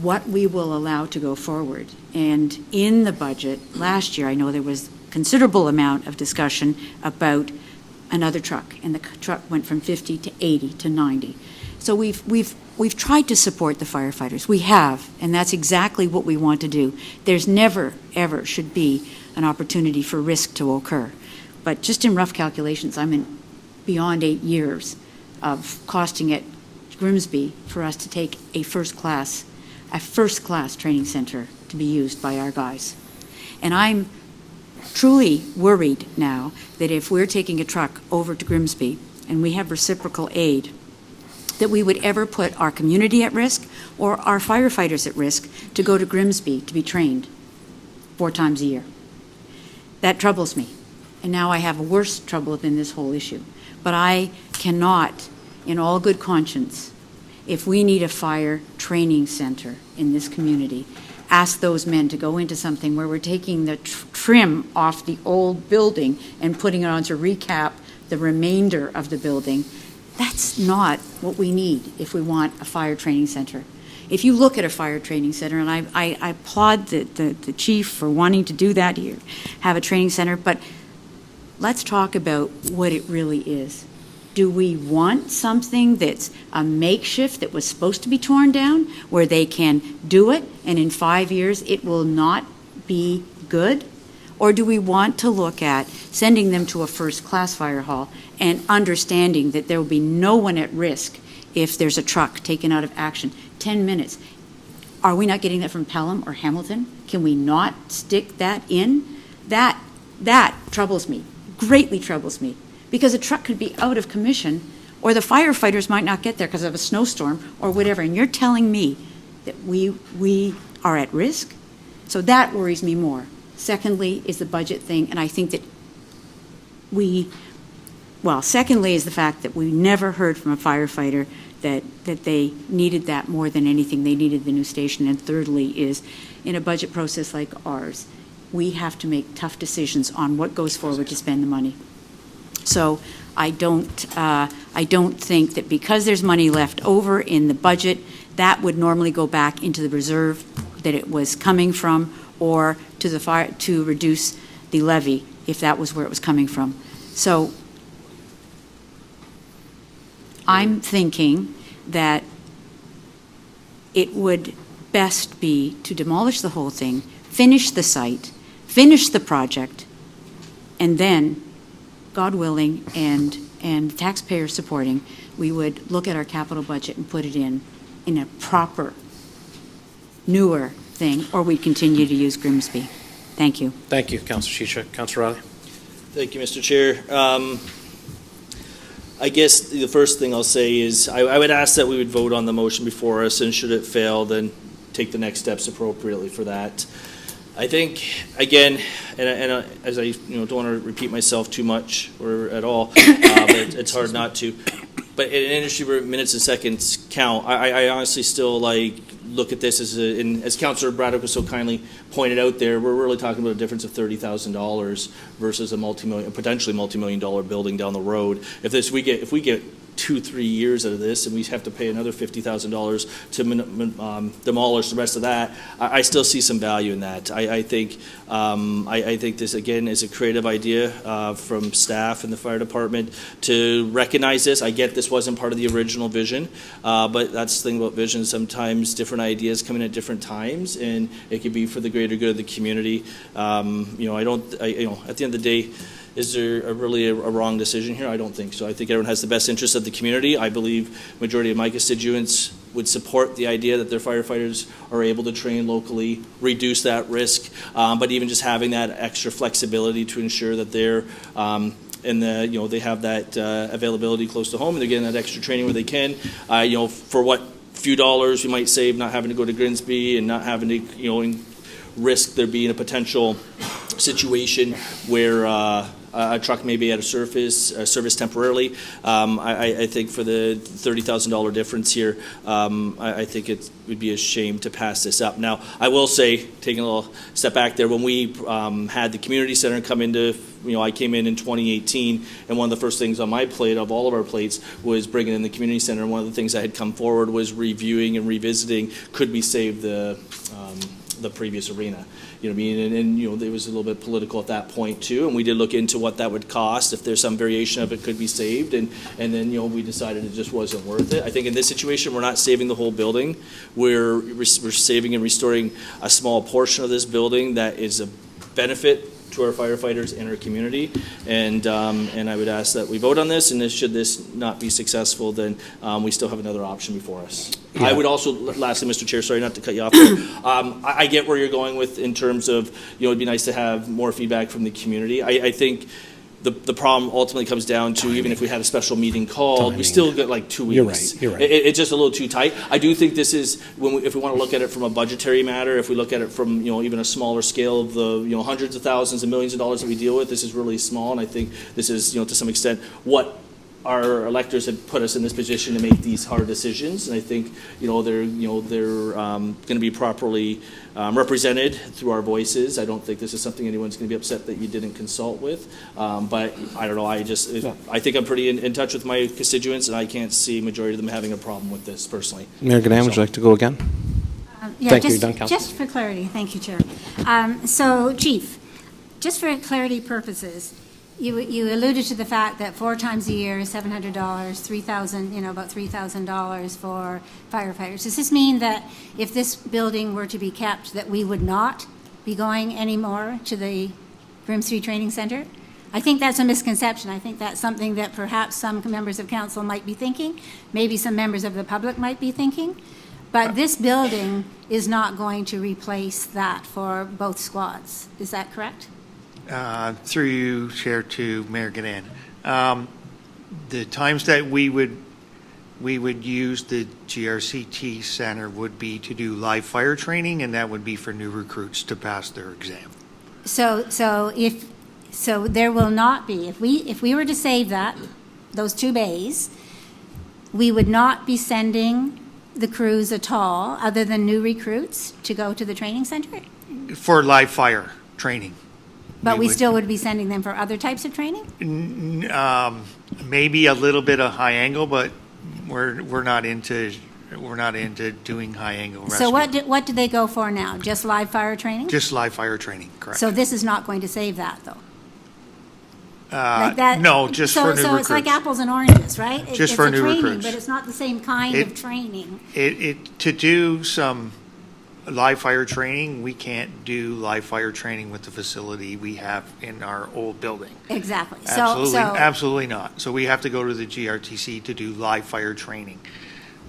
what we will allow to go forward. And in the budget last year, I know there was considerable amount of discussion about another truck, and the truck went from 50 to 80 to 90. So we've tried to support the firefighters. We have, and that's exactly what we want to do. There's never, ever should be an opportunity for risk to occur. But just in rough calculations, I'm in beyond 8 years of costing at Grimsby for us to take a first class training center to be used by our guys. And I'm truly worried now that if we're taking a truck over to Grimsby and we have reciprocal aid, that we would ever put our community at risk or our firefighters at risk to go to Grimsby to be trained 4 times a year. That troubles me. And now I have a worse trouble than this whole issue. But I cannot, in all good conscience, if we need a fire training center in this community, ask those men to go into something where we're taking the trim off the old building and putting it on to recap the remainder of the building. That's not what we need if we want a fire training center. if you look at a fire training center, and I applaud the chief for wanting to do that here, have a training center, but let's talk about what it really is. Do we want something that's a makeshift that was supposed to be torn down, where they can do it, and in 5 years it will not be good? Or do we want to look at sending them to a first-class fire hall and understanding that there will be no one at risk if there's a truck taken out of action? 10 minutes. Are we not getting that from Pelham or Hamilton? Can we not stick that in? That troubles me, greatly troubles me, because a truck could be out of commission, or the firefighters might not get there because of a snowstorm or whatever, and you're telling me that we are at risk? So that worries me more. Secondly is the budget thing, and I think that secondly is the fact that we never heard from a firefighter that they needed that more than anything. They needed the new station. And thirdly is, in a budget process like ours, we have to make tough decisions on what goes forward to spend the money. So I don't think that because there's money left over in the budget, that would normally go back into the reserve that it was coming from, or to the fire to reduce the levy if that was where it was coming from. So I'm thinking that it would best be to demolish the whole thing, finish the site, finish the project, and then, God willing, and taxpayer supporting, we would look at our capital budget and put it in a proper, newer thing, or we'd continue to use Grimsby. Thank you. Thank you, Councillor Chichik. Councillor Riley? Thank you, Mr. Chair. I guess the first thing I'll say is I would ask that we would vote on the motion before us, and should it fail, then take the next steps appropriately for that. I think, again, and as I don't want to repeat myself too much or at all, but it's hard not to. But in an industry where minutes and seconds count, I honestly still look at this as Councillor Braddock was so kindly pointed out there, we're really talking about a difference of $30,000 versus a potentially multi-million-dollar building down the road. If we get 2-3 years out of this, and we have to pay another $50,000 to demolish the rest of that, I still see some value in that. I think this again is a creative idea from staff and the fire department to recognize this. I get this wasn't part of the original vision, but that's the thing about vision. Sometimes different ideas come in at different times, and it could be for the greater good of the community. At the end of the day, is there really a wrong decision here? I don't think so. I think everyone has the best interest of the community. I believe majority of my constituents would support the idea that their firefighters are able to train locally, reduce that risk, but even just having that extra flexibility to ensure that they're they have that availability close to home, and they're getting that extra training where they can. For what few dollars we might save, not having to go to Grimsby and not having to risk there being a potential situation where a truck may be at a service temporarily. I think for the $30,000 difference here, I think it would be a shame to pass this up. Now, I will say, taking a little step back there, when we had the community center come into, I came in 2018, and one of the first things on my plate, of all of our plates, was bringing in the community center. And one of the things that had come forward was reviewing and revisiting, could we save the previous arena? You know what I mean? And it was a little bit political at that point too, and we did look into what that would cost, if there's some variation of it could be saved, and then we decided it just wasn't worth it. I think in this situation, we're not saving the whole building. We're saving and restoring a small portion of this building that is a benefit to our firefighters and our community, and I would ask that we vote on this, and should this not be successful, then we still have another option before us. Yeah. I would also, lastly, Mr. Chair, sorry not to cut you off there, I get where you're going with in terms of, it'd be nice to have more feedback from the community. I think the problem ultimately comes down to, even if we had a special meeting called, we still get like 2 weeks. You're right. It's just a little too tight. I do think this is, if we want to look at it from a budgetary matter, if we look at it from even a smaller scale of the hundreds of thousands and millions of dollars that we deal with, this is really small, and I think this is to some extent what our electors have put us in this position to make these hard decisions, and I think, they're going to be properly represented through our voices. I don't think this is something anyone's going to be upset that you didn't consult with, but I don't know, I think I'm pretty in touch with my constituents, and I can't see majority of them having a problem with this personally. Mayor Ganan, would you like to go again? Yeah, Thank you, just- done, Council. Just for clarity, thank you, Chair. So, Chief, just for clarity purposes, you alluded to the fact that 4 times a year, $700, $3,000, about $3,000 for firefighters. Does this mean that if this building were to be kept, that we would not be going anymore to the Grimsby Training Center? I think that's a misconception. I think that's something that perhaps some members of council might be thinking, maybe some members of the public might be thinking. But this building is not going to replace that for both squads. Is that correct? Through you, Chair, to Mayor Ganan. The times that we would use the GRCT Center would be to do live fire training, and that would be for new recruits to pass their exam. So there will not be, if we were to save those 2 bays, we would not be sending the crews at all, other than new recruits, to go to the training center? For live fire training. But we would- still would be sending them for other types of training? Maybe a little bit of high angle, but we're not into doing high angle rescue. So what do they go for now? Just live fire training? Just live fire training, correct. So this is not going to save that, though? Like that? No, just for new So it's like recruits. apples and oranges, right? Just for new It's a training, recruits. but it's not the same kind of training. To do some live fire training, we can't do live fire training with the facility we have in our old building. Exactly. Absolutely not. So we have to go to the GRTC to do live fire training.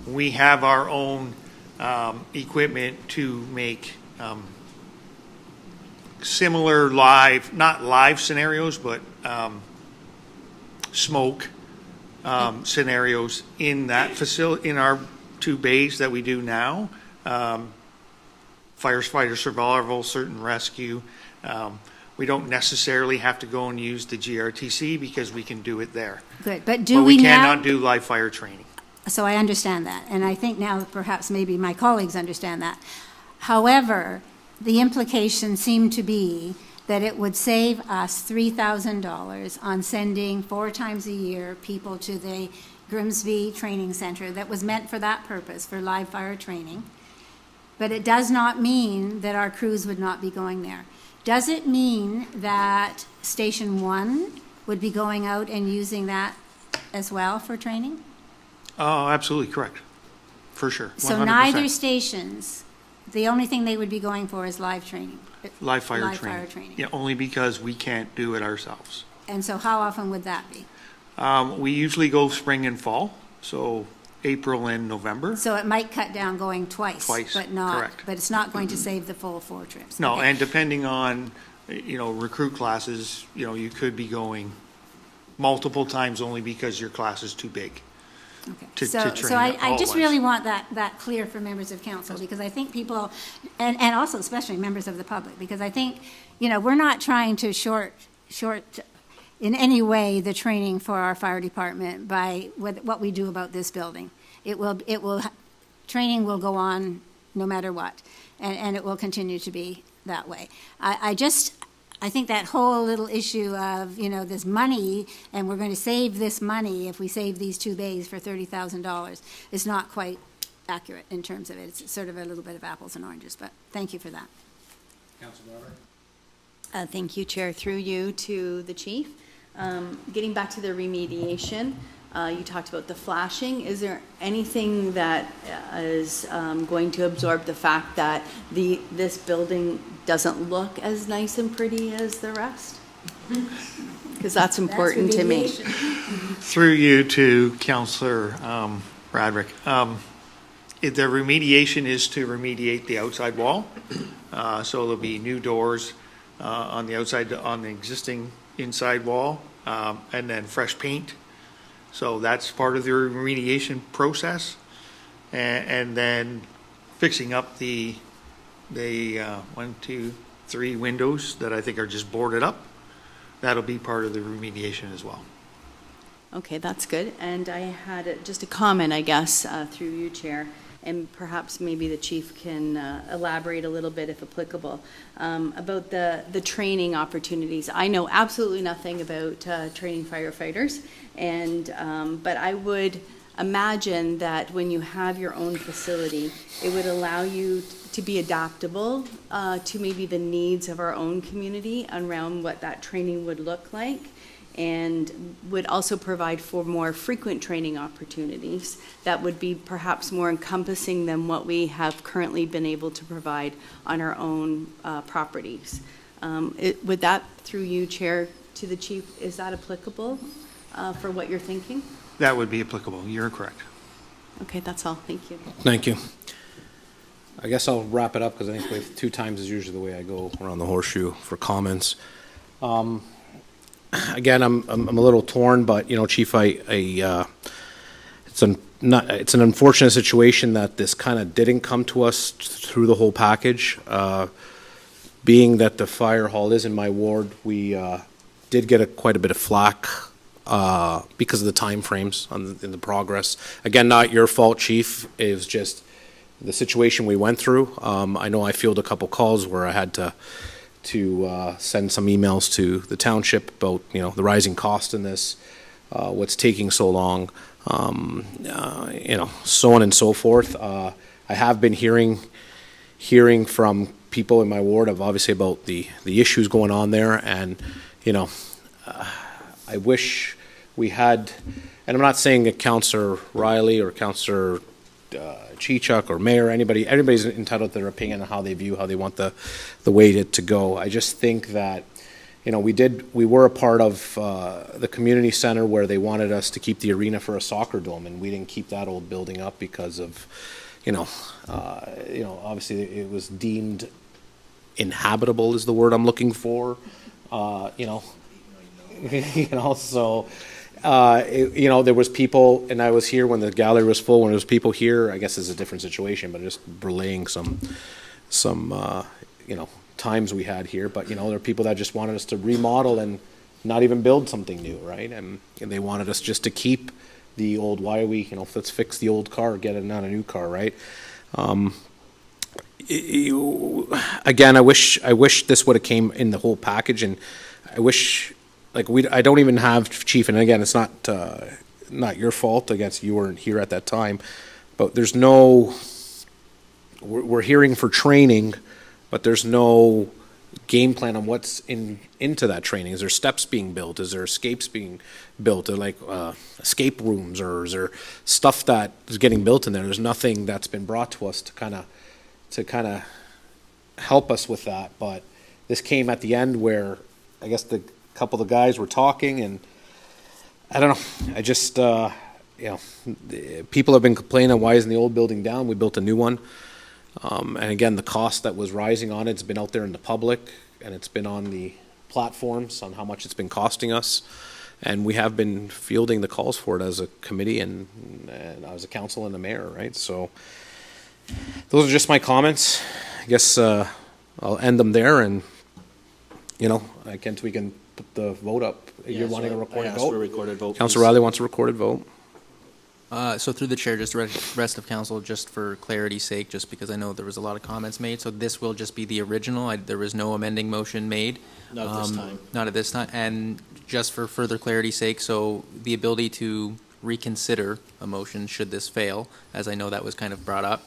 We have our own equipment to make similar not live scenarios, but smoke scenarios in that facility, in our 2 bays that we do now. Firefighter survival, certain rescue. We don't necessarily have to go and use the GRTC because we can do it there. Good, but But we cannot do live fire training. So I understand that, and I think now perhaps maybe my colleagues understand that. However, the implication seemed to be that it would save us $3,000 on sending 4 times a year people to the Grimsby Training Center that was meant for that purpose, for live fire training. But it does not mean that our crews would not be going there. Does it mean that Station 1 would be going out and using that as well for training? Oh, absolutely correct. For sure. So 100%. neither stations, the only thing they would be going for is live training? Live fire Live training. fire training. Yeah, only because we can't do it ourselves. And so how often would that be? We usually go spring and fall, so April and November. So it might cut down going twice? Twice, But not, correct. but it's not going to save the full 4 trips? No, Okay. and depending on, recruit classes, you could be going multiple times only because your class is too big. Okay. to So train I all just of us. really want that clear for members of council, because I think people, and also especially members of the public, because I think, we're not trying to short in any way the training for our fire department by what we do about this building. Training will go on no matter what, and it will continue to be that way. I think that whole little issue of, this money, and we're going to save this money if we save these 2 bays for $30,000 is not quite accurate in terms of it. It's sort of a little bit of apples and oranges, but thank you for that. Thank you, Chair. Through you to the chief. Getting back to the remediation, you talked about the flashing. Is there anything that is going to absorb the fact that this building doesn't look as nice and pretty as the rest? Because that's important to me. Through you to Councillor Bradrick. The remediation is to remediate the outside wall. So there'll be new doors on the outside, on the existing inside wall, and then fresh paint. So that's part of the remediation process. And then fixing up the 1, 2, 3 windows that I think are just boarded up. That'll be part of the remediation as well. Okay, that's good. And I had just a comment, I guess, through you, Chair, and perhaps maybe the chief can elaborate a little bit, if applicable, about the training opportunities. I know absolutely nothing about training firefighters, and but I would imagine that when you have your own facility, it would allow you to be adaptable to maybe the needs of our own community around what that training would look like, and would also provide for more frequent training opportunities that would be perhaps more encompassing than what we have currently been able to provide on our own properties. Would that, through you, Chair, to the Chief, is that applicable for what you're thinking? That would be applicable. You're correct. Okay, that's all. Thank you. Thank you. I guess I'll wrap it up because I think 2 times is usually the way I go around the horseshoe for comments. Again, I'm a little torn, but you know, Chief, it's an unfortunate situation that this kind of didn't come to us through the whole package. Being that the fire hall is in my ward, we did get quite a bit of flack because of the time frames in the progress. Again, not your fault, Chief. It was just the situation we went through. I know I fielded a couple calls where I had to send some emails to the township about, you know, the rising cost in this, what's taking so long, you know, so on and so forth. I have been hearing from people in my ward of obviously about the issues going on there, and you know, I wish we had, and I'm not saying that Councillor Riley or Councillor Chichuk or Mayor, everybody's entitled to their opinion on how they view, how they want the way to go. I just think that, you know, we were a part of the community center where they wanted us to keep the arena for a soccer dome, and we didn't keep that old building up because of, you know, obviously it was deemed inhabitable is the word I'm looking for, you know, so. You know, there was people, and I was here when the gallery was full. When there was people here, I guess it's a different situation, but just relaying some you know, times we had here. But you know, there are people that just wanted us to remodel and not even build something new, right? And they wanted us just to keep the old. Why are we? You know, let's fix the old car, get it not a new car, right? Again, I wish this would have came in the whole package, and I wish. Like I don't even have, Chief, and again, it's not your fault. I guess you weren't here at that time, but there's no. We're hearing for training, but there's no game plan on what's into that training. Is there steps being built? Is there escapes being built? Or like escape rooms, or is there stuff that is getting built in there? There's nothing that's been brought to us to kind of help us with that. But this came at the end where I guess the couple of the guys were talking, and I don't know. I just, you know, people have been complaining, why isn't the old building down? We built a new one. And again, the cost that was rising on it's been out there in the public, and it's been on the platforms on how much it's been costing us. And we have been fielding the calls for it as a committee and as a council and the mayor, right? So those are just my comments. I guess I'll end them there, and, you know, we can put the vote up. You're wanting a recorded vote? For a recorded vote. Councillor Riley wants a recorded vote. So through the chair, just the rest of council, just for clarity's sake, just because I know there was a lot of comments made, so this will just be the original. There was no amending motion made. Not at this time. Not at this time. And just for further clarity's sake, so the ability to reconsider a motion should this fail, as I know that was kind of brought up.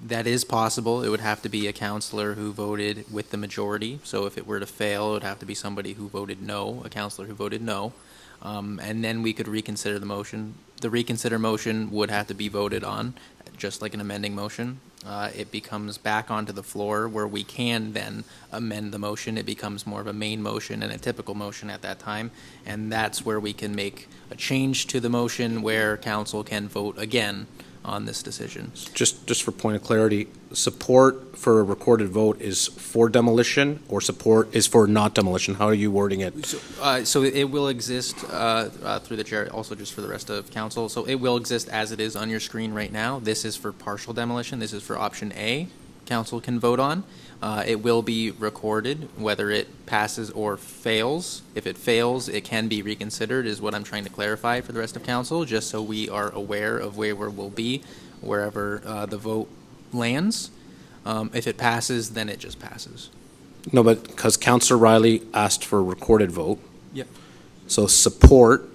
That is possible. It would have to be a councillor who voted with the majority. So if it were to fail, it would have to be somebody who voted no, a councillor who voted no. And then we could reconsider the motion. The reconsider motion would have to be voted on, just like an amending motion. It becomes back onto the floor where we can then amend the motion. It becomes more of a main motion and a typical motion at that time. And that's where we can make a change to the motion where council can vote again on this decision. Just for point of clarity, support for a recorded vote is for demolition, or support is for not demolition? How are you wording it? So it will exist through the chair, also just for the rest of council. So it will exist as it is on your screen right now. This is for partial demolition. This is for option A. council can vote on. It will be recorded, whether it passes or fails. If it fails, it can be reconsidered, is what I'm trying to clarify for the rest of council, just so we are aware of where we'll be, wherever the vote lands. If it passes, then it just passes. No, but because Councillor Riley asked for a recorded vote. Yep. So support,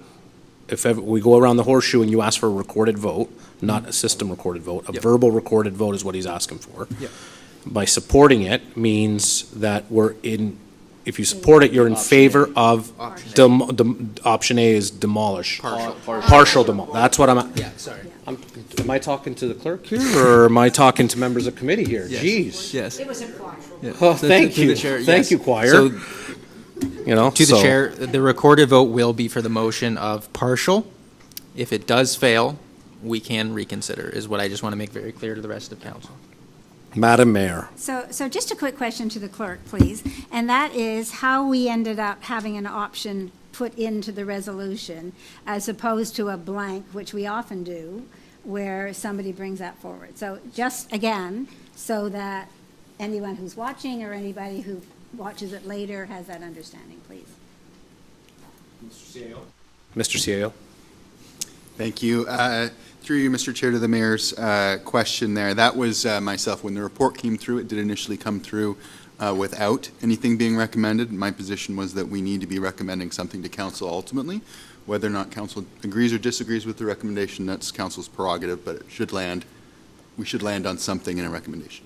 if ever, we go around the horseshoe and you ask for a recorded vote, not a system recorded vote, a Yep. verbal recorded vote is what he's asking for. Yep. By supporting it means that we're in, if you support it, you're in favor of, option A is demolish. Partial demolish, that's what I'm, Yeah, sorry. am I talking to the clerk here, or am I talking to members of committee here? Jeez. Yes. It was a choir. Yeah. Oh, So thank to the you. chair, Thank yes. you, choir. So You know, to the so- chair, the recorded vote will be for the motion of partial. If it does fail, we can reconsider, is what I just want to make very clear to the rest of council. Madam Mayor. So just a quick question to the clerk, please, and that is how we ended up having an option put into the resolution as opposed to a blank, which we often do, where somebody brings that forward. So just, again, so that anyone who's watching or anybody who watches it later has that understanding, please. Mr. CAO. Thank you. Through you, Mr. Chair, to the mayor's question there. That was myself. When the report came through, it did initially come through without anything being recommended. My position was that we need to be recommending something to council ultimately. Whether or not council agrees or disagrees with the recommendation, that's council's prerogative, but it should land, we should land on something in a recommendation.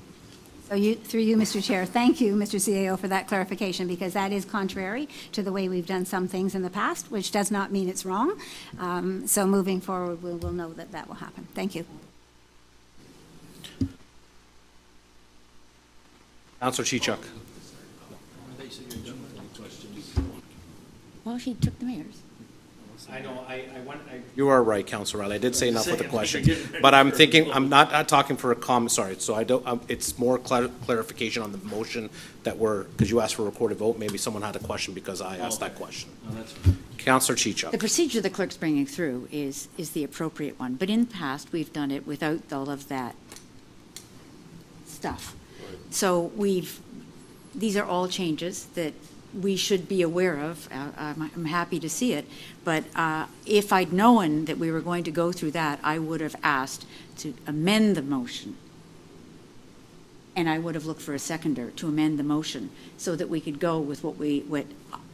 So through you, Mr. Chair, thank you, Mr. CAO, for that clarification, because that is contrary to the way we've done some things in the past, which does not mean it's wrong. So moving forward, we will know that that will happen. Thank you. Councillor Chichuk. Well, he took the mayor's. I know, You are right, Councillor Riley. I did say enough with the question. But I'm thinking, I'm not talking for a comment, sorry. So I don't, it's more clarification on the motion that because you asked for a recorded vote. Maybe someone had a question because I asked that question. Councillor The Chichuk. procedure the clerk's bringing through is the appropriate one, but in the past, we've done it without all of that stuff. So these are all changes that we should be aware of. I'm happy to see it, but if I'd known that we were going to go through that, I would have asked to amend the motion. And I would have looked for a seconder to amend the motion so that we could go with what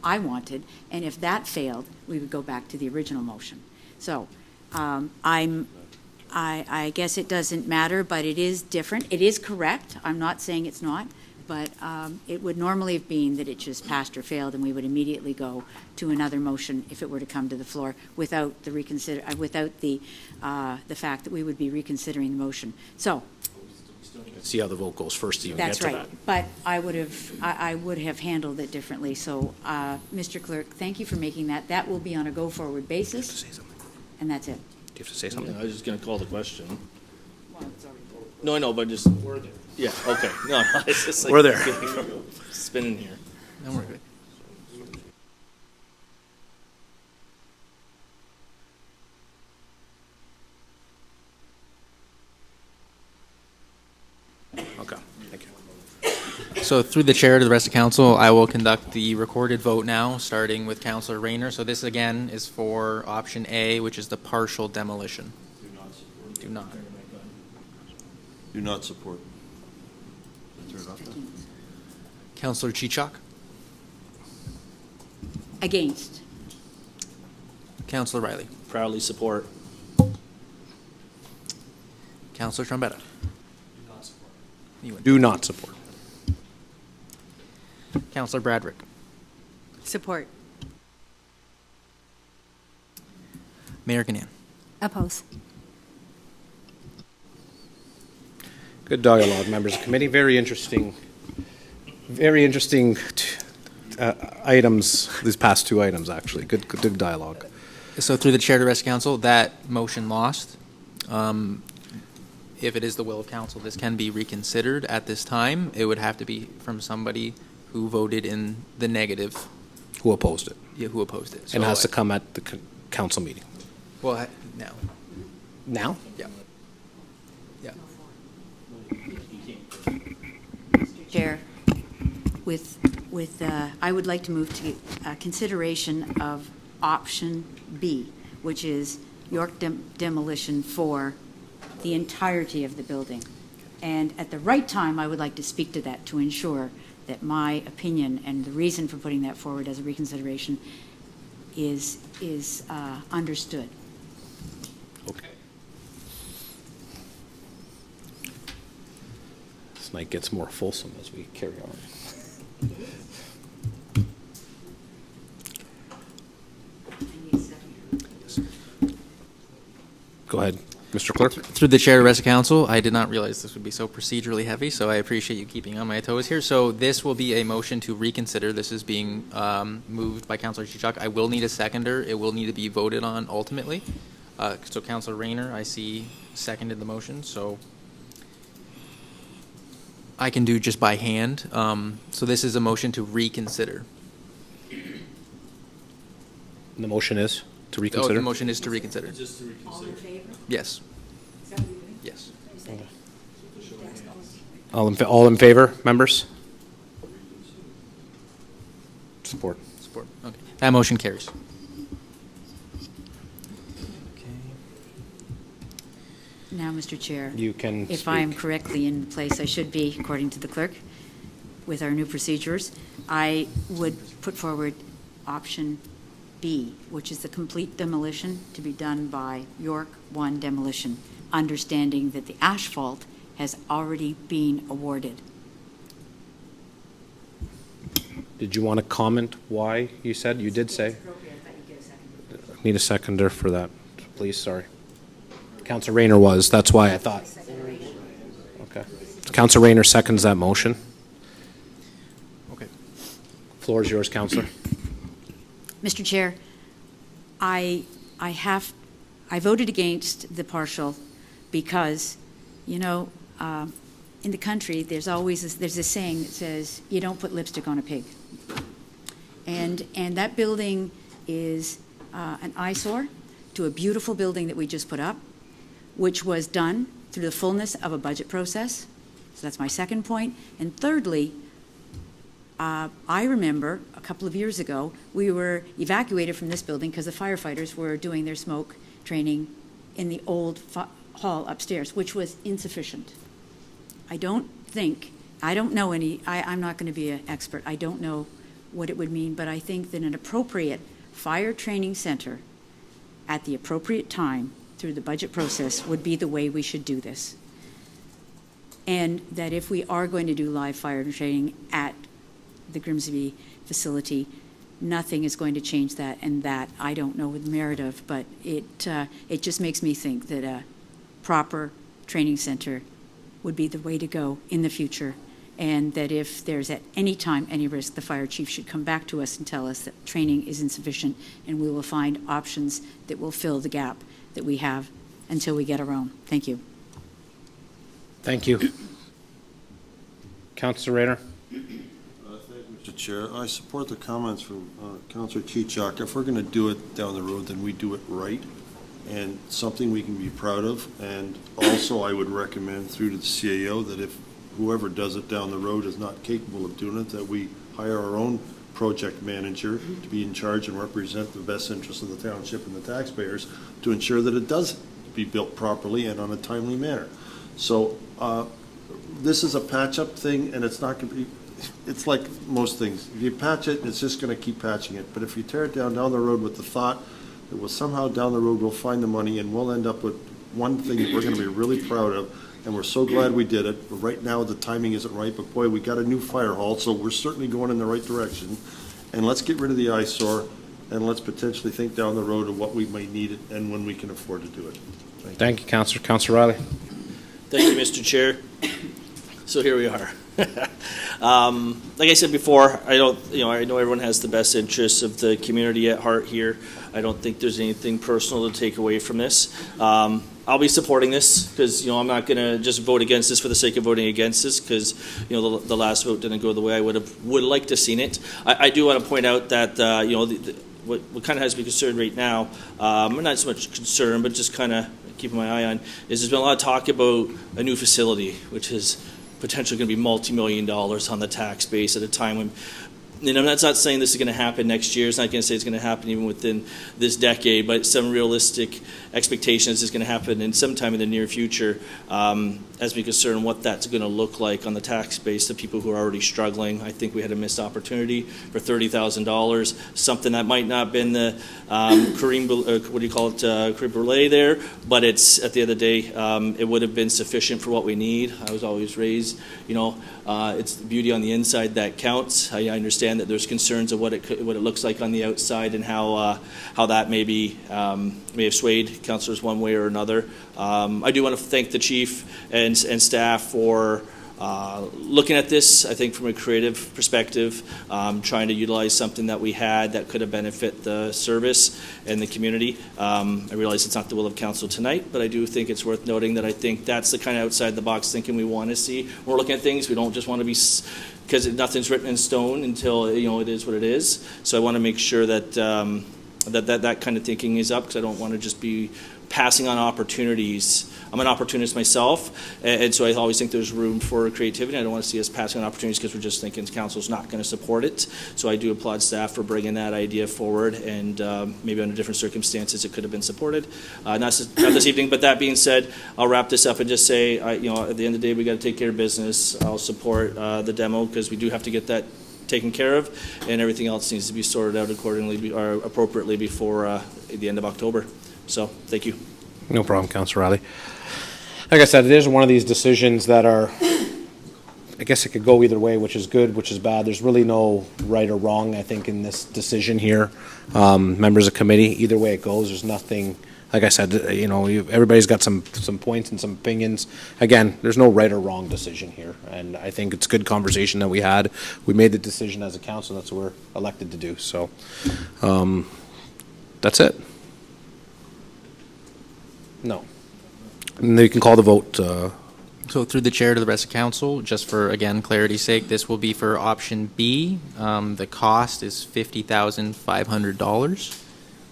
I wanted. And if that failed, we would go back to the original motion. So I guess it doesn't matter, but it is different. It is correct. I'm not saying it's not. But it would normally have been that it just passed or failed, and we would immediately go to another motion if it were to come to the floor without the the fact that we would be reconsidering the motion. So See how the vote goes first to even get that's to that. right. But I would have handled it differently. So, Mr. Clerk, thank you for making that. That will be on a go-forward basis, Say something. and that's it. Do you have to say something? I was just gonna call the question. No, I know, but just. Yeah, okay. No, it's just like. We're there. Spinning here. No, we're good. Okay, thank you. So through the chair to the rest of council, I will conduct the recorded vote now, starting with Councillor Rayner. So this again is for option A, which is the partial demolition. Do not. Do not support. Councillor Chichok. Against. Councillor Riley. Proudly support. Councillor Trombetta. Do not support. Councillor Bradrick. Support. Mayor Gannon. Oppose. Good dialogue, members of committee. Very interesting items, these past two items, actually. Good dialogue. So through the chair to the rest of council, that motion lost. If it is the will of council, this can be reconsidered at this time. It would have to be from somebody who voted in the negative. Who opposed it? Yeah, who opposed it. And So, has to come at the council meeting. Well, now. Now? Yeah. Yeah. Chair, I would like to move to consideration of option B, which is York demolition for the entirety of the building. And at the right time, I would like to speak to that to ensure that my opinion and the reason for putting that forward as a reconsideration is understood. Okay. This night gets more fulsome as we carry on. Go ahead, Mr. Clerk. Through the chair, rest of council, I did not realize this would be so procedurally heavy, so I appreciate you keeping on my toes here. So this will be a motion to reconsider. This is being moved by Councilor Chichok. I will need a seconder. It will need to be voted on ultimately. So Councilor Rayner, I see seconded the motion, so I can do just by hand. So this is a motion to reconsider. The motion is to Oh, reconsider? the motion is to reconsider. All in favor? Yes. Yes. All in favor, members? Support. Support. Okay. That motion carries. Now, Mr. Chair. You can If I am speak. correctly in the place I should be, according to the clerk, with our new procedures, I would put forward option B, which is the complete demolition to be done by York One Demolition, understanding that the asphalt has already been awarded. Did you want to comment why you said, you did say? Need a seconder for that, please, sorry. Councilor Rayner was, that's why I thought. Okay. Councilor Rayner seconds that motion. Okay. Floor is yours, Councilor. Mr. Chair, I voted against the partial because, in the country, there's a saying that says, you don't put lipstick on a pig. And that building is an eyesore to a beautiful building that we just put up, which was done through the fullness of a budget process. So that's my second point. And thirdly, I remember a couple of years ago, we were evacuated from this building because the firefighters were doing their smoke training in the old hall upstairs, which was insufficient. I'm not going to be an expert. I don't know what it would mean, but I think that an appropriate fire training center at the appropriate time through the budget process would be the way we should do this. And that if we are going to do live fire training at the Grimsby facility, nothing is going to change that, and that I don't know the merit of, but it just makes me think that a proper training center would be the way to go in the future, and that if there's at any time any risk, the fire chief should come back to us and tell us that training is insufficient, and we will find options that will fill the gap that we have until we get our own. Thank you. Thank you. Councilor Rayner. Mr. Chair, I support the comments from Councilor Chichok. If we're going to do it down the road, then we do it right and something we can be proud of. And also, I would recommend through to the CAO that if whoever does it down the road is not capable of doing it, that we hire our own project manager to be in charge and represent the best interests of the township and the taxpayers to ensure that it does be built properly and on a timely manner. So this is a patch-up thing, and it's not going to be, it's like most things. If you patch it, it's just going to keep patching it. But if you tear it down the road with the thought that we'll somehow down the road we'll find the money and we'll end up with one thing that we're going to be really proud of, and we're so glad we did it. But right now the timing isn't right, but boy, we got a new fire hall, so we're certainly going in the right direction. And let's get rid of the eyesore, and let's potentially think down the road of what we might need and when we can afford to do it. Thank you, Councilor. Councilor Riley. Thank you, Mr. Chair. So here we are. Like I said before, I know everyone has the best interests of the community at heart here. I don't think there's anything personal to take away from this. I'll be supporting this because, I'm not going to just vote against this for the sake of voting against this because, the last vote didn't go the way I would like to have seen it. I do want to point out that, what kind of has me concerned right now, not so much concerned, but just kind of keeping my eye on, is there's been a lot of talk about a new facility, which is potentially going to be multi-million dollars on the tax base at a time when, and I'm not saying this is going to happen next year. It's not going to say it's going to happen even within this decade, but some realistic expectations is going to happen in sometime in the near future, as we concern what that's going to look like on the tax base to people who are already struggling. I think we had a missed opportunity for $30,000, something that might not have been the creme brulee there, but it's at the end of the day, it would have been sufficient for what we need. I was always raised, it's the beauty on the inside that counts. I understand that there's concerns of what it looks like on the outside and how that may have swayed councillors one way or another. I do want to thank the chief and staff for looking at this, I think, from a creative perspective, trying to utilize something that we had that could have benefit the service and the community. I realize it's not the will of council tonight, but I do think it's worth noting that I think that's the kind of outside the box thinking we want to see. When we're looking at things, we don't just want to be, because nothing's written in stone until it is what it is. So I want to make sure that that kind of thinking is up, because I don't want to just be passing on opportunities. I'm an opportunist myself, and so I always think there's room for creativity. I don't want to see us passing on opportunities because we're just thinking council's not going to support it. So I do applaud staff for bringing that idea forward, and maybe under different circumstances it could have been supported. Not this evening, but that being said, I'll wrap this up and just say, at the end of the day, we got to take care of business. I'll support the demo because we do have to get that taken care of, and everything else needs to be sorted out accordingly or appropriately before the end of October. So, thank you. No problem, Councillor Riley. Like I said, it is one of these decisions that are, I guess it could go either way, which is good, which is bad. There's really no right or wrong, I think, in this decision here. Members of committee, either way it goes, there's nothing, like I said, everybody's got some points and some opinions. Again, there's no right or wrong decision here, and I think it's good conversation that we had. We made the decision as a council, that's what we're elected to do, so that's it. No. And then you can call the vote. So through the chair to the rest of council, just for, again, clarity's sake, this will be for option B. The cost is $50,500.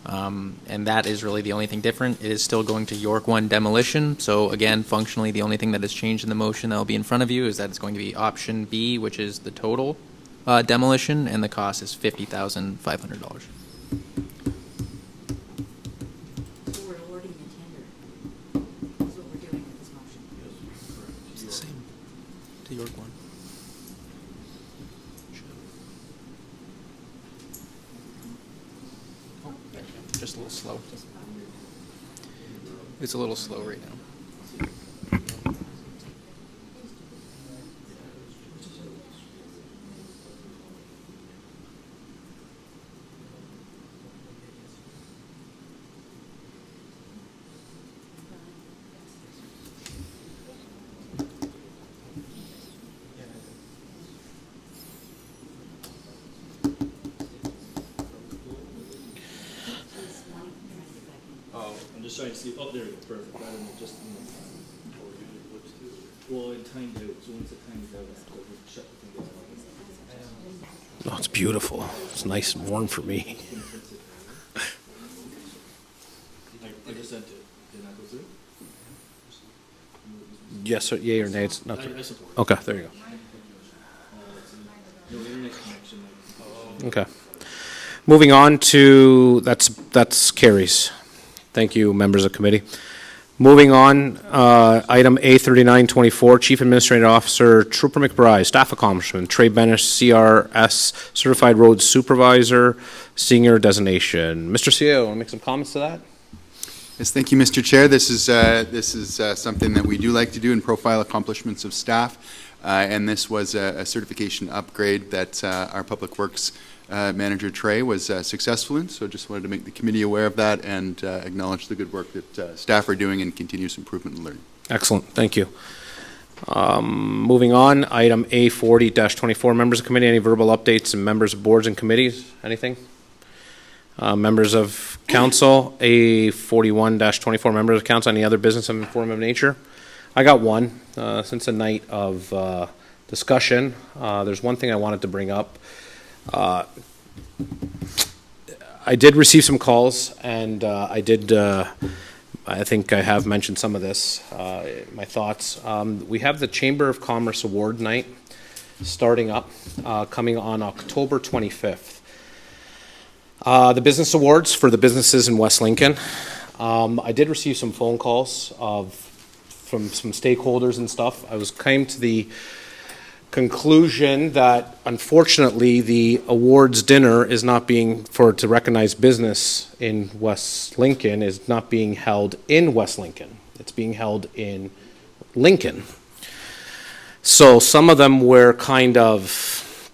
And that is really the only thing different. It is still going to York 1 demolition. So again, functionally, the only thing that has changed in the motion that will be in front of you is that it's going to be option B, which is the total demolition, and the cost is $50,500. To York 1. Oh, just a little slow. It's a little slow right now. I'm just trying to see. Oh, there we go. Perfect. I don't know, just. Well, it timed out. So once it times out, we'll shut the thing down. Oh, it's beautiful. It's nice and warm for me. I just sent it. Did not go through? Yes, or yay or nay? It's not. I support it. Okay, there you No internet connection. go. Okay. Moving on to, that's carries. Thank you, members of committee. Moving on, item A3924, Chief Administrative Officer Trooper McBride, staff accomplishment, Trey Benish, CRS, Certified Road Supervisor, Senior Designation. Mr. CEO, want to make some comments to that? Yes, thank you, Mr. Chair. This is something that we do like to do in profile accomplishments of staff, and this was a certification upgrade that our Public Works Manager Trey was successful in, so just wanted to make the committee aware of that and acknowledge the good work that staff are doing in continuous improvement and learning. Excellent, thank you. Moving on, item A40-24, members of committee, any verbal updates and members of boards and committees, anything? Members of council, A41-24, members of council, any other business of informative nature? I got one, since a night of discussion, there's one thing I wanted to bring up. I did receive some calls, and I did I think I have mentioned some of this, my thoughts. We have the Chamber of Commerce Award Night starting up, coming on October 25th. The business awards for the businesses in West Lincoln. I did receive some phone calls from some stakeholders and stuff. Came to the conclusion that unfortunately the awards dinner is not being, to recognize business in West Lincoln, is not being held in West Lincoln. It's being held in Lincoln. So some of them were kind of,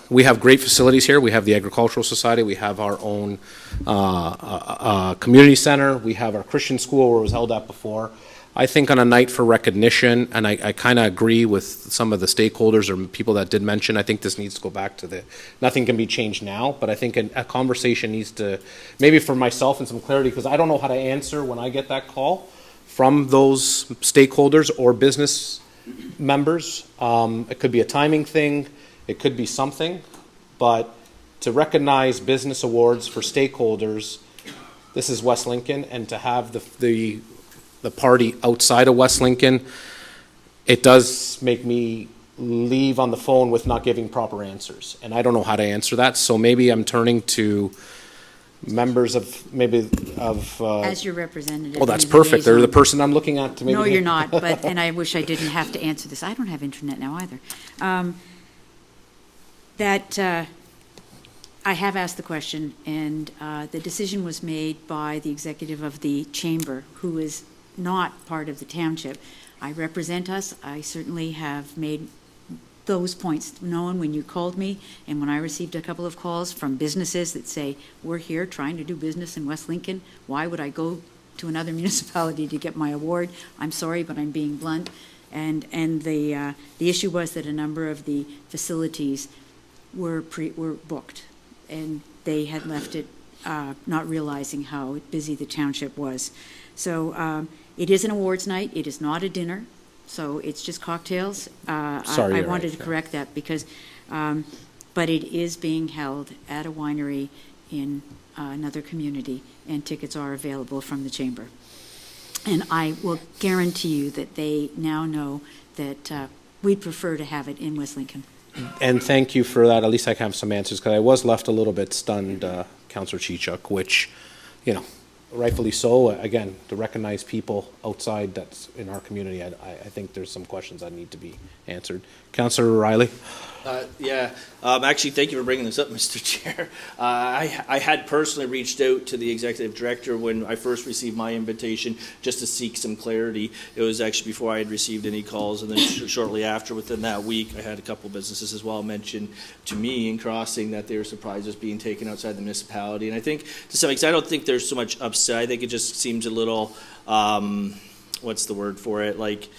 we have great facilities here. We have the Agricultural Society. We have our own community center. We have our Christian school where it was held at before. I think on a night for recognition, and I kind of agree with some of the stakeholders or people that did mention, I think this needs to go back to nothing can be changed now, but I think a conversation needs to, maybe for myself and some clarity, because I don't know how to answer when I get that call from those stakeholders or business members. It could be a timing thing, it could be something, but to recognize business awards for stakeholders, this is West Lincoln, and to have the party outside of West Lincoln, it does make me leave on the phone with not giving proper answers. And I don't know how to answer that, so maybe I'm turning to members of, As your representative. oh, that's and perfect. They're the liaison. person I'm looking at to maybe. No, you're not, and I wish I didn't have to answer this. I don't have internet now either. I have asked the question, and the decision was made by the executive of the chamber, who is not part of the township. I represent us. I certainly have made those points known when you called me, and when I received a couple of calls from businesses that say, we're here trying to do business in West Lincoln. Why would I go to another municipality to get my award? I'm sorry, but I'm being blunt. And the issue was that a number of the facilities were booked, and they had left it not realizing how busy the township was. So it is an awards night. It is not a dinner, so it's just cocktails. Sorry, I you're wanted right, to correct that because, but it is being held at a winery in another community, and tickets are available from the chamber. And I will guarantee you that they now know that we'd prefer to have it in West Lincoln. And thank you for that. At least I can have some answers, because I was left a little bit stunned, Councillor Chichuk, which, rightfully so. Again, to recognize people outside that's in our community, I think there's some questions that need to be answered. Councillor Riley? Actually, thank you for bringing this up, Mr. Chair. I had personally reached out to the executive director when I first received my invitation just to seek some clarity. It was actually before I had received any calls, and then shortly after, within that week, I had a couple businesses as well mention to me in Crossing that they were surprised it was being taken outside the municipality. And I think, to some extent, I don't think there's so much upset. I think it just seems a little, what's the word for it, like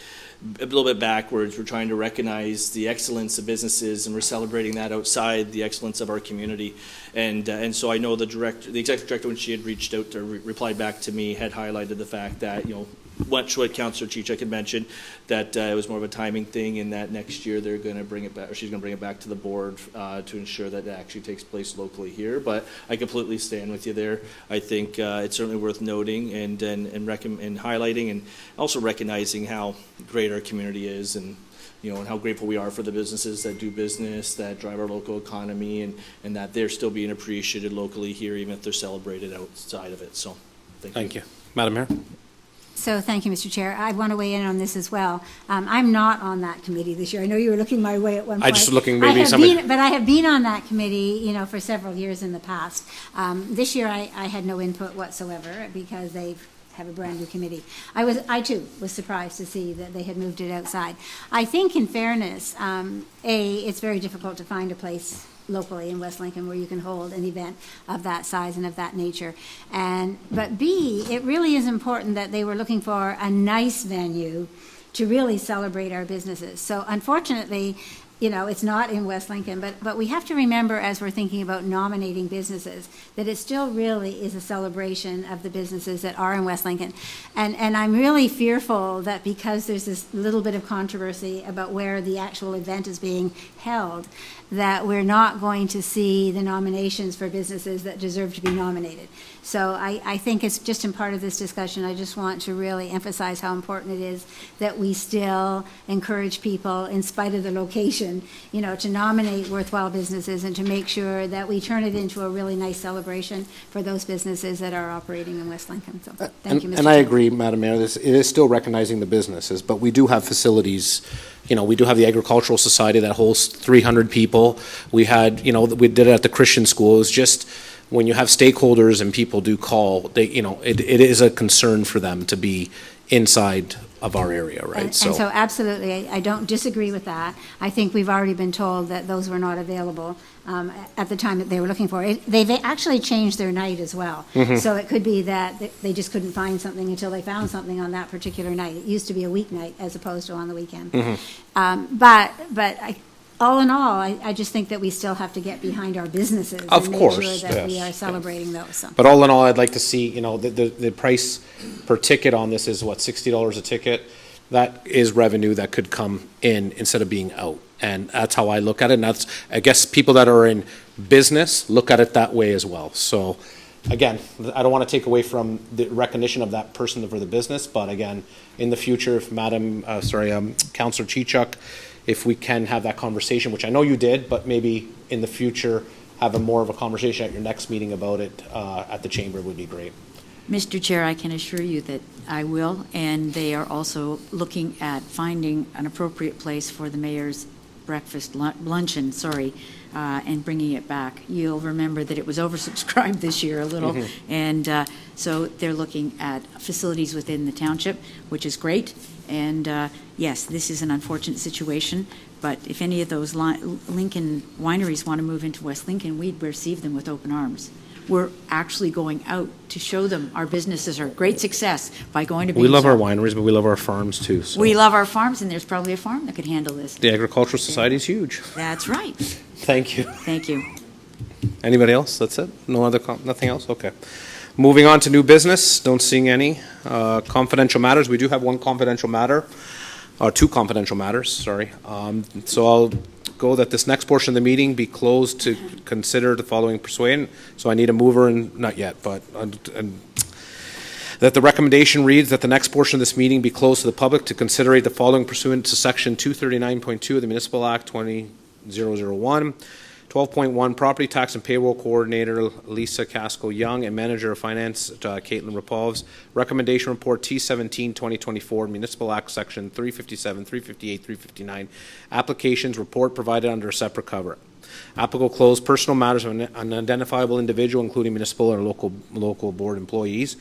a little bit backwards. We're trying to recognize the excellence of businesses, and we're celebrating that outside the excellence of our community. And so I know the executive director, when she had reached out to replied back to me, had highlighted the fact that, what Councillor Chichuk had mentioned, that it was more of a timing thing, and that next year they're going to bring it back, or she's going to bring it back to the board to ensure that it actually takes place locally here. But I completely stand with you there. I think it's certainly worth noting and highlighting, and also recognizing how great our community is, and and how grateful we are for the businesses that do business, that drive our local economy, and that they're still being appreciated locally here, even if they're celebrated outside of it. So, thank you. Madam Mayor? So thank you, Mr. Chair. I want to weigh in on this as well. I'm not on that committee this year. I know you were looking my way at one point. I just looking maybe somebody. But I have been on that committee, for several years in the past. This year I had no input whatsoever because they have a brand new committee. I too was surprised to see that they had moved it outside. I think, in fairness, it's very difficult to find a place locally in West Lincoln where you can hold an event of that size and of that nature. But B, it really is important that they were looking for a nice venue to really celebrate our businesses. So unfortunately, you know, it's not in West Lincoln, but we have to remember as we're thinking about nominating businesses, that it still really is a celebration of the businesses that are in West Lincoln. And I'm really fearful that because there's this little bit of controversy about where the actual event is being held, that we're not going to see the nominations for businesses that deserve to be nominated. So I think it's just in part of this discussion, I just want to really emphasize how important it is that we still encourage people, in spite of the location, you know, to nominate worthwhile businesses and to make sure that we turn it into a really nice celebration for those businesses that are operating in West Lincoln. So, thank you, Mr. And I Chair. agree, Madam Mayor, it is still recognizing the businesses, but we do have facilities. You know, we do have the Agricultural Society that holds 300 people. We had, you know, we did it at the Christian school. It was just, when you have stakeholders and people do call, they, you know, it is a concern for them to be inside of our area, right? And so absolutely, I don't disagree with that. I think we've already been told that those were not available at the time that they were looking for it. They've actually changed their night as well. So it could be that they just couldn't find something until they found something on that particular night. It used to be a weeknight as opposed to on the weekend. But all in all, I just think that we still have to get behind our businesses Of and make course, sure that we yes, are yes. celebrating those. So. But all in all, I'd like to see, you know, the price per ticket on this is what, $60 a ticket? That is revenue that could come in instead of being out. And that's how I look at it. And that's, I guess, people that are in business look at it that way as well. So, again, I don't want to take away from the recognition of that person for the business, but again, in the future, if Councillor Chichuk, if we can have that conversation, which I know you did, but maybe in the future, have a more of a conversation at your next meeting about it at the chamber would be great. Mr. Chair, I can assure you that I will, and they are also looking at finding an appropriate place for the mayor's breakfast luncheon, and bringing it back. You'll remember that it was oversubscribed this year a little, and so they're looking at facilities within the township, which is great. And yes, this is an unfortunate situation, but if any of those Lincoln wineries want to move into West Lincoln, we'd receive them with open arms. We're actually going out to show them our businesses are a great success by going to We love our Beanshaw. wineries, but we love our farms too. So. We love our farms, and there's probably a farm that could handle this. The Agricultural Society is huge. That's right. Thank you. Thank you. Anybody else? That's it? No other, nothing else? Okay. Moving on to new business, don't seeing any. Confidential matters, we do have one confidential matter, or two confidential matters, sorry. So I'll go that this next portion of the meeting be closed to consider the following persuasion. So I need a mover, and not yet, but that the recommendation reads that the next portion of this meeting be closed to the public to consider the following pursuant to section 239.2 of the Municipal Act 2001. 12.1, Property Tax and Payroll Coordinator Lisa Casco-Young and Manager of Finance Caitlin Rapovs. Recommendation Report T17-2024, Municipal Act Section 357, 358, 359. Applications Report provided under a separate cover. Applicable closed personal matters of an unidentifiable individual, including municipal or local board employees.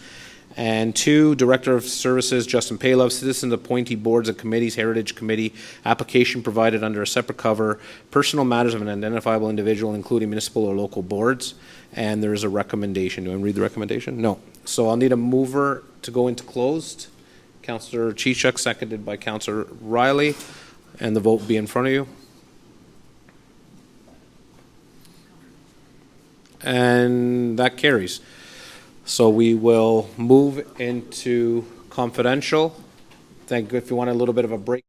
And 2, Director of Services Justin Palov, Citizen Appointee Boards and Committees, Heritage Committee, application provided under a separate cover, personal matters of an identifiable individual, including municipal or local boards. And there is a recommendation. Do I read the recommendation? No. So I'll need a mover to go into closed. Councillor Chichuk, seconded by Councillor Riley, and the vote will be in front of you. And that carries. So we will move into confidential. Thank you. If you want a little bit of a break.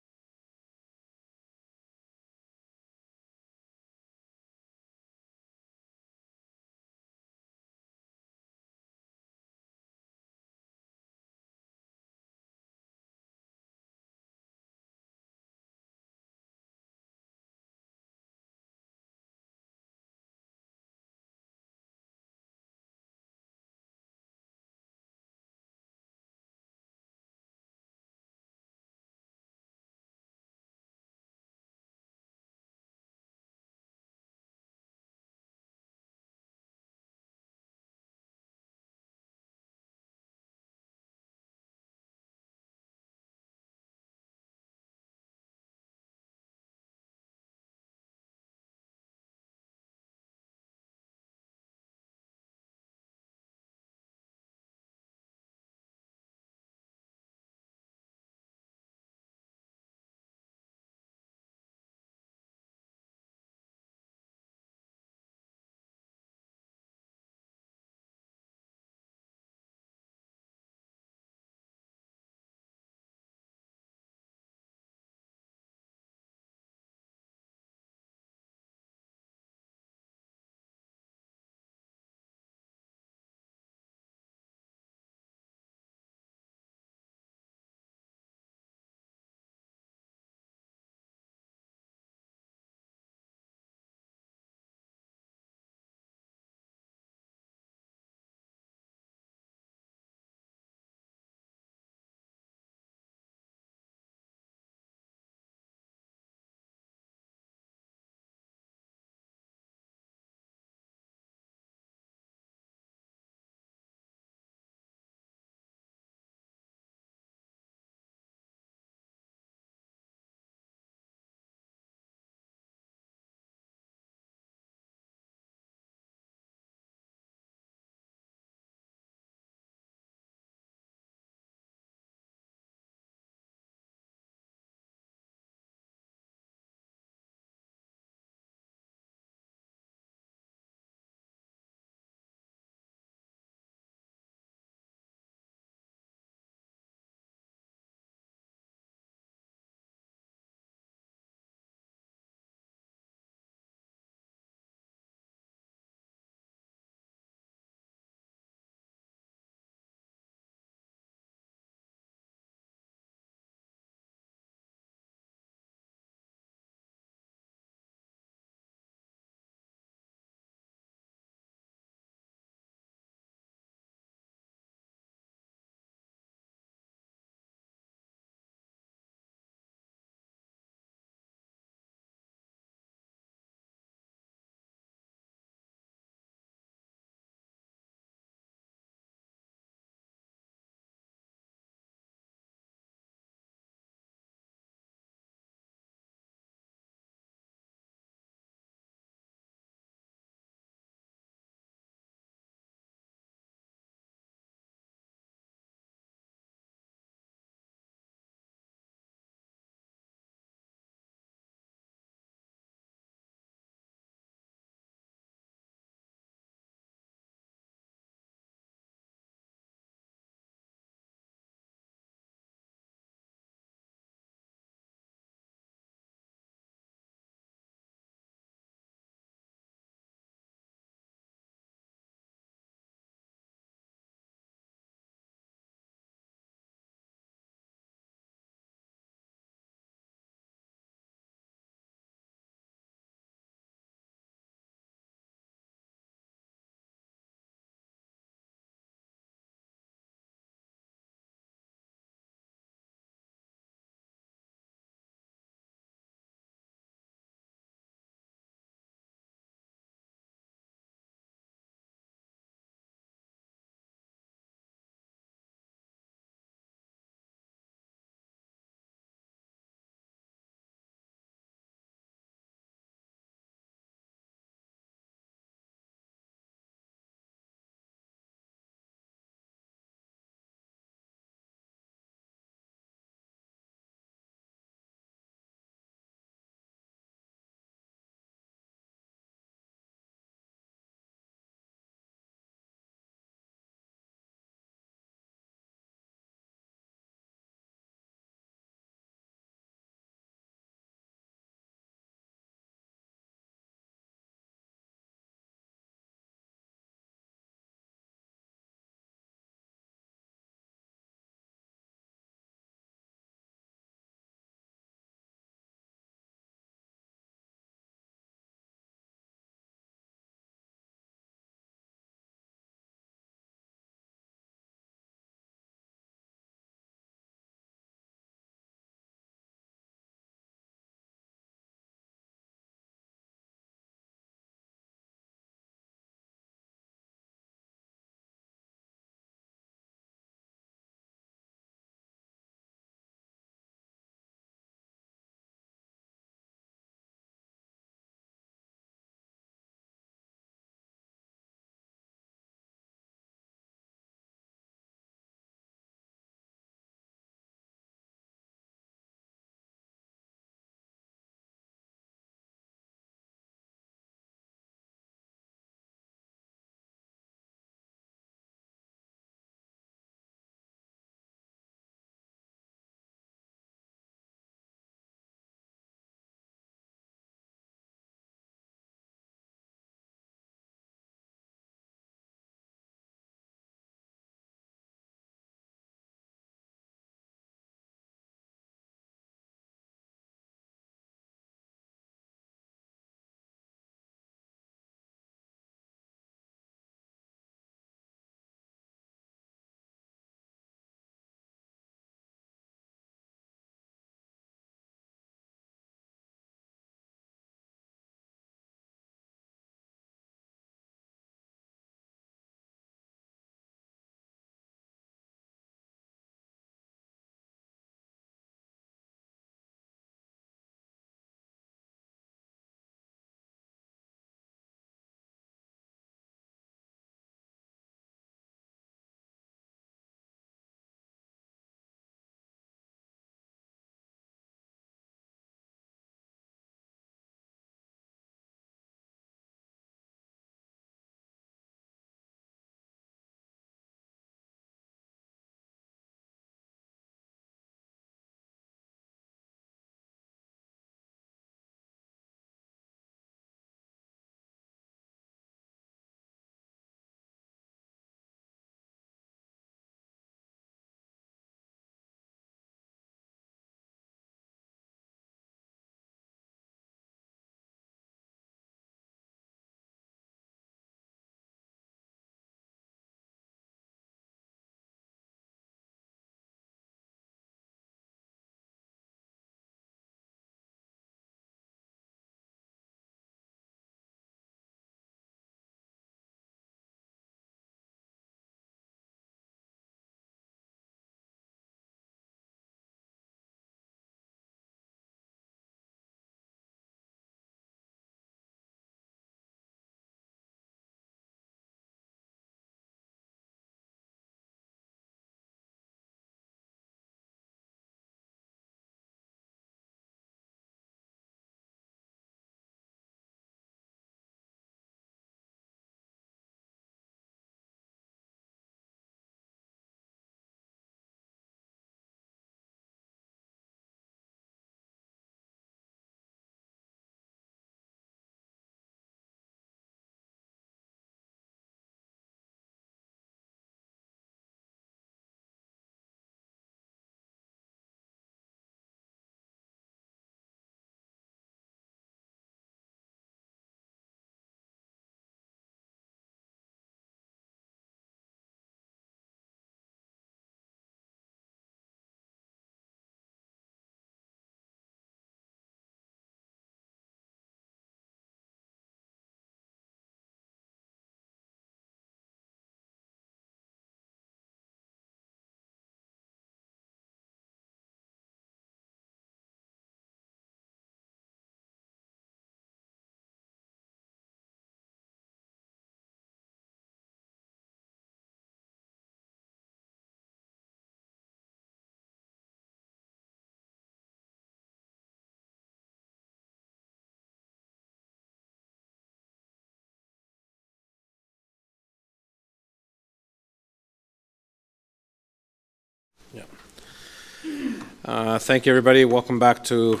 Thank you, everybody. Welcome back to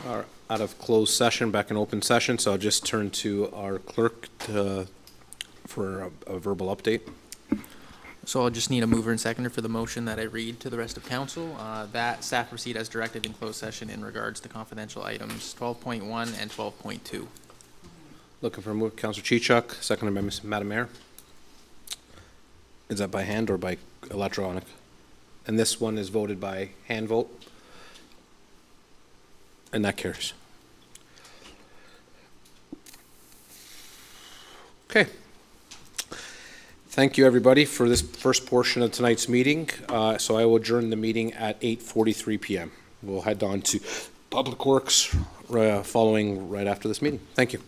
our out of closed session, back in open session. So I'll just turn to our clerk for a verbal update. So I'll just need a mover and seconder for the motion that I read to the rest of council. That staff proceed as directed in closed session in regards to confidential items 12.1 and 12.2. Looking for a move, Councillor Chichuk, seconded by Madam Mayor. Is that by hand or by electronic? And this one is voted by hand vote. And that carries. Okay. Thank you, everybody, for this first portion of tonight's meeting. So I will adjourn the meeting at 8:43 p.m. We'll head on to Public Works following right after this meeting. Thank you.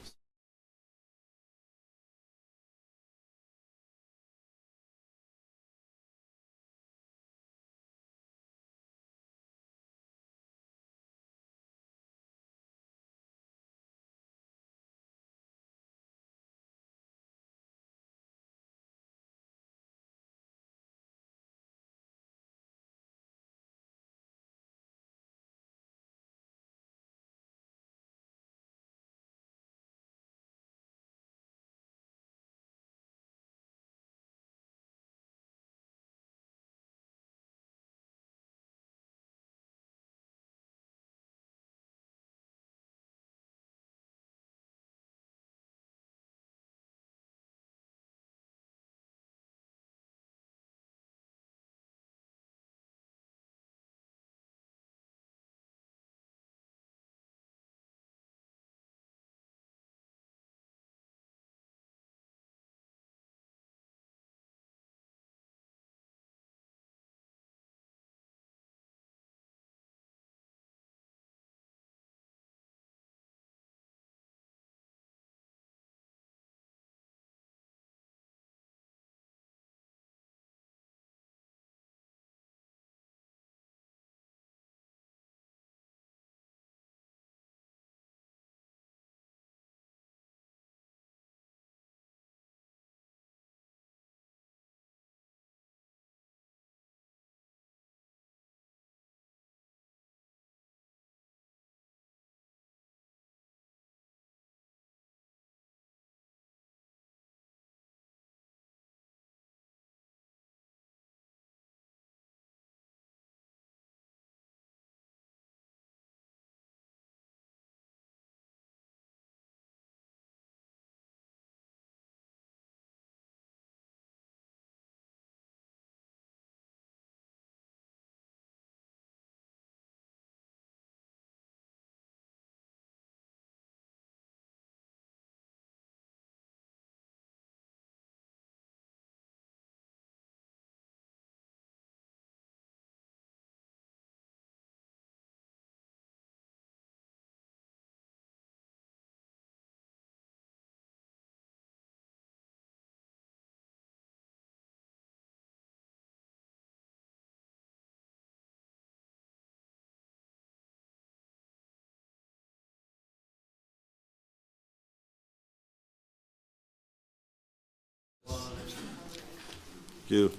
Thank you.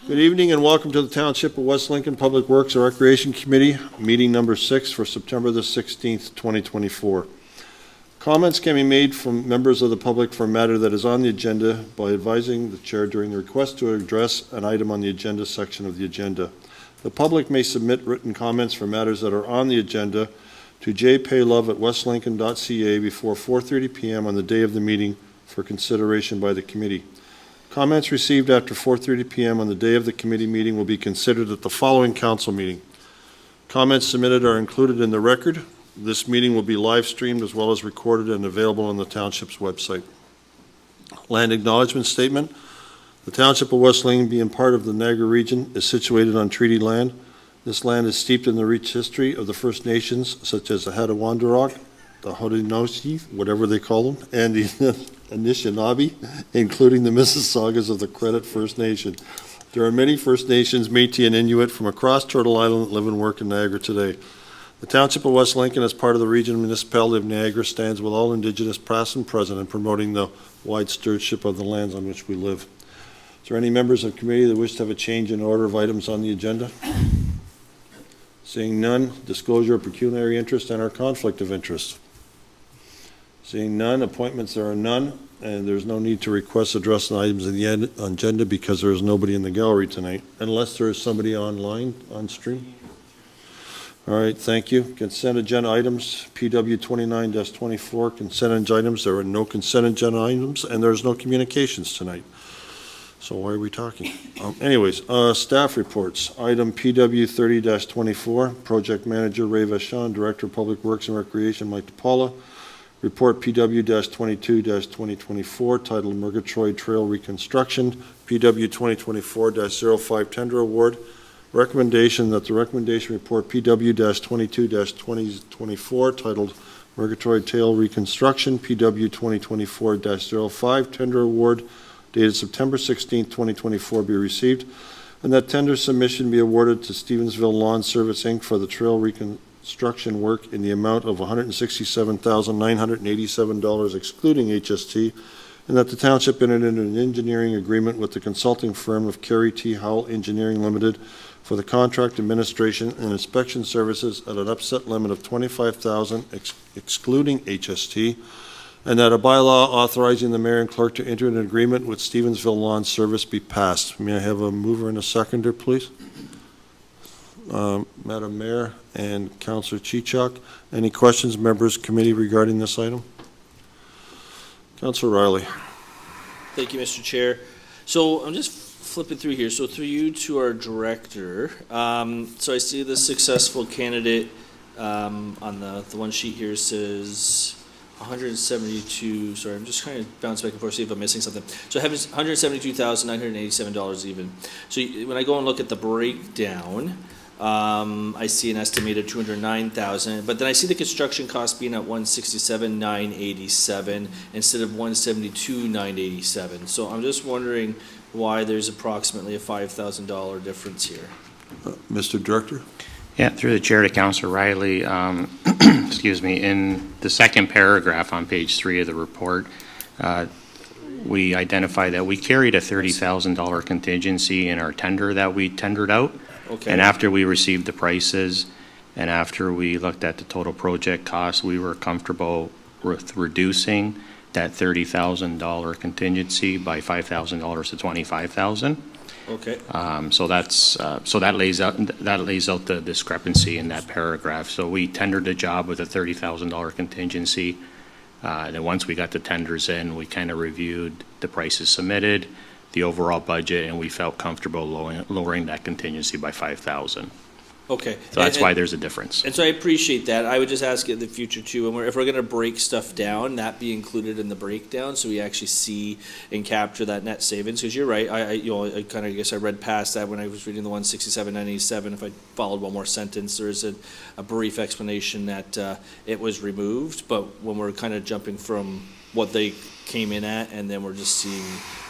Good evening and welcome to the Township of West Lincoln Public Works and Recreation Committee, meeting number 6 for September the 16th, 2024. Comments can be made from members of the public for a matter that is on the agenda by advising the chair during the request to address an item on the agenda section of the agenda. The public may submit written comments for matters that are on the agenda to jpaylove@westlincoln.ca before 4:30 p.m. on the day of the meeting for consideration by the committee. Comments received after 4:30 p.m. on the day of the committee meeting will be considered at the following council meeting. Comments submitted are included in the record. This meeting will be live streamed as well as recorded and available on the township's website. Land acknowledgement statement. The Township of West Lincoln, being part of the Niagara region, is situated on treaty land. This land is steeped in the rich history of the First Nations, such as the Hattawandurok, the Haudenosaunee, whatever they call them, and the Anishinaabe, including the Mississaugas of the Credit First Nation. There are many First Nations, Métis, and Inuit from across Turtle Island that live and work in Niagara today. The Township of West Lincoln, as part of the regional municipality of Niagara, stands with all Indigenous past and present in promoting the wide stewardship of the lands on which we live. Is there any members of the committee that wish to have a change in order of items on the agenda? Seeing none, disclosure of pecuniary interest and our conflict of interest. Seeing none, appointments, there are none, and there's no need to request addressing items in the agenda because there is nobody in the gallery tonight, unless there is somebody online, on stream. All right, thank you. Consent agenda items, PW 29-24, consent agenda items. There are no consent agenda items, and there's no communications tonight. So why are we talking? Anyways, staff reports. Item PW 30-24, Project Manager Ray Vachon, Director of Public Works and Recreation Mike DePaula. Report PW-22-2024, titled Murgatroyd Trail Reconstruction, PW 2024-05 Tender Award. Recommendation that the recommendation report PW-22-2024, titled Murgatroyd Trail Reconstruction, PW 2024-05 Tender Award, dated September 16, 2024, be received, and that tender submission be awarded to Stevensville Lawn Service, Inc. for the trail reconstruction work in the amount of $167,987, excluding HST, and that the township entered into an engineering agreement with the consulting firm of Carey T. Howell Engineering Limited for the contract administration and inspection services at an upset limit of $25,000, excluding HST, and that a bylaw authorizing the mayor and clerk to enter an agreement with Stevensville Lawn Service be passed. May I have a mover and a seconder, please? Madam Mayor and Councillor Chichok, any questions, members, committee, regarding this item? Councillor Riley. Thank you, Mr. Chair. So I'm just flipping through here. So through you to our director. So I see the successful candidate on the one sheet here says 172. Sorry, I'm just trying to bounce back and forth, see if I'm missing something. So I have $172,987 even. So when I go and look at the breakdown, I see an estimated $209,000, but then I see the construction cost being at $167,987 instead of $172,987. So I'm just wondering why there's approximately a $5,000 difference here. Mr. Director? Yeah, through the chair to Councillor Riley, excuse me, in the second paragraph on page 3 of the report, we identify that we carried a $30,000 contingency in our tender that we tendered out. Okay. And after we received the prices and after we looked at the total project cost, we were comfortable with reducing that $30,000 contingency by $5,000 to $25,000. Okay. So that lays out the discrepancy in that paragraph. So we tendered the job with a $30,000 contingency. Then once we got the tenders in, we kind of reviewed the prices submitted, the overall budget, and we felt comfortable lowering that contingency by $5,000. Okay. So that's why there's a difference. And so I appreciate that. I would just ask in the future too, if we're going to break stuff down, that be included in the breakdown so we actually see and capture that net savings. Because you're right, I kind of guess I read past that when I was reading the 167,987. If I followed one more sentence, there is a brief explanation that it was removed. But when we're kind of jumping from what they came in at and then we're just seeing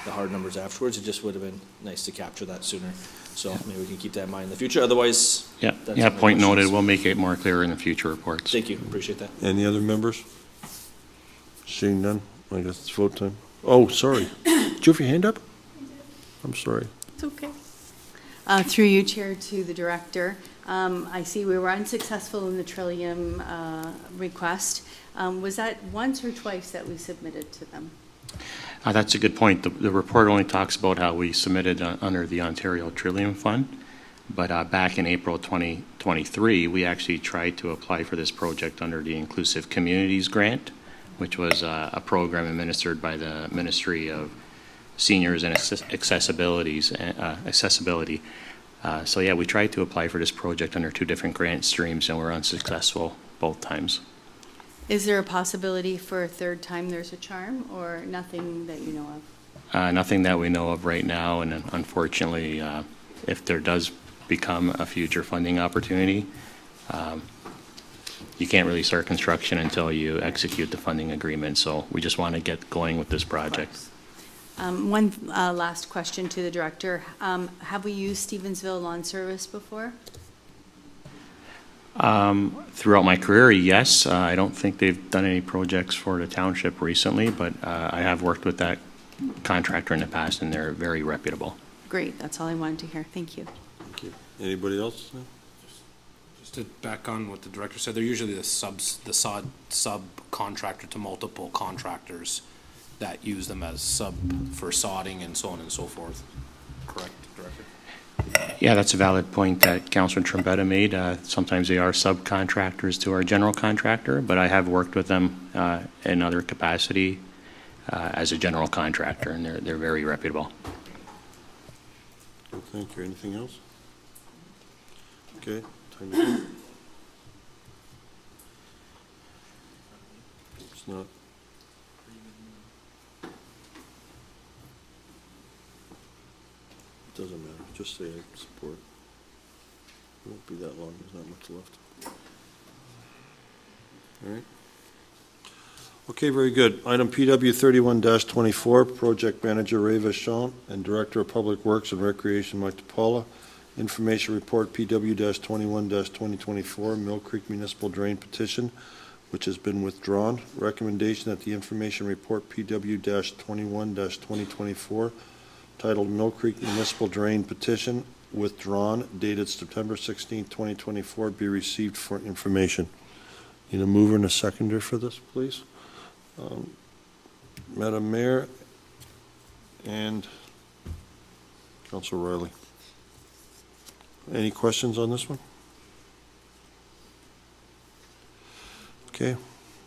the hard numbers afterwards, it just would have been nice to capture that sooner. So maybe we can keep that in mind in the future. Otherwise, Yeah, that's yeah. my Point noted. questions. We'll make it more clear in the future reports. Thank you. Appreciate that. Any other members? Seeing none, I guess it's vote time. Oh, sorry. Did you have your hand up? I'm sorry. It's okay. Through you, Chair, to the Director. I see we were unsuccessful in the Trillium request. Was that once or twice that we submitted to them? That's a good point. The report only talks about how we submitted under the Ontario Trillium Fund, but back in April 2023, we actually tried to apply for this project under the Inclusive Communities Grant, which was a program administered by the Ministry of Seniors and Accessibility. So yeah, we tried to apply for this project under 2 different grant streams and were unsuccessful both times. Is there a possibility for a third time there's a charm, or nothing that you know of? Nothing that we know of right now, and unfortunately, if there does become a future funding opportunity, you can't really start construction until you execute the funding agreement. So we just want to get going with this project. One last question to the Director. Have we used Stevensville Lawn Service before? Throughout my career, yes. I don't think they've done any projects for the township recently, but I have worked with that contractor in the past, and they're very reputable. Great, that's all I wanted to hear. Thank you. Thank you. Anybody else? Just to back on what the director said, they're usually the subcontractor to multiple contractors that use them as for sodding and so on and so forth. Correct, Director? Yeah, that's a valid point that Councilor Trombetta made. Sometimes they are subcontractors to our general contractor, but I have worked with them in other capacity as a general contractor, and they're very reputable. Well, thank you. Anything else? Okay, time to go. It's not. Doesn't matter, just say I support. It won't be that long, there's not much left. All right. Okay, very good. Item PW 31-24, Project Manager Ray Vachon and Director of Public Works and Recreation Mike DiPaula. Information Report PW-21-2024, Mill Creek Municipal Drain Petition, which has been withdrawn. Recommendation that the Information Report PW-21-2024 titled Mill Creek Municipal Drain Petition, withdrawn, dated September 16, 2024, be received for information. Need a mover and a seconder for this, please? Madam Mayor and Councilor Riley. Any questions on this one? Okay,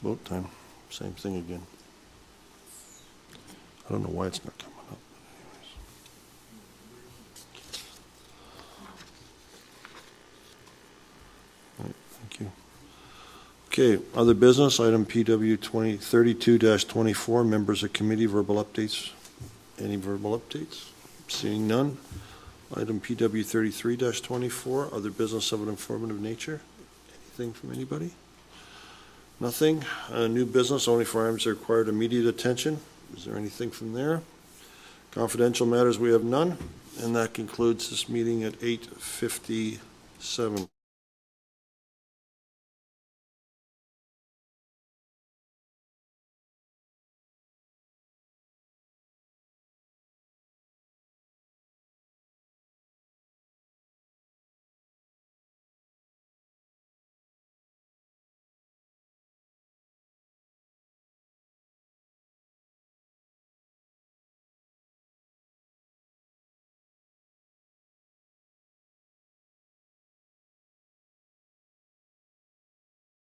vote time. Same thing again. I don't know why it's not coming up. Thank you. Okay, other business, item PW 32-24, members of committee, verbal updates. Any verbal updates? Seeing none. Item PW 33-24, other business of an informative nature. Anything from anybody? Nothing. New business, only for items that required immediate attention. Is there anything from there? Confidential matters, we have none. And that concludes this meeting at 8:57.